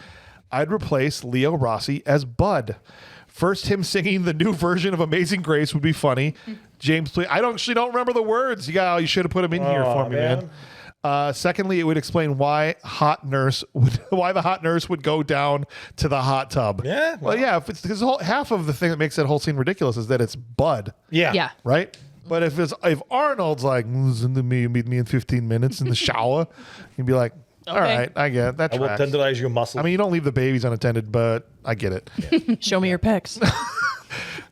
I'd replace Leo Rossi as Bud. First, him singing the new version of Amazing Grace would be funny. James, please. I actually don't remember the words. Yeah, you should have put them in here for me, man. Secondly, it would explain why the hot nurse would go down to the hot tub. Yeah, Well, yeah. If it's because half of the thing that makes that whole scene ridiculous is that it's Bud. Yeah. Right. But if Arnold's like, listen to me, meet me in 15 minutes in the shower, you'd be like, all right, I get it. That I will tracks. tenderize your muscle. I mean, you don't leave the babies unattended, but I get it. Show me your pics.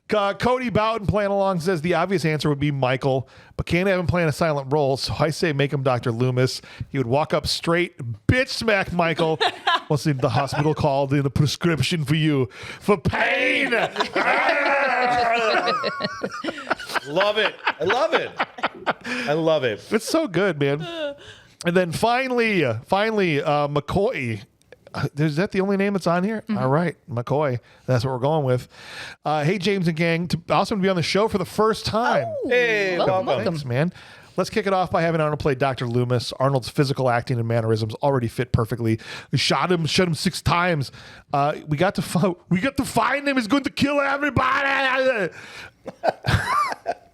Cody Bowden playing along says the obvious answer would be Michael, but can't have him playing a silent role, so I say make him Dr. Loomis. He would walk up straight, bitch smack Michael. What's the hospital called in a prescription for you for pain? Love it. I love it. I love it. It's so good, man. And then finally, McCoy. Is that the only name that's on here? All right, McCoy. That's what we're going with. Hey, James and gang. Awesome to be on the show for the first time. Hey, welcome. Thanks, man. Let's kick it off by having Arnold play Dr. Loomis. Arnold's physical acting and mannerisms already fit perfectly. We shot him 6 times. We got to find him. He's going to kill everybody.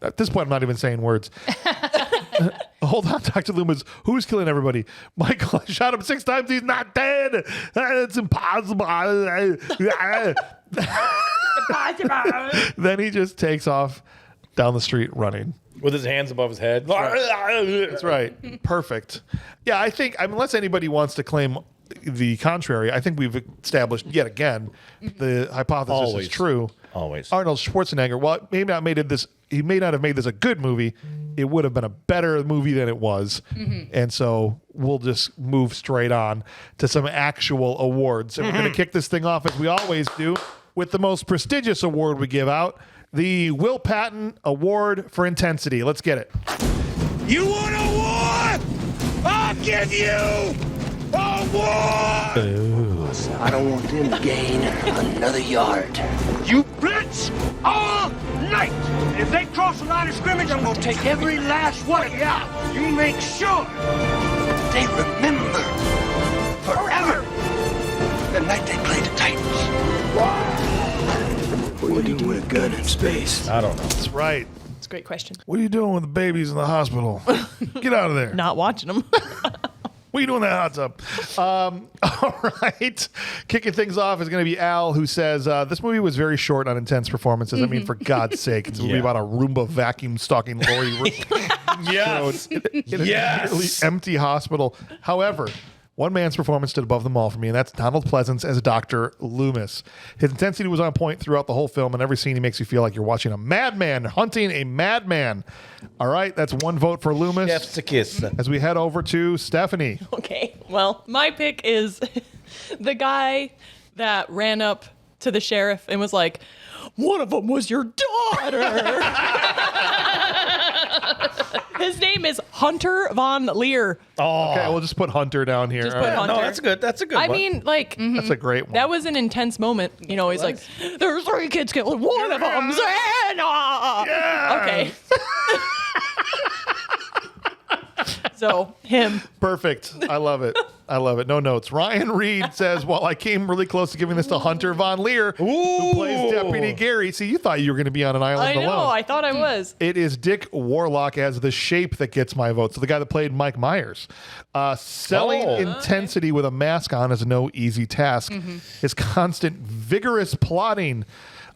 At this point, I'm not even saying words. Hold on, Dr. Loomis. Who's killing everybody? Michael, I shot him 6 times. He's not dead. It's impossible. Then he just takes off down the street running. With his hands above his head. That's right. Perfect. Yeah, I think, unless anybody wants to claim the contrary, I think we've established yet again the hypothesis is true. Always. Arnold Schwarzenegger, well, he may not have made this a good movie. It would have been a better movie than it was. And so we'll just move straight on to some actual awards. And we're going to kick this thing off, as we always do, with the most prestigious award we give out, the Will Patton Award for Intensity. Let's get it. You want a war? I'll give you a war! I don't want them to gain another yard. You blitz all night! If they cross the line of scrimmage, I'm gonna take every last one of you out. You make sure They remember forever the night they played the Titans. What do you do with a gun in space? I don't know. That's right. It's a great question. What are you doing with the babies in the hospital? Get out of there. Not watching them. What are you doing in that hot tub? All right. Kicking things off is going to be Al, who says, this movie was very short on intense performances. I mean, for God's sake, it's a movie about a Roomba vacuum stalking Laurie Yes. in a nearly empty hospital. However, one man's performance stood above them all for me, and that's Donald Pleasance as Dr. Loomis. His intensity was on point throughout the whole film, and every scene he makes you feel like you're watching a madman hunting a madman. All right, that's 1 vote for Loomis. Chef's a kiss. As we head over to Stephanie. Okay, well, my pick is the guy that ran up to the sheriff and was like, one of them was your daughter. His name is Hunter Von Leer. Oh, Okay, we'll just put Hunter down here. Just All put right. Hunter. no, that's good. That's a good I one. mean, like, That's a great one. that was an intense moment. You know, he's like, there's 3 kids killed. One of them's Anna. Okay. So, him. Perfect. I love it. I love it. No notes. Ryan Reed says, well, I came really close to giving this to Hunter Von Leer, who plays Deputy Gary. See, you thought you were going to be on an island I know. alone. I thought I was. It is Dick Warlock as the shape that gets my vote. So the guy that played Mike Myers. Selling intensity with a mask on is no easy task. His constant, vigorous plotting,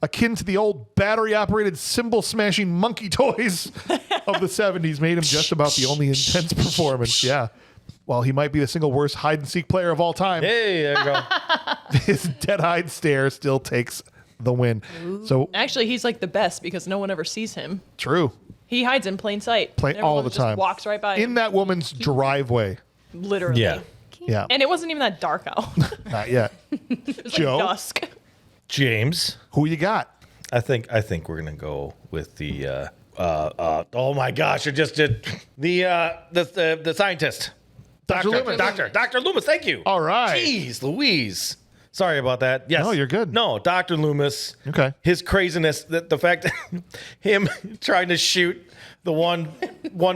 akin to the old battery-operated cymbal-smashing monkey toys of the 70s, made him just about the only intense performance. Yeah. While he might be the single worst hide-and-seek player of all time, Hey, there you go. his dead-eyed stare still takes the win. So, Actually, he's like the best because no one ever sees him. true. He hides in plain sight. All Everyone the just time. walks right by In him. that woman's driveway. Literally. Yeah. Yeah. And it wasn't even that dark out. Not yet. It was Joe? like dusk. James. Who you got? I think we're gonna go with the oh my gosh, I just did the scientist. Dr. Loomis. Dr. Loomis, thank you. All right. Jeez Louise. Sorry about that. Yes. No, you're good. No, Dr. Loomis. Okay. His craziness, the fact that him trying to shoot the one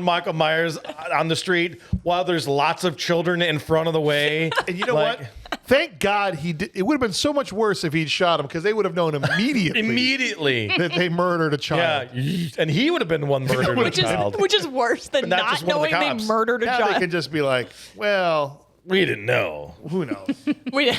Michael Myers on the street while there's lots of children in front of the way. And you know what? Thank God he did. It would have been so much worse if he'd shot him because they would have known immediately that they murdered a child. Yeah, and he would have been the one murdered a child. Which is worse than Not not just one of the knowing they cops. murdered a Now child. they could just be like, well, We didn't know. who knows? we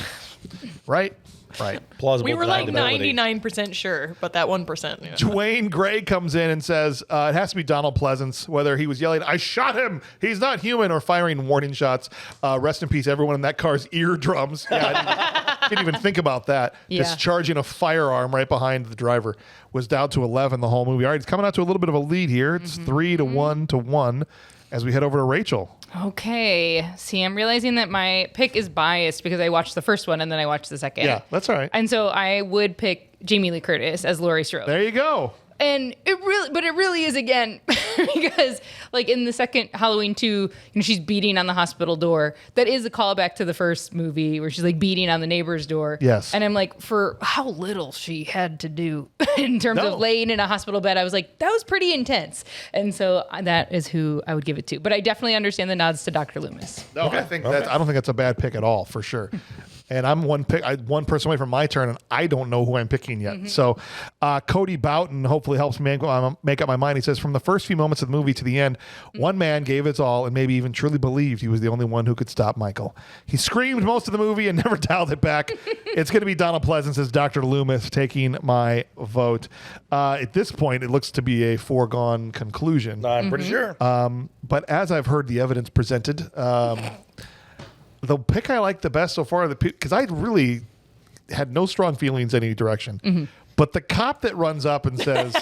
Right? Right. Plausible we were like deniability. 99% sure, but that 1%. Yeah. Dwayne Gray comes in and says it has to be Donald Pleasance, whether he was yelling, I shot him, he's not human, or firing warning shots. Rest in peace, everyone in that car's eardrums. Yeah, I didn't even think about that. Yeah. Discharging a firearm right behind the driver was down to 11 the whole movie. All right, it's coming out to a little bit of a lead here. It's 3-1 as we head over to Rachel. Okay. See, I'm realizing that my pick is biased because I watched the first one and then I watched the second. Yeah, that's all right. And so I would pick Jamie Lee Curtis as Laurie Strode. There you go. And it really is again because like in the second Halloween 2, she's beating on the hospital door. That is a callback to the first movie where she's like beating on the neighbor's door. Yes. And I'm like, for how little she had to do in terms of laying in a hospital bed, I was like, that was pretty intense. And so that is who I would give it to. But I definitely understand the nods to Dr. Loomis. No, I don't think that's a bad pick at all, for sure. And I'm one person away from my turn, and I don't know who I'm picking yet. So Cody Boughton hopefully helps me make up my mind. He says, from the first few moments of the movie to the end, one man gave his all and maybe even truly believed he was the only one who could stop Michael. He screamed most of the movie and never dialed it back. It's going to be Donald Pleasance as Dr. Loomis taking my vote. At this point, it looks to be a foregone conclusion. I'm pretty sure. But as I've heard the evidence presented, the pick I like the best so far, because I really had no strong feelings any direction. But the cop that runs up and says,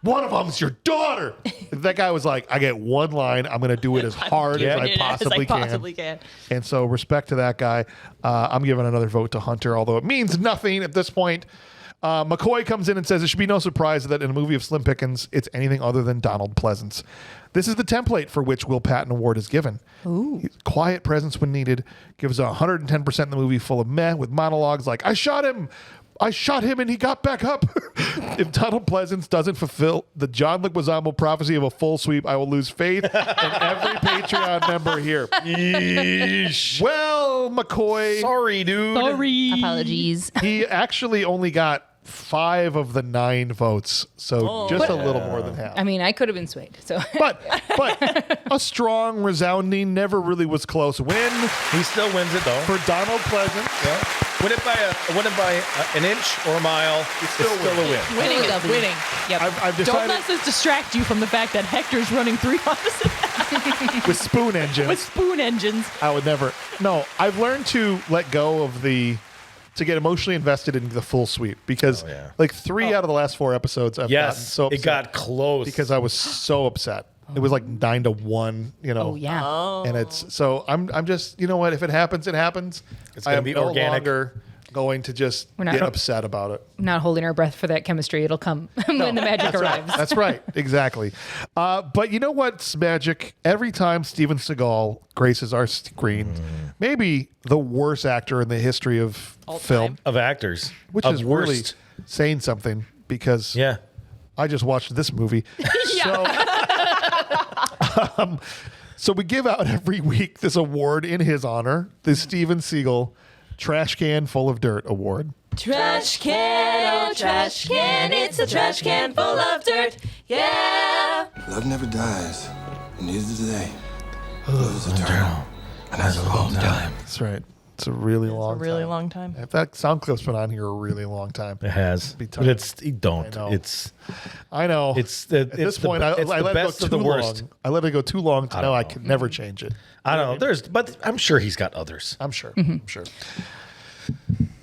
one of them's your daughter. That guy was like, I get one line. I'm going to do it as hard as I possibly can. And so respect to that guy. I'm giving another vote to Hunter, although it means nothing at this point. McCoy comes in and says it should be no surprise that in a movie of Slim Pickens, it's anything other than Donald Pleasance. This is the template for which Will Patton Award is given. Quiet presence when needed, gives 110% in the movie, full of meh, with monologues like, I shot him and he got back up. If Donald Pleasance doesn't fulfill the John Leguizamo prophecy of a full sweep, I will lose faith in every Patreon member here. Yeesh. Well, McCoy. Sorry, dude. Apologies. He actually only got 5 of the 9 votes, so just a little more than half. I mean, I could have been swayed. So, But a strong, resounding, never really was close win He still wins it though. for Donald Pleasance. Yeah. Win it by an inch or a mile. It's still a win. Winning is W. winning. Yep. I've Don't decided let this distract you from the fact that Hector's running 3 opposite with spoon engines, with spoon engines. I would never. No, I've learned to let go of to get emotionally invested in the full sweep because like 3 out of the last 4 episodes I've gotten so upset it got close because I was so upset. It was like 9-1, oh yeah. And it's so I'm just, you know what, if it happens, it happens. It's gonna be organic. No longer going to just We're not- get upset about it. Not holding our breath for that chemistry. It'll come when the magic arrives. That's right. Exactly. But you know what's magic? Every time Steven Seagal graces our screen, maybe the worst actor in the history of film, of actors, which of is really worst. saying something because I just watched this movie. So we give out every week this award in his honor, the Steven Seagal Trash Can Full of Dirt Award. Trash can, oh trash can, it's a trash can full of dirt, yeah. Love never dies, and neither do they. Love is eternal, and has a long time. That's right. It's a really long time. If that sound clip's been on here a really long time. It has. But it's don't. I know. It's at this point I let it go best too of the worst. long. I let it go too long to know I could never change it. I don't know. But I'm sure he's got others. I'm sure. I'm sure.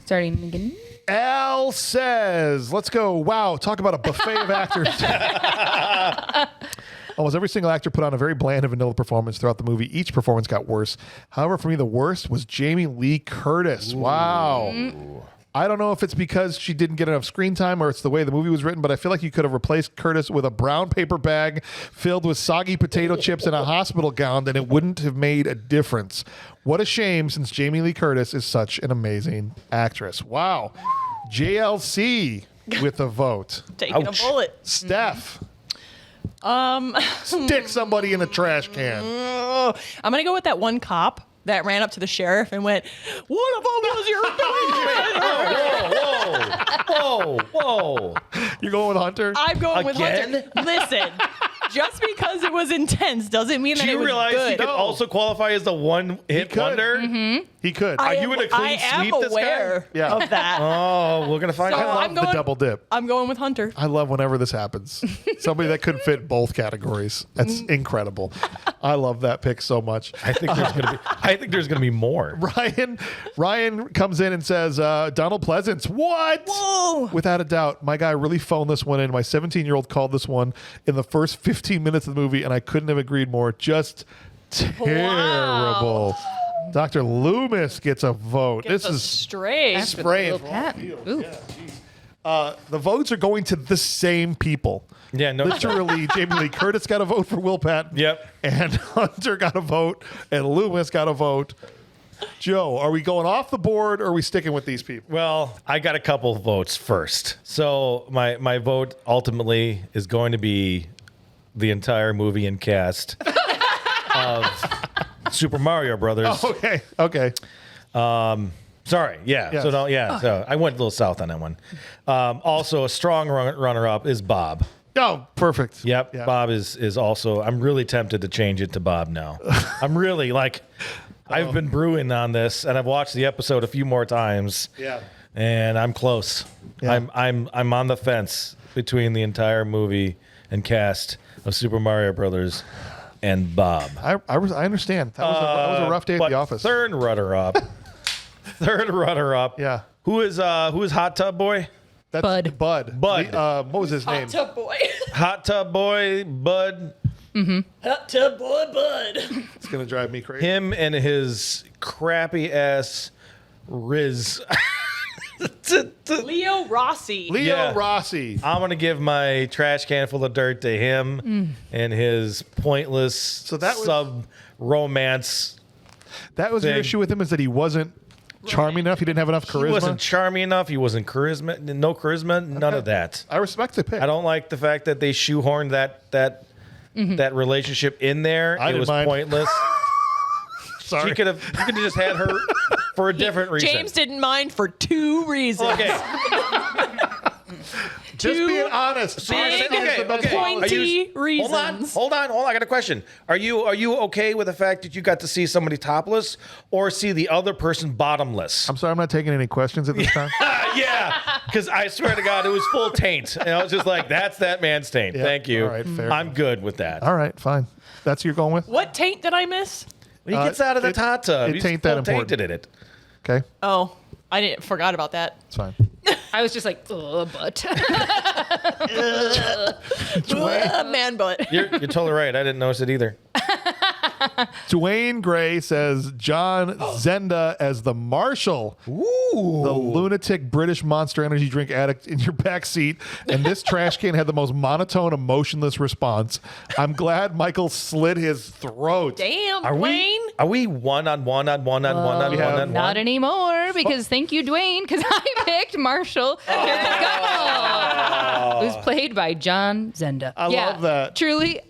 Starting again. Al says, let's go. Wow, talk about a buffet of actors. Almost every single actor put on a very bland and vanilla performance throughout the movie. Each performance got worse. However, for me, the worst was Jamie Lee Curtis. Wow. I don't know if it's because she didn't get enough screen time or it's the way the movie was written, but I feel like you could have replaced Curtis with a brown paper bag filled with soggy potato chips and a hospital gown, and it wouldn't have made a difference. What a shame, since Jamie Lee Curtis is such an amazing actress. Wow. JLC with a vote. Taking a bullet. Steph. Stick somebody in a trash can. I'm going to go with that one cop that ran up to the sheriff and went, "One of them was your daughter." Whoa. You're going with Hunter? I'm going with Again? Hunter. Listen, just because it was intense doesn't mean that Do it you was realize good. he could also qualify as the one-hit could. wonder? He could. Are you in a clean I am sweep this guy? aware Yeah. of that. Oh, we're going to find So out. I'm The going. double dip. I'm going with Hunter. I love whenever this happens. Somebody that could fit both categories. That's incredible. I love that pick so much. I think there's going to be more. Ryan comes in and says, Donald Pleasance. What? Whoa. Without a doubt, my guy really phoned this one in. My 17-year-old called this one in the first 15 minutes of the movie, and I couldn't have agreed more. Just terrible. Dr. Loomis gets a vote. This is straight. spraying. Ooh. The votes are going to the same people. Yeah, no. Literally, Jamie Lee Curtis got a vote for Will Patton. Yep. And Hunter got a vote, and Loomis got a vote. Joe, are we going off the board, or are we sticking with these people? Well, I got a couple votes first. So my vote ultimately is going to be the entire movie and cast of Super Mario Brothers. Oh, okay. Sorry, yeah. Yes. So I went a little south on that one. Also, a strong runner-up is Bob. Oh, perfect. Yep, Yeah. Bob is also. I'm really tempted to change it to Bob now. I'm really I've been brewing on this, and I've watched the episode a few more times. Yeah. And I'm close. Yeah. I'm on the fence between the entire movie and cast of Super Mario Brothers and Bob. I understand. That was a rough day at But the office. Third runner-up. Yeah. Who is Hot Tub Boy? That's Bud. Bud. Bud. What was his name? Tub boy. Hot Tub Boy, Bud. Hot tub boy, bud. It's going to drive me crazy. Him and his crappy ass Riz. Leo Rossi. Leo Yeah. Rossi. I'm gonna give my trash can full of dirt to him and his pointless that was- sub romance. That was your thing. issue with him, is that he wasn't charming enough. He didn't have enough charisma. He wasn't charming enough. He wasn't charisma. No charisma. None of that. I respect the pick. I don't like the fact that they shoehorned that relationship in there. I It didn't was mind. pointless. Sorry. You could have just had her for a different reason. James didn't mind for 2 reasons. Okay. Just being honest. big, pointy reasons. Hold on. I got a question. Are you okay with the fact that you got to see somebody topless or see the other person bottomless? I'm sorry, I'm not taking any questions at this time. Yeah, because I swear to God, it was full taint, and I was just like, "That's that man's taint." Yeah. Thank you. All right, fair I'm good with that. All right, fine. That's who you're going with? What taint did I miss? He gets out of the hot tub. it He's taint that full tainted important. in it. Okay, Oh, I forgot about that. it's fine. I was just like, but. Man butt. You're totally right. I didn't notice it either. Dwayne Gray says John Zenda as the Marshal. Ooh. The lunatic British Monster Energy drink addict in your back seat. And this trash can had the most monotone, emotionless response. I'm glad Michael slit his throat. Damn, Are Wayne. we one on one? Not anymore, because thank you, Dwayne, because I picked Marshall. Here we go. Who's played by John Zenda. I love that. Truly.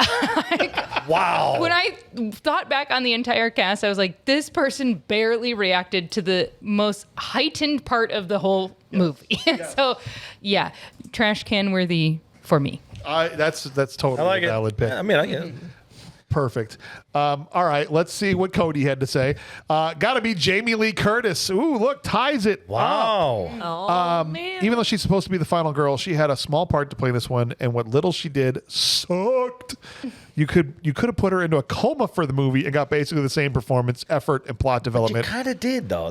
Wow. When I thought back on the entire cast, I was like, this person barely reacted to the most heightened part of the whole movie. So, yeah, trash can worthy for me. That's totally I like a valid it. pick. I mean, I get it. Perfect. All right, let's see what Cody had to say. Got to be Jamie Lee Curtis. Ooh, look, ties it. Wow. Oh, man. Even though she's supposed to be the final girl, she had a small part to play in this one, and what little she did sucked. You could have put her into a coma for the movie and got basically the same performance, effort, and plot You development. kind of did, though.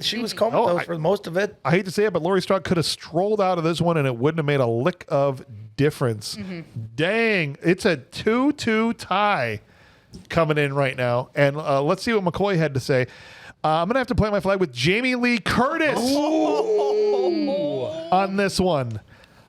She was comatose for most of it. I hate to say it, but Laurie Strode could have strolled out of this one, and it wouldn't have made a lick of difference. Dang, it's a 2-2 tie coming in right now, and let's see what McCoy had to say. I'm gonna have to plant my flag with Jamie Lee Curtis on this one.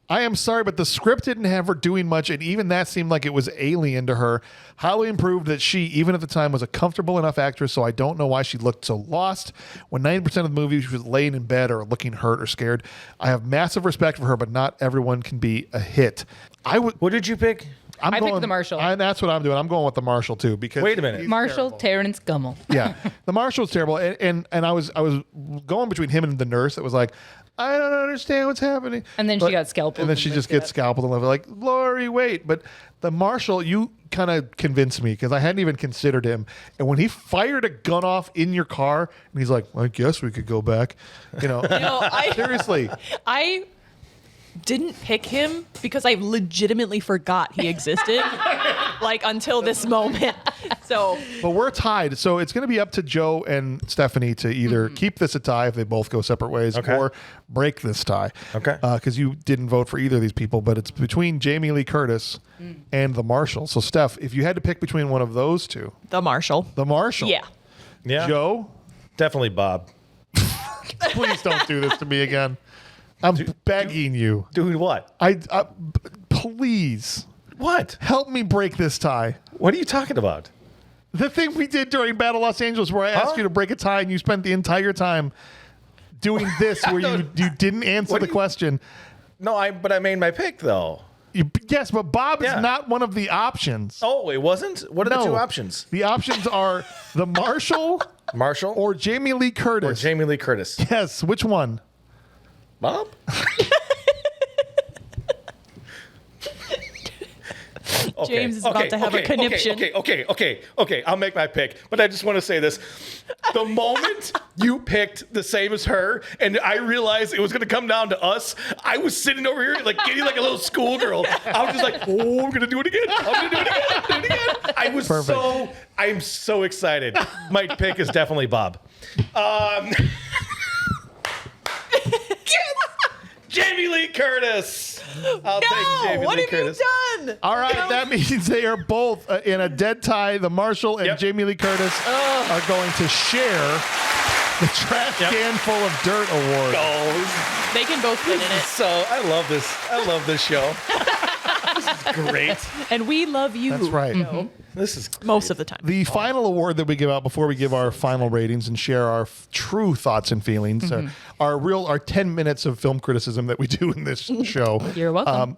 I am sorry, but the script didn't have her doing much, and even that seemed like it was alien to her. Highly improved that she, even at the time, was a comfortable enough actress, so I don't know why she looked so lost. When 90% of the movie she was laying in bed or looking hurt or scared. I have massive respect for her, but not everyone can be a hit. What did you pick? I picked the Marshal. That's what I'm doing. I'm going with the Marshal too because Wait a minute. he's Marshal terrible. Terrence Gummel. Yeah, the Marshal's terrible, and I was going between him and the nurse that was like, I don't understand what's happening. And then she got scalpeled. And then she just gets scalpeled and they're like, Laurie, wait. But the Marshal, you kind of convinced me because I hadn't even considered him. And when he fired a gun off in your car, and he's like, I guess we could go back. Seriously. I didn't pick him because I legitimately forgot he existed, until this moment. So, but we're tied, so it's going to be up to Joe and Stephanie to either keep this a tie if they both go separate ways, or break this tie. Okay. Because you didn't vote for either of these people, but it's between Jamie Lee Curtis and the Marshal. So, Steph, if you had to pick between one of those two, the Marshal. Yeah. Joe, definitely Bob. Please don't do this to me again. I'm begging you. Doing what? Please. What? Help me break this tie. What are you talking about? The thing we did during Battle Los Angeles where I asked you to break a tie and you spent the entire time doing this where you didn't answer the question. No, but I made my pick, though. Yes, but Bob is not one of the options. Oh, it wasn't? What are the two options? The options are the Marshal or Jamie Lee Curtis. Or Jamie Lee Curtis. Yes, which one? Bob? James is about to have a conniption. Okay. I'll make my pick. But I just want to say this. The moment you picked the same as her and I realized it was going to come down to us, I was sitting over here getting like a little schoolgirl. I was just like, oh, I'm going to do it again. I'm going to do it again. I was I'm so excited. My pick is definitely Bob. Jamie Lee Curtis. I'll take Jamie Lee Curtis. What have you done? All right, that means they are both in a dead tie. The Marshal and Jamie Lee Curtis are going to share the Trash Can Full of Dirt award. Oh, they can both win in it. So I love this. I love this show. This is great. And we love you. That's right. This is most of the time. The final award that we give out before we give our final ratings and share our true thoughts and feelings, our 10 minutes of film criticism that we do in this show. You're welcome.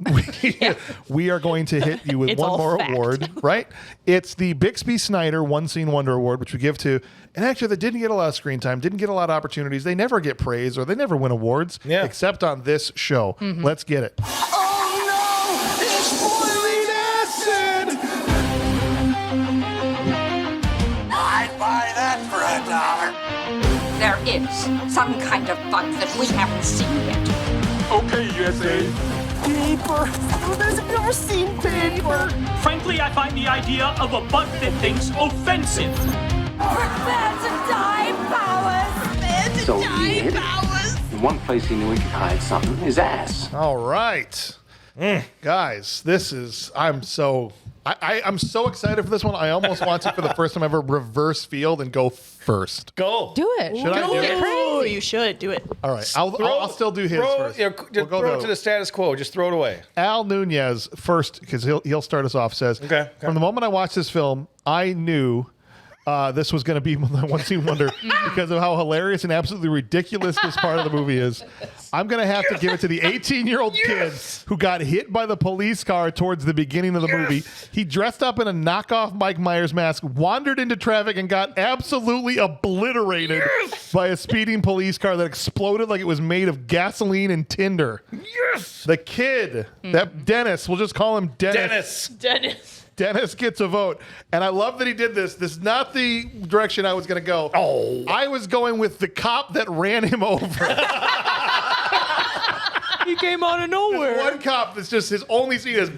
We are going to hit you with It's one all more fact. award, right? It's the Bixby Snyder One Scene Wonder Award, which we give to an actor that didn't get a lot of screen time, didn't get a lot of opportunities. They never get praise or they never win awards, except on this show. Let's get it. There is some kind of bug that we haven't seen yet. Okay, USA. Paper. I've never seen paper. Frankly, I find the idea of a bug that thinks offensive. Prepare to die, powers! So he hid it. The one place he knew he could hide something, his ass. All right. Guys, this is, I'm so excited for this one. I almost want to, for the first time ever, reverse field and go first. Go. Do it. Should I do it? Oh, you should do it. All right. I'll still do his first. Just throw it to the status quo. Just throw it away. Al Nunez first, because he'll start us off, says, from the moment I watched this film, I knew this was going to be the One Scene Wonder because of how hilarious and absolutely ridiculous this part of the movie is. I'm going to have to give it to the 18-year-old kid who got hit by the police car towards the beginning of the movie. He dressed up in a knockoff Mike Myers mask, wandered into traffic, and got absolutely obliterated by a speeding police car that exploded like it was made of gasoline and tinder. Yes! The kid, that Dennis, we'll just call him Dennis. Dennis gets a vote. And I love that he did this. This is not the direction I was going to go. Oh. I was going with the cop that ran him over. He came out of nowhere. There's one cop that's just his only scene is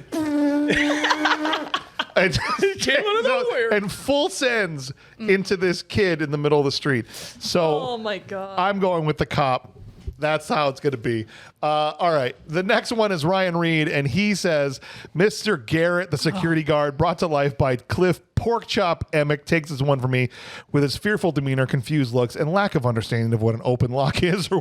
and came out of nowhere. And full sends into this kid in the middle of the street. So Oh my God. I'm going with the cop. That's how it's going to be. All right. The next one is Ryan Reed, and he says, Mr. Garrett, the security guard, brought to life by Cliff Porkchop Emick, takes this one for me with his fearful demeanor, confused looks, and lack of understanding of what an open lock is or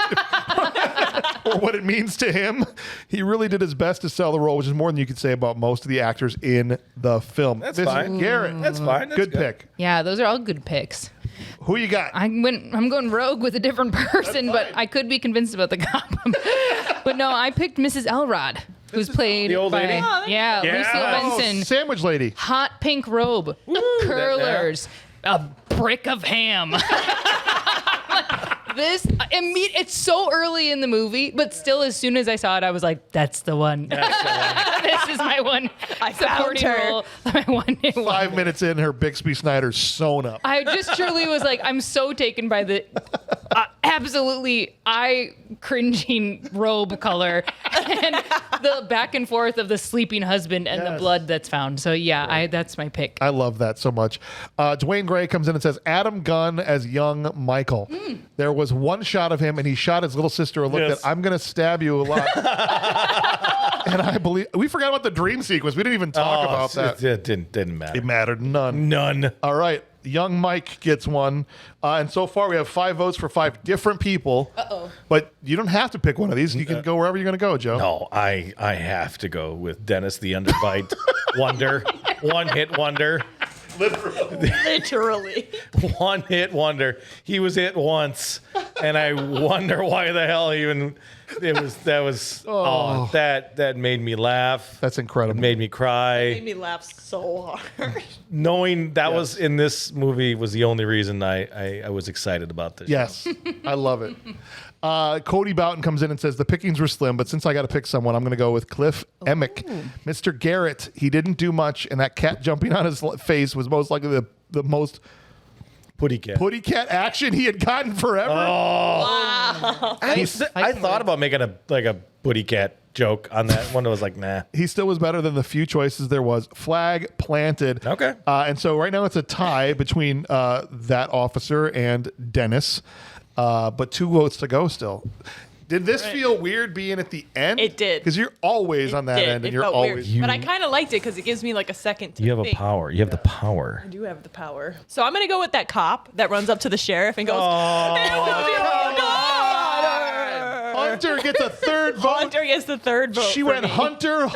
what it means to him. He really did his best to sell the role, which is more than you could say about most of the actors in the film. That's fine. Garrett. That's fine. That's good pick. Yeah, those are all good picks. Who you got? I'm going rogue with a different person, but I could be convinced about the cop. But no, I picked Mrs. Elrod. who's played The old by, lady? yeah, Lucille Benson. Sandwich lady. Hot pink robe, curlers, a brick of ham. It's so early in the movie, but still, as soon as I saw it, I was like, "That's the one. This is my one." I found her. Role. My one. 5 minutes in, her Bixby Snyder's sewn up. I just truly was like, I'm so taken by the absolutely eye-cringing robe color and the back and forth of the sleeping husband and the blood that's found. So yeah, that's my pick. I love that so much. Dwayne Gray comes in and says, Adam Gunn as young Michael. There was one shot of him and he shot his little sister a look that I'm going to stab you a lot. And I believe we forgot about the dream sequence. We didn't even talk about that. It didn't matter. It mattered none. All right. Young Mike gets one. And so far we have 5 votes for 5 different people. But you don't have to pick one of these. You can go wherever you're going to go, Joe. No, I have to go with Dennis the Underbite Wonder. One-hit wonder. Literally. One-hit wonder. He was hit once, and I wonder why the hell that made me laugh. That's incredible. It made me cry. Made me laugh so hard. Knowing that was in this movie was the only reason I was excited about this. Yes, I love it. Cody Boughton comes in and says the pickings were slim, but since I got to pick someone, I'm going to go with Cliff Emick. Mr. Garrett, he didn't do much, and that cat jumping on his face was most likely the most putty cat action he had gotten forever. Wow. I thought about making a putty cat joke on that one. I was like, nah. He still was better than the few choices there was. Flag planted. Okay. And so right now it's a tie between that officer and Dennis, but 2 votes to go still. Did this feel weird being at the end? It did. Because you're always on that end, and you're always. But I kind of liked it because it gives me like a second to You have think. a power. You have the power. I do have the power. So I'm going to go with that cop that runs up to the sheriff and goes, Hunter gets a third vote. Hunter gets the third vote. She for went me. Hunter of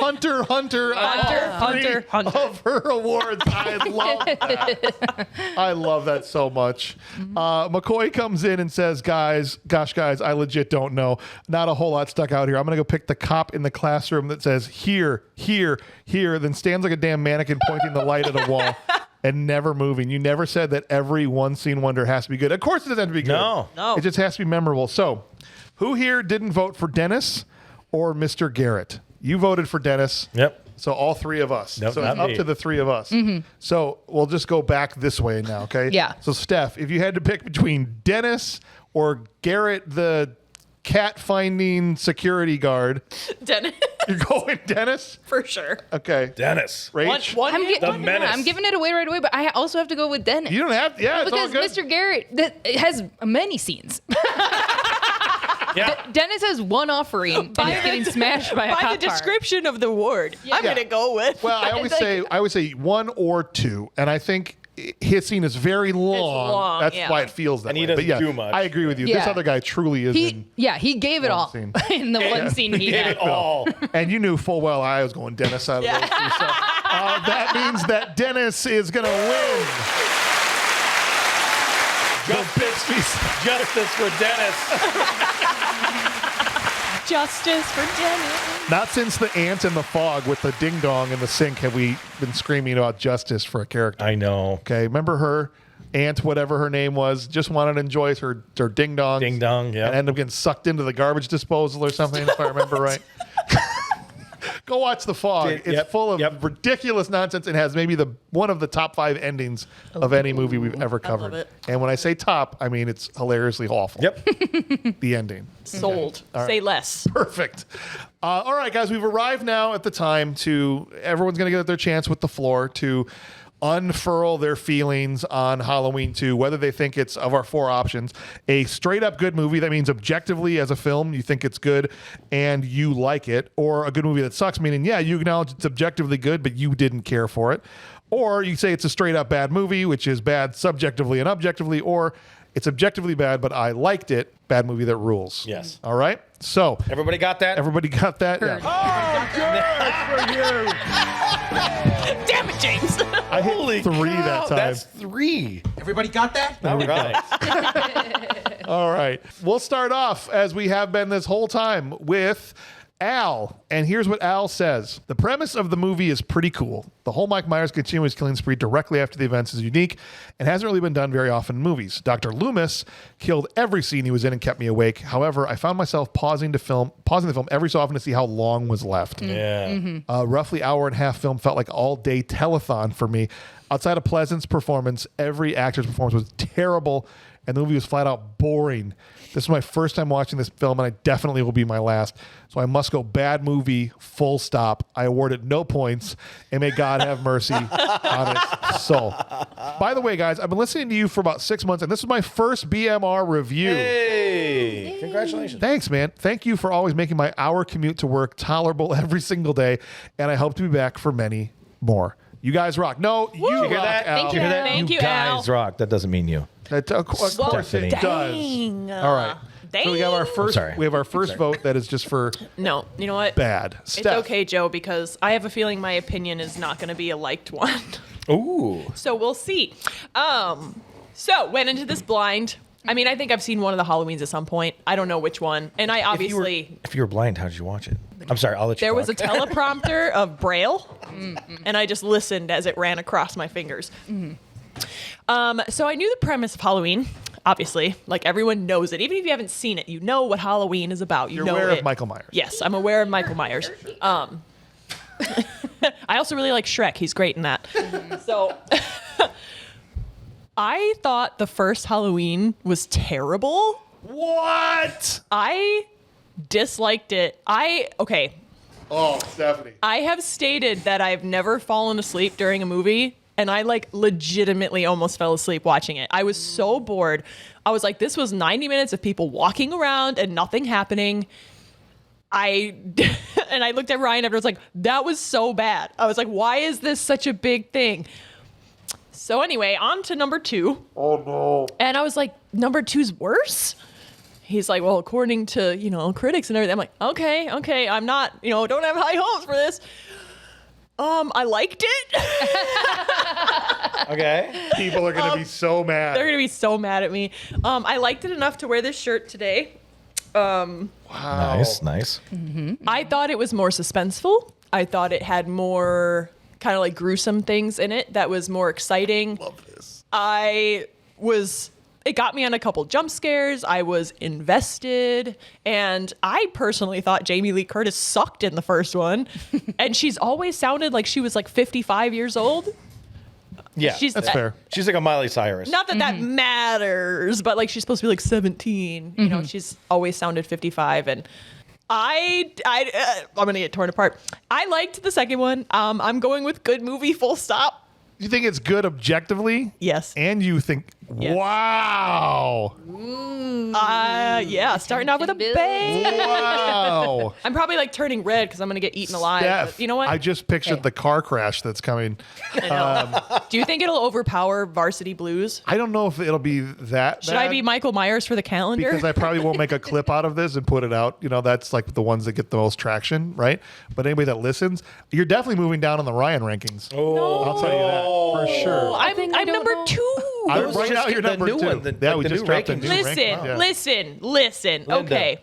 her awards. I love that. I love that so much. McCoy comes in and says, guys, I legit don't know. Not a whole lot stuck out here. I'm going to go pick the cop in the classroom that says, here, then stands like a damn mannequin pointing the light at a wall. And never moving. You never said that every one scene wonder has to be good. Of course it doesn't have to be good. No. It just has to be memorable. So, who here didn't vote for Dennis or Mr. Garrett? You voted for Dennis. Yep. So all 3 of us. Nope, so it's not up me. to the 3 of us. So we'll just go back this way now, okay? Yeah. So Steph, if you had to pick between Dennis or Garrett, the cat finding security guard, Dennis. you're going Dennis? For sure. Okay. Dennis. Rach? I'm giving it away right away, but I also have to go with Dennis. You don't have to. Yeah, it's all because good. Mr. Garrett has many scenes. Yeah. Dennis has one offering and he's getting smashed by a By cop the car. description of the ward, I'm going to go with. Well, I always say 1 or 2, and I think his scene is very long. That's why it feels that And way. he doesn't But do much. I agree with you. This Yeah. other guy truly is in he gave it one all scene. in the one scene he Gave had. it all. And you knew full well I was going Dennis out of those 2. So that means that Dennis is going to win. Justice for Dennis. Justice for Dennis. Not since the ant in the fog with the ding dong in the sink have we been screaming about justice for a character. I know. Okay, remember her? Aunt, whatever her name was, just wanted to enjoy her ding dong. Ding dong, yeah. And end up getting sucked into the garbage disposal or something, if I remember right. Go watch The Fog. It's full of ridiculous nonsense and has maybe one of the top 5 endings of any movie we've ever covered. it. And when I say top, I mean it's hilariously awful. Yep. The ending. Sold. Say less. Perfect. All right, guys, we've arrived now at the time everyone's going to get their chance with the floor to unfurl their feelings on Halloween 2, whether they think it's, of our 4 options, a straight up good movie. That means objectively as a film, you think it's good and you like it, or a good movie that sucks, meaning, yeah, you acknowledge it's objectively good, but you didn't care for it. Or you say it's a straight up bad movie, which is bad subjectively and objectively, or it's objectively bad, but I liked it. Bad movie that rules. Yes. All right. So everybody got that? Everybody got that? Yeah. Oh, good for you. Damn it, James. I hit 3 that time. That's 3. Everybody got that? All right. All right. We'll start off, as we have been this whole time, with Al. And here's what Al says. The premise of the movie is pretty cool. The whole Mike Myers continuous killing spree directly after the events is unique and hasn't really been done very often in movies. Dr. Loomis killed every scene he was in and kept me awake. However, I found myself pausing the film every so often to see how long was left. Yeah. Roughly hour and a half film felt like all-day telethon for me. Outside of Pleasant's performance, every actor's performance was terrible, and the movie was flat out boring. This is my first time watching this film, and I definitely will be my last. So I must go bad movie, full stop. I award it no points, and may God have mercy on its soul. By the way, guys, I've been listening to you for about 6 months, and this is my first BMR review. Hey, congratulations. Thanks, man. Thank you for always making my hour commute to work tolerable every single day, and I hope to be back for many more. You guys rock. No, you rock, hear that? Al. Thank you. Thank you, guys rock. That doesn't mean you. Of course it does. All right. So we have our first. We have our first vote that is just for No, you know what? bad. It's Steph. okay, Joe, because I have a feeling my opinion is not going to be a liked one. Ooh. So we'll see. So went into this blind. I mean, I think I've seen one of the Halloweens at some point. I don't know which one. And I obviously... If you were blind, how did you watch it? I'm sorry, I'll let you There was a talk. teleprompter of Braille, and I just listened as it ran across my fingers. So I knew the premise of Halloween, obviously. Like, everyone knows it. Even if you haven't seen it, you know what Halloween is about. You You're know aware it. of Michael Myers. Yes, I'm aware of Michael Myers. I also really like Shrek. He's great in that. So... I thought the first Halloween was terrible. What? I disliked it. Okay. Oh, Stephanie. I have stated that I've never fallen asleep during a movie, and I legitimately almost fell asleep watching it. I was so bored. I was like, this was 90 minutes of people walking around and nothing happening. And I looked at Ryan after. I was like, that was so bad. I was like, why is this such a big thing? So anyway, on to number 2. Oh, no. And I was like, number 2's worse? He's like, well, according to, critics and everything. I'm like, okay. I'm not, don't have high hopes for this. I liked it. Okay. People are going to be so mad. They're going to be so mad at me. I liked it enough to wear this shirt today. Wow. Nice. I thought it was more suspenseful. I thought it had more kind of like gruesome things in it that was more exciting. Love this. It got me on a couple jump scares. I was invested. And I personally thought Jamie Lee Curtis sucked in the first one. And she's always sounded like she was like 55 years old. Yeah, That's fair. She's like a Miley Cyrus. Not that that matters, but like she's supposed to be like 17. You know, she's always sounded 55. And I'm going to get torn apart. I liked the second one. I'm going with good movie, full stop. You think it's good objectively? Yes. And you think, Yes. wow. Yeah, starting off with a bang. Wow. I'm probably like turning red because I'm going to get eaten alive. Steph, But you know what? I just pictured the car crash that's coming. Do you think it'll overpower Varsity Blues? I don't know if it'll be that Should I be Michael Myers for the calendar? because I probably won't make a clip out of this and put it out. That's like the ones that get the most traction, right? But anybody that listens, you're definitely moving down on the Ryan rankings. Oh, I'll tell you that for sure. I'm number 2. Right now, you're the number new 2. one, Yeah, we the just new dropped a rankings. new ranking. Yeah. Listen. Linda. Okay.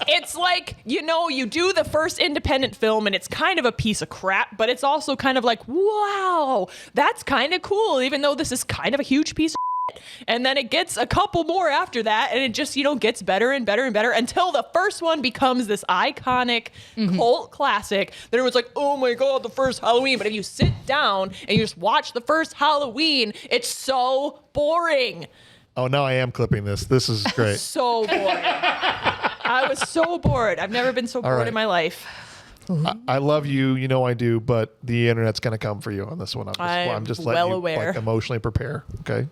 It's like, you do the first independent film and it's kind of a piece of crap, but it's also kind of like, wow, that's kind of cool, even though this is kind of a huge piece of shit. And then it gets a couple more after that, and it just, gets better and better and better until the first one becomes this iconic cult classic that everyone's like, oh my God, the first Halloween. But if you sit down and you just watch the first Halloween, it's so boring. Oh, now I am clipping this. This is great. So boring. I was so bored. I've never been so bored right. in my life. I love you. You know I do, but the internet's going to come for you on this one. I'm just letting well you aware. Emotionally prepare. Okay.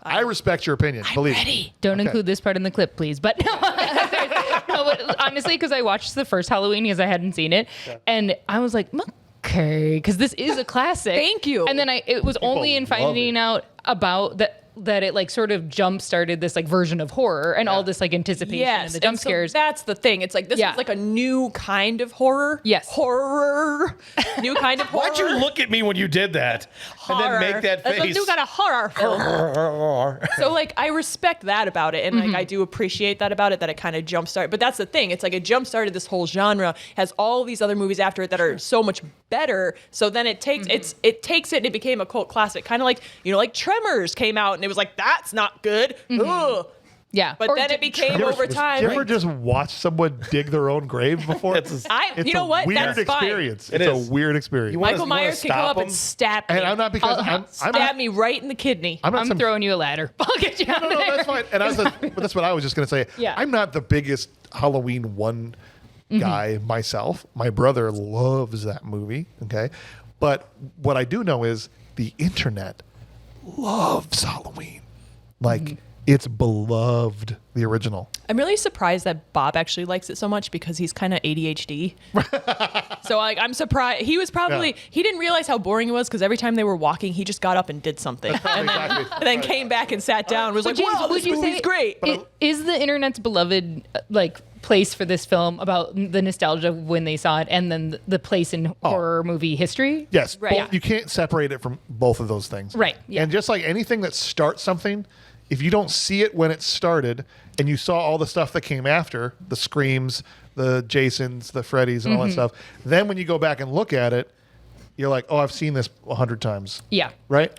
I respect your opinion. Believe me. Don't include this part in the clip, please. But no, but honestly, because I watched the first Halloween because I hadn't seen it, and I was like, okay, because this is a classic. Thank you. And then it was only in finding out about that it like sort of jump started this like version of horror and all this like anticipation and the jump and so scares. That's the thing. It's like this is like a new kind of horror. Yes. Horror. New kind of horror. Why'd you look at me when you did that? and then make that That's face. a new kind of horror film. So like I respect that about it, and like I do appreciate that about it, that it kind of jumpstarted. But that's the thing; it's like it jumpstarted this whole genre. Has all these other movies after it that are so much better. So then it takes it takes it and it became a cult classic, kind of like like Tremors came out and it was like that's not good. Ugh. Yeah. But then it became over time. You ever just watch someone dig their own grave before? It's you know what? Weird That's fine. experience. It It's is. a weird experience. Michael Myers can come up and stab me. And I'm not because I'm stab me right in the kidney. I'm throwing you a ladder. I'll get you out No, of there. that's fine. And but that's what I was just gonna say. Yeah. I'm not the biggest Halloween 1 guy myself. My brother loves that movie. Okay, but what I do know is the internet loves Halloween. Like it's beloved, the original. I'm really surprised that Bob actually likes it so much because he's kind of ADHD. So like I'm surprised. He was probably he didn't realize how boring it was because every time they were walking, he just got up and did something, and then came back and sat down. And was like, "Wow, this movie's great." Is the internet's beloved place for this film about the nostalgia of when they saw it, and then the place in horror movie history? Yes, Right. both, you can't separate it from both of those things. Right, yeah. And just like anything that starts something, if you don't see it when it started and you saw all the stuff that came after, the Screams, the Jasons, the Freddys, and all that stuff, then when you go back and look at it, you're like, oh, I've seen this 100 times. Yeah. Right?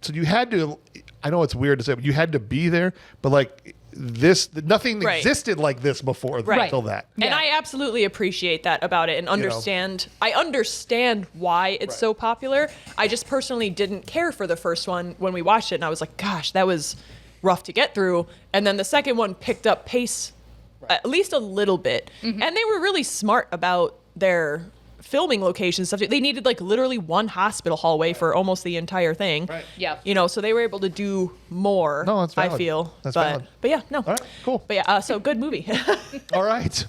So you had to, I know it's weird to say, but you had to be there, but like nothing existed like this before until that. And I absolutely appreciate that about it and understand. I understand why it's so popular. I just personally didn't care for the first one when we watched it, and I was like, gosh, that was rough to get through. And then the second one picked up pace at least a little bit. And they were really smart about their filming locations stuff. They needed like literally one hospital hallway for almost the entire thing. Right. Yeah. So they were able to do more. No, that's valid. I feel. That's valid. But yeah, no. All right, cool. But yeah, so good movie. All right.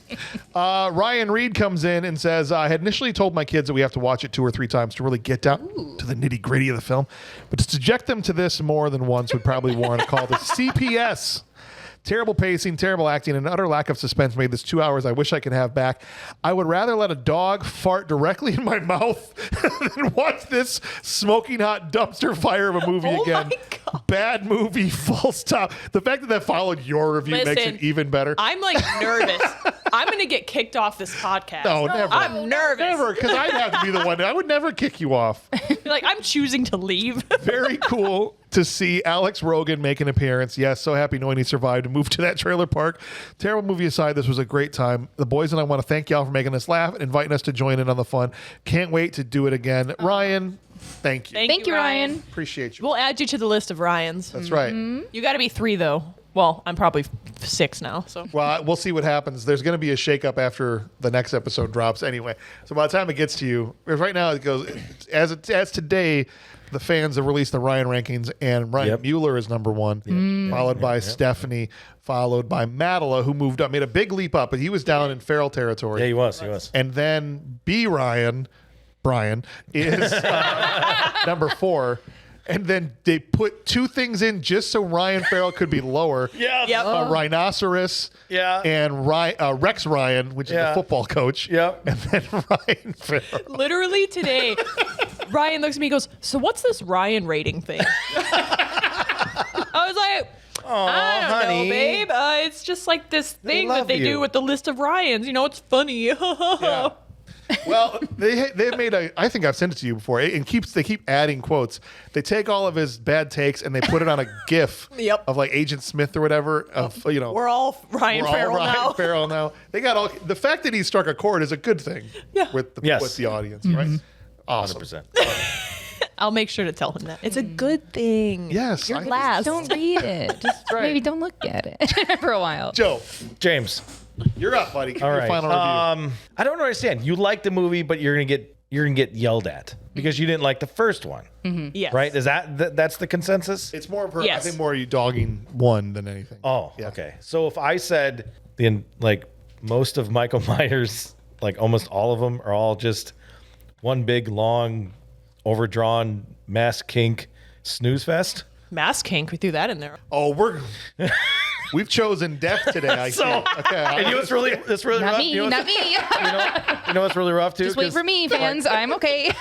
Ryan Reed comes in and says, I had initially told my kids that we have to watch it 2 or 3 times to really get down to the nitty gritty of the film. But to subject them to this more than once would probably warrant a call to CPS. Terrible pacing, terrible acting, and utter lack of suspense made this 2 hours I wish I could have back. I would rather let a dog fart directly in my mouth than watch this smoking hot dumpster fire of a movie again. My God. Bad movie, full stop. The fact that followed your review makes it even better. I'm like nervous. I'm going to get kicked off this podcast. No, never. I'm nervous. Never, because I'd have to be the one. I would never kick you off. Like, I'm choosing to leave. Very cool to see Alex Rogan make an appearance. Yes, so happy knowing he survived and moved to that trailer park. Terrible movie aside, this was a great time. The boys and I want to thank y'all for making us laugh and inviting us to join in on the fun. Can't wait to do it again. Ryan, thank you. Thank you, Ryan. Appreciate you. We'll add you to the list of Ryans. That's right. You got to be 3, though. Well, I'm probably 6 now. So Well, we'll see what happens. There's going to be a shakeup after the next episode drops anyway. So by the time it gets to you, right now it goes, as today, the fans have released the Ryan rankings, and Ryan Mueller is number 1, followed by Stephanie, followed by Madela, who moved up, made a big leap up, but he was down in Farrell territory. Yeah, he was. And then Brian, is number 4. And then they put 2 things in just so Ryan Farrell could be lower. A rhinoceros and Rex Ryan, which is the football coach. And then Ryan Farrell. literally today, Ryan looks at me and goes, so what's this Ryan rating thing? I was like, I don't know, babe. It's just like this thing that they do with the list of Ryans. It's funny. Well, they've made I think I've sent it to you before. They keep adding quotes. They take all of his bad takes and they put it on a GIF of like Agent Smith or whatever. We're all Ryan Farrell now. They got the fact that he struck a chord is a good thing. With the audience, right? Awesome. 100%. I'll make sure to tell him that. It's a good thing. Yes. You're last. Don't read it. Just maybe don't look at it for a while. Joe. James. You're up, buddy. Give All your right. final review. I don't understand. You like the movie, but you're gonna get yelled at because you didn't like the first one. Yes. Right? Is that's the consensus? It's more of her. I think more you dogging 1 than anything. Oh, okay. So if I said most of Michael Myers, like almost all of them, are all just one big long, overdrawn mass kink snooze fest. Mass kink. We threw that in there. Oh, we've chosen death today. I see. Okay. And you know what's really Not rough? me, not me. You know what's really rough too? Just wait for me, fans. I'm okay.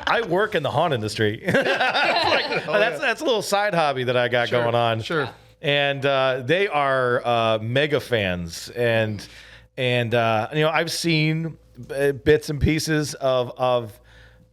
I work in the haunt industry. That's a little side hobby that I got going on. Sure. And they are mega fans, and I've seen bits and pieces of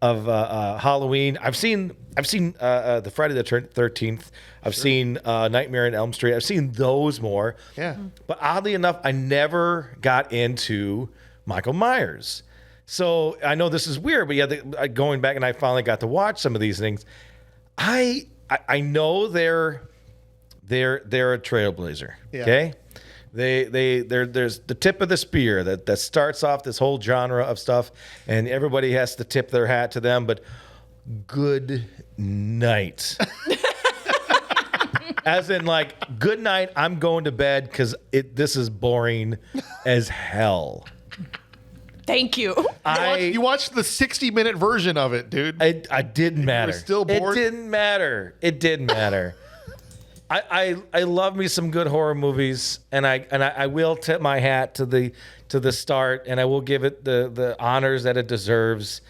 Halloween. I've seen the Friday the 13th. I've seen Nightmare on Elm Street. I've seen those more. Yeah. But oddly enough, I never got into Michael Myers. So I know this is weird, but yeah, going back and I finally got to watch some of these things. I know they're a trailblazer. Yeah. Okay. There's the tip of the spear that starts off this whole genre of stuff, and everybody has to tip their hat to them. But good night, as in like good night. I'm going to bed because this is boring as hell. Thank you. You watched the 60-minute version of it, dude. I didn't matter. You were still bored? It didn't matter. It didn't matter. I love me some good horror movies, and I will tip my hat to the start, and I will give it the honors that it deserves.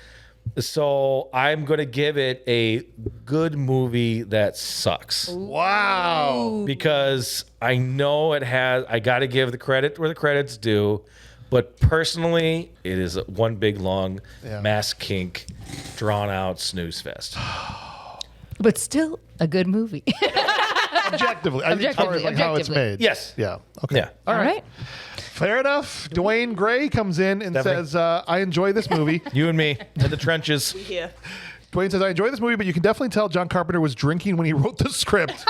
So I'm going to give it a good movie that sucks. Wow. Because I know it has. I got to give the credit where the credit's due. But personally, it is one big long mass kink, drawn out snooze fest. But still a good movie. Objectively. As far as like how it's made. Yes. Yeah. Okay. Yeah. All right. Fair enough. Dwayne Gray comes in and Definitely. says, I enjoy this movie. You and me in the trenches. Yeah. Dwayne says, I enjoy this movie, but you can definitely tell John Carpenter was drinking when he wrote the script.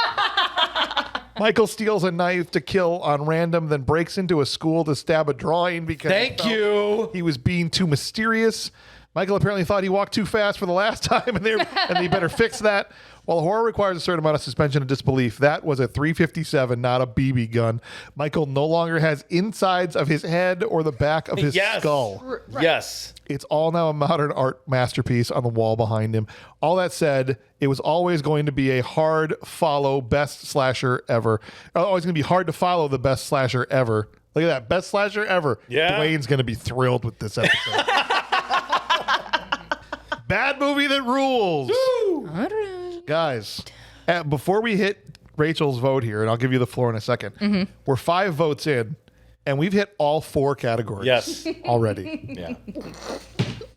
Michael steals a knife to kill on random, then breaks into a school to stab a drawing because he was being too mysterious. Michael apparently thought he walked too fast for the last time, and they better fix that. While horror requires a certain amount of suspension of disbelief, that was a .357, not a BB gun. Michael no longer has insides of his head or the back of his skull. Yes. It's all now a modern art masterpiece on the wall behind him. All that said, it was always going to be a hard follow best slasher ever. Always going to be hard to follow the best slasher ever. Look at that. Best slasher ever. Yeah. Dwayne's going to be thrilled with this episode. Bad movie that rules. All right. Guys, before we hit Rachel's vote here, and I'll give you the floor in a second, we're 5 votes in, and we've hit all 4 categories already. Yeah.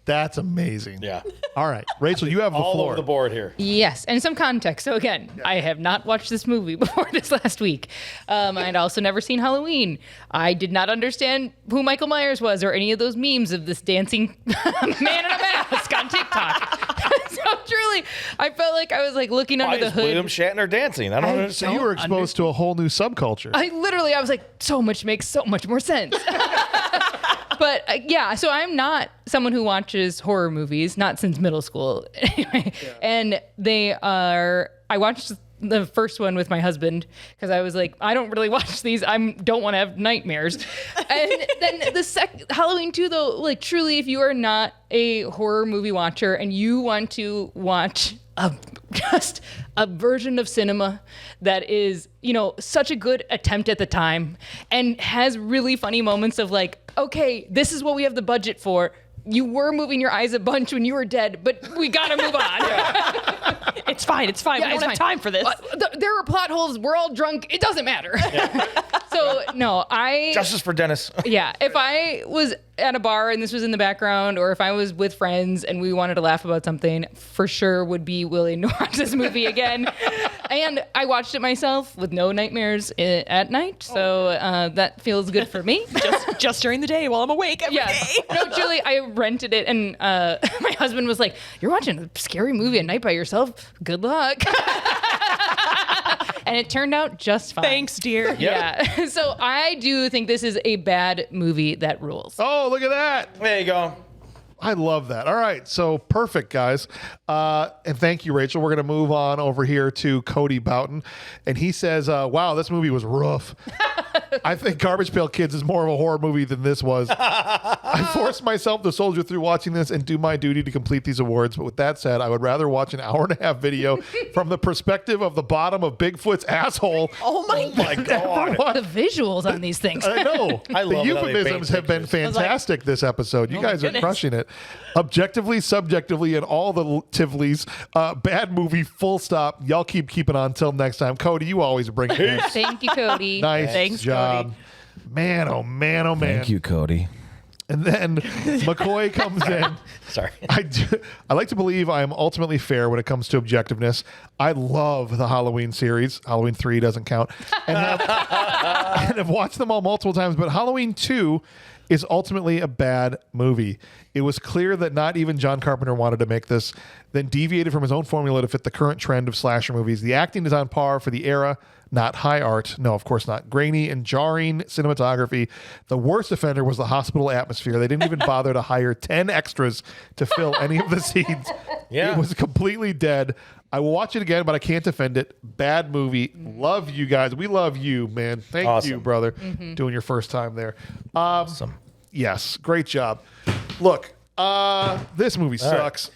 That's amazing. Yeah. All right. Rachel, you have the All floor. over the board here. Yes, and some context. So again, I have not watched this movie before this last week. I'd also never seen Halloween. I did not understand who Michael Myers was or any of those memes of this dancing man in a mask on TikTok. So truly, I felt like I was like looking under the hood. William Shatner dancing? I don't understand. So you were exposed to a whole new subculture. I was like, so much makes so much more sense. But yeah, so I'm not someone who watches horror movies, not since middle school. Anyway, and I watched the first one with my husband because I was like, I don't really watch these. Don't want to have nightmares. And then the Halloween 2, though, like truly, if you are not a horror movie watcher and you want to watch just a version of cinema that is, such a good attempt at the time and has really funny moments of like, okay, this is what we have the budget for. You were moving your eyes a bunch when you were dead, but we gotta move on. It's fine. Yeah, we don't have time for this. There are plot holes. We're all drunk. It doesn't matter. So no, Justice for Dennis. Yeah, if I was at a bar and this was in the background, or if I was with friends and we wanted to laugh about something, for sure would be willing to watch this movie again. And I watched it myself with no nightmares at night, so that feels good for me. Just during the day while I'm awake every day. No, truly, I rented it, and my husband was like, "You're watching a scary movie at night by yourself? Good luck." And it turned out just fine. Thanks, dear. Yeah. So I do think this is a bad movie that rules. Oh, look at that. There you go. I love that. All right. So perfect, guys. And thank you, Rachel. We're going to move on over here to Cody Boughton. And he says, wow, this movie was rough. I think Garbage Pail Kids is more of a horror movie than this was. I forced myself to soldier through watching this and do my duty to complete these awards. But with that said, I would rather watch an hour and a half video from the perspective of the bottom of Bigfoot's asshole. Oh my The visuals on these things. I know. I The love it how they euphemisms paint have been fantastic this episode. You guys are goodness. crushing it. Objectively, subjectively, and all the tivlies. Bad movie, full stop. Y'all keeping on until next time. Cody, you always bring it in. Thank you, Cody. Nice Thanks, job. Cody. Man, oh man, oh man. Thank you, Cody. And then McCoy comes in. Sorry. I like to believe I am ultimately fair when it comes to objectiveness. I love the Halloween series. Halloween 3 doesn't count. And I've watched them all multiple times, but Halloween 2 is ultimately a bad movie. It was clear that not even John Carpenter wanted to make this, then deviated from his own formula to fit the current trend of slasher movies. The acting is on par for the era, not high art. No, of course not. Grainy and jarring cinematography. The worst offender was the hospital atmosphere. They didn't even bother to hire 10 extras to fill any of the scenes. Yeah. It was completely dead. I will watch it again, but I can't defend it. Bad movie. Love you guys. We love you, man. Thank you, brother, doing your first time there. Awesome. Yes, great job. Look, this movie sucks.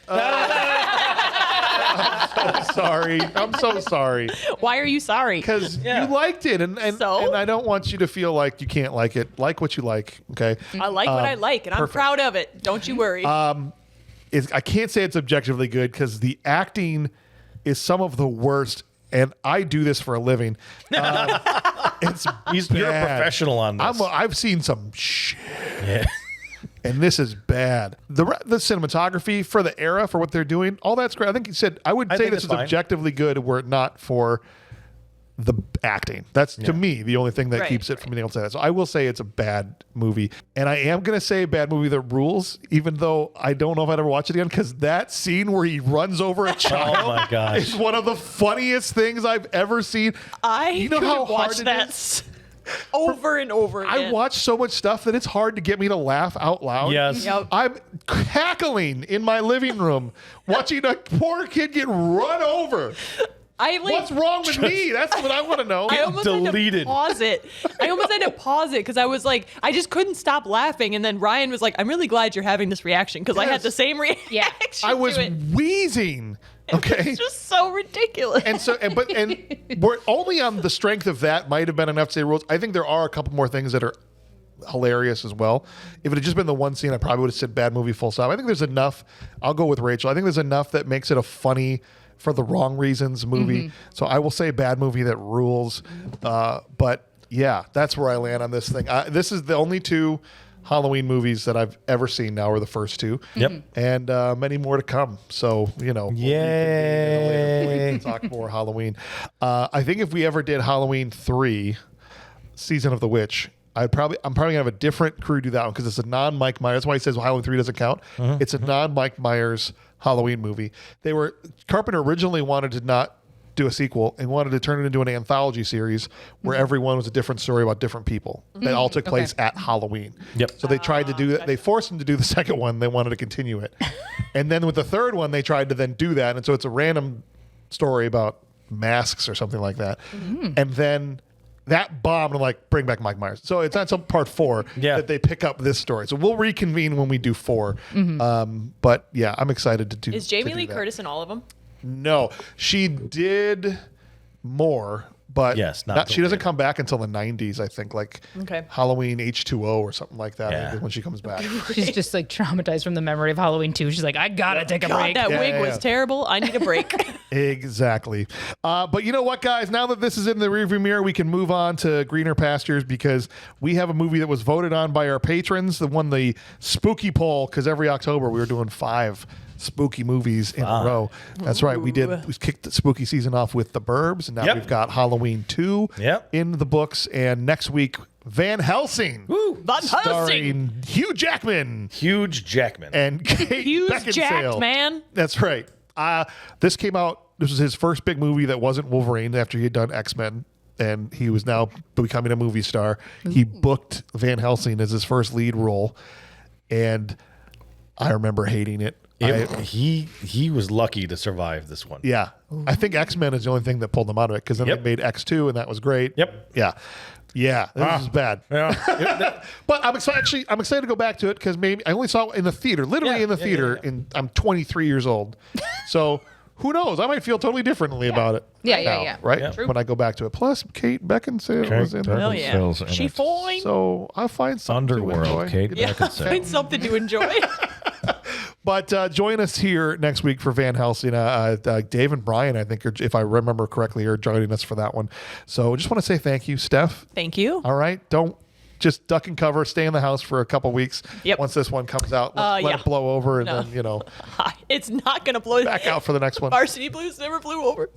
I'm so sorry. I'm so sorry. Why are you sorry? Because you liked it, and I don't want you to feel like you can't like it. Like what you like, okay? I like what I like, and perfect. I'm proud of it. Don't you worry. I can't say it's objectively good because the acting is some of the worst, and I do this for a living. You're a professional on this. I've seen some shit. Yeah. And this is bad. The cinematography for the era, for what they're doing, all that's great. I think you said, I would say think this it's is fine. objectively good were it not for the acting. That's, to me, the only thing that keeps it from being able to say that. So I will say it's a bad movie. And I am going to say a bad movie that rules, even though I don't know if I'd ever watch it again, because that scene where he runs over a child Oh my gosh. is one of the funniest things I've ever seen. I could watch that over and over again. I watch so much stuff that it's hard to get me to laugh out loud. Yes. Yep. I'm cackling in my living room watching a poor kid get run over. What's wrong with me? That's what I want to know. I almost had to pause it. I almost had to pause it because I was like, I just couldn't stop laughing. And then Ryan was like, I'm really glad you're having this reaction because I had the same reaction. I was wheezing. Okay. It's just so ridiculous. And we're only on the strength of that might have been enough to say rules. I think there are a couple more things that are hilarious as well. If it had just been the one scene, I probably would have said bad movie full stop. I think there's enough. I'll go with Rachel. I think there's enough that makes it a funny for the wrong reasons movie. So I will say bad movie that rules. But yeah, that's where I land on this thing. This is the only two Halloween movies that I've ever seen now are the first two. Yep. And many more to come. So, we can talk more Halloween. I think if we ever did Halloween 3, Season of the Witch, I'm probably gonna have a different crew do that one because it's a non-Mike Myers. That's why he says Halloween 3 doesn't count. It's a non-Mike Myers Halloween movie. Carpenter originally wanted to not do a sequel and wanted to turn it into an anthology series where everyone was a different story about different people that all took place at Halloween. Yep. So they tried to do that. They forced him to do the second one. They wanted to continue it. And then with the third one, they tried to then do that. And so it's a random story about masks or something like that. And then that bombed and bring back Mike Myers. So it's not until part 4 that they pick up this story. So we'll reconvene when we do 4. But yeah, I'm excited to do. Is Jamie Lee Curtis in all of them? No, she did more, but she doesn't come back until the 90s, I think, Halloween H2O or something like that when she comes back. She's just traumatized from the memory of Halloween 2. She's like, I gotta take a break. That wig was terrible. I need a break. Exactly. But you know what, guys? Now that this is in the rearview mirror, we can move on to greener pastures because we have a movie that was voted on by our patrons that won the spooky poll because every October we were doing 5 spooky movies in a row. That's right. We kicked the spooky season off with The Burbs, and now we've got Halloween 2 in the books. And next week, Van Helsing. Van Helsing. Starring Hugh Jackman. And Kate Hugh's Beckinsale. jacked, man. That's right. This came out, this was his first big movie that wasn't Wolverine after he had done X-Men. And he was now becoming a movie star. He booked Van Helsing as his first lead role. And I remember hating it. He was lucky to survive this one. Yeah. I think X-Men is the only thing that pulled them out of it because then they made X2 and that was great. Yep. Yeah. Yeah, this is bad. Yeah. But I'm excited. I'm excited to go back to it because maybe I only saw it in the theater, literally in the theater. And I'm 23 years old, so who knows? I might feel totally differently about it. Yeah. Right? Yeah. When I go back to it. Plus, Kate Beckinsale was in Hell it. yeah. She fine. So I'll find something to Underworld, enjoy. Kate Yeah, Beckinsale. find something to enjoy. But join us here next week for Van Helsing. Dave and Brian, I think, if I remember correctly, are joining us for that one. So just want to say thank you, Steph. Thank you. All right. Don't just duck and cover. Stay in the house for a couple weeks. Yep. Once this one comes out, let yeah. it blow over, and No. then, It's not going to blow back out for the next one. Varsity Blues never blew over.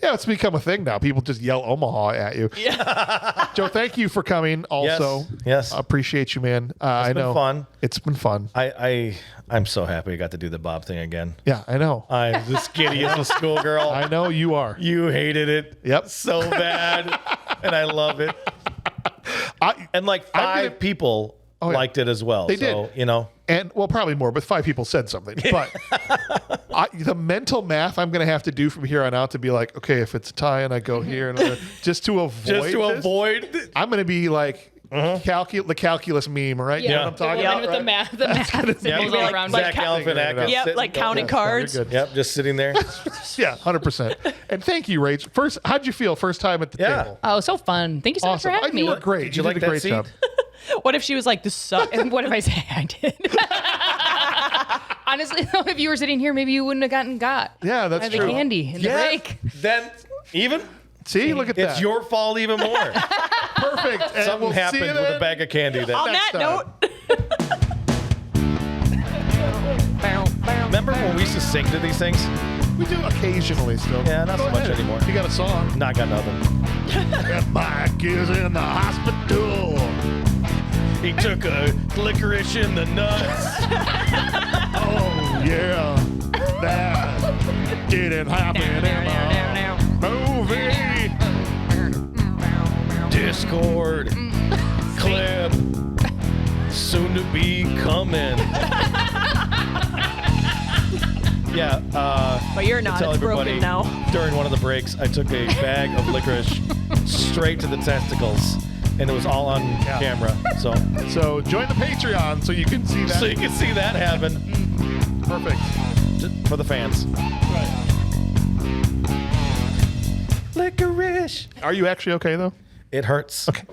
Yeah, it's become a thing now. People just yell Omaha at you. Yeah. Joe, thank you for coming also. Yes. I appreciate you, man. I know. been fun. It's been fun. I'm so happy I got to do the Bob thing again. Yeah, I know. I'm the skinniest of schoolgirl. I know you are. You hated it. Yep. So bad. And I love it. And like five people liked it as well. They did. And well, probably more, but 5 people said something. But the mental math I'm going to have to do from here on out to be like, okay, if it's a tie and I go here, and just to avoid this, I'm going to be like the calculus meme, right? Yeah. You know what I'm talking about? With right? the math symbols all around. Zach Galifianakis. Yep, like counting cards. Very good. Yep, just sitting there. Yeah, 100%. And thank you, Rach. How'd you feel first time at the table? Oh, so fun. Thank you so much for Awesome. having me. You were great. Did you like did a that great seat? job. What if she was like, this sucks? And what if I say I did? Honestly, though, if you were sitting here, maybe you wouldn't have gotten got. Yeah, that's the true. candy in the break. Then even See, look at that. it's your fault even more. Perfect. And Something we'll see happened you with then. a bag of candy. On Next that time. note. Remember when we used to sing to these things? We do occasionally still. Yeah, not Go so much ahead. anymore. You got a song? Not got nothing. And Mike is in the hospital. He took a licorice in the nuts. Oh, yeah. That didn't happen in my movie. Discord clip soon to be coming. Yeah, But you're not. tell It's everybody, broken now. during one of the breaks, I took a bag of licorice straight to the testicles, and it was all on camera. So join the Patreon so you can see that. so you can see that happen. Perfect. Just for the fans. Licorice. Are you actually okay, though? It hurts. Okay.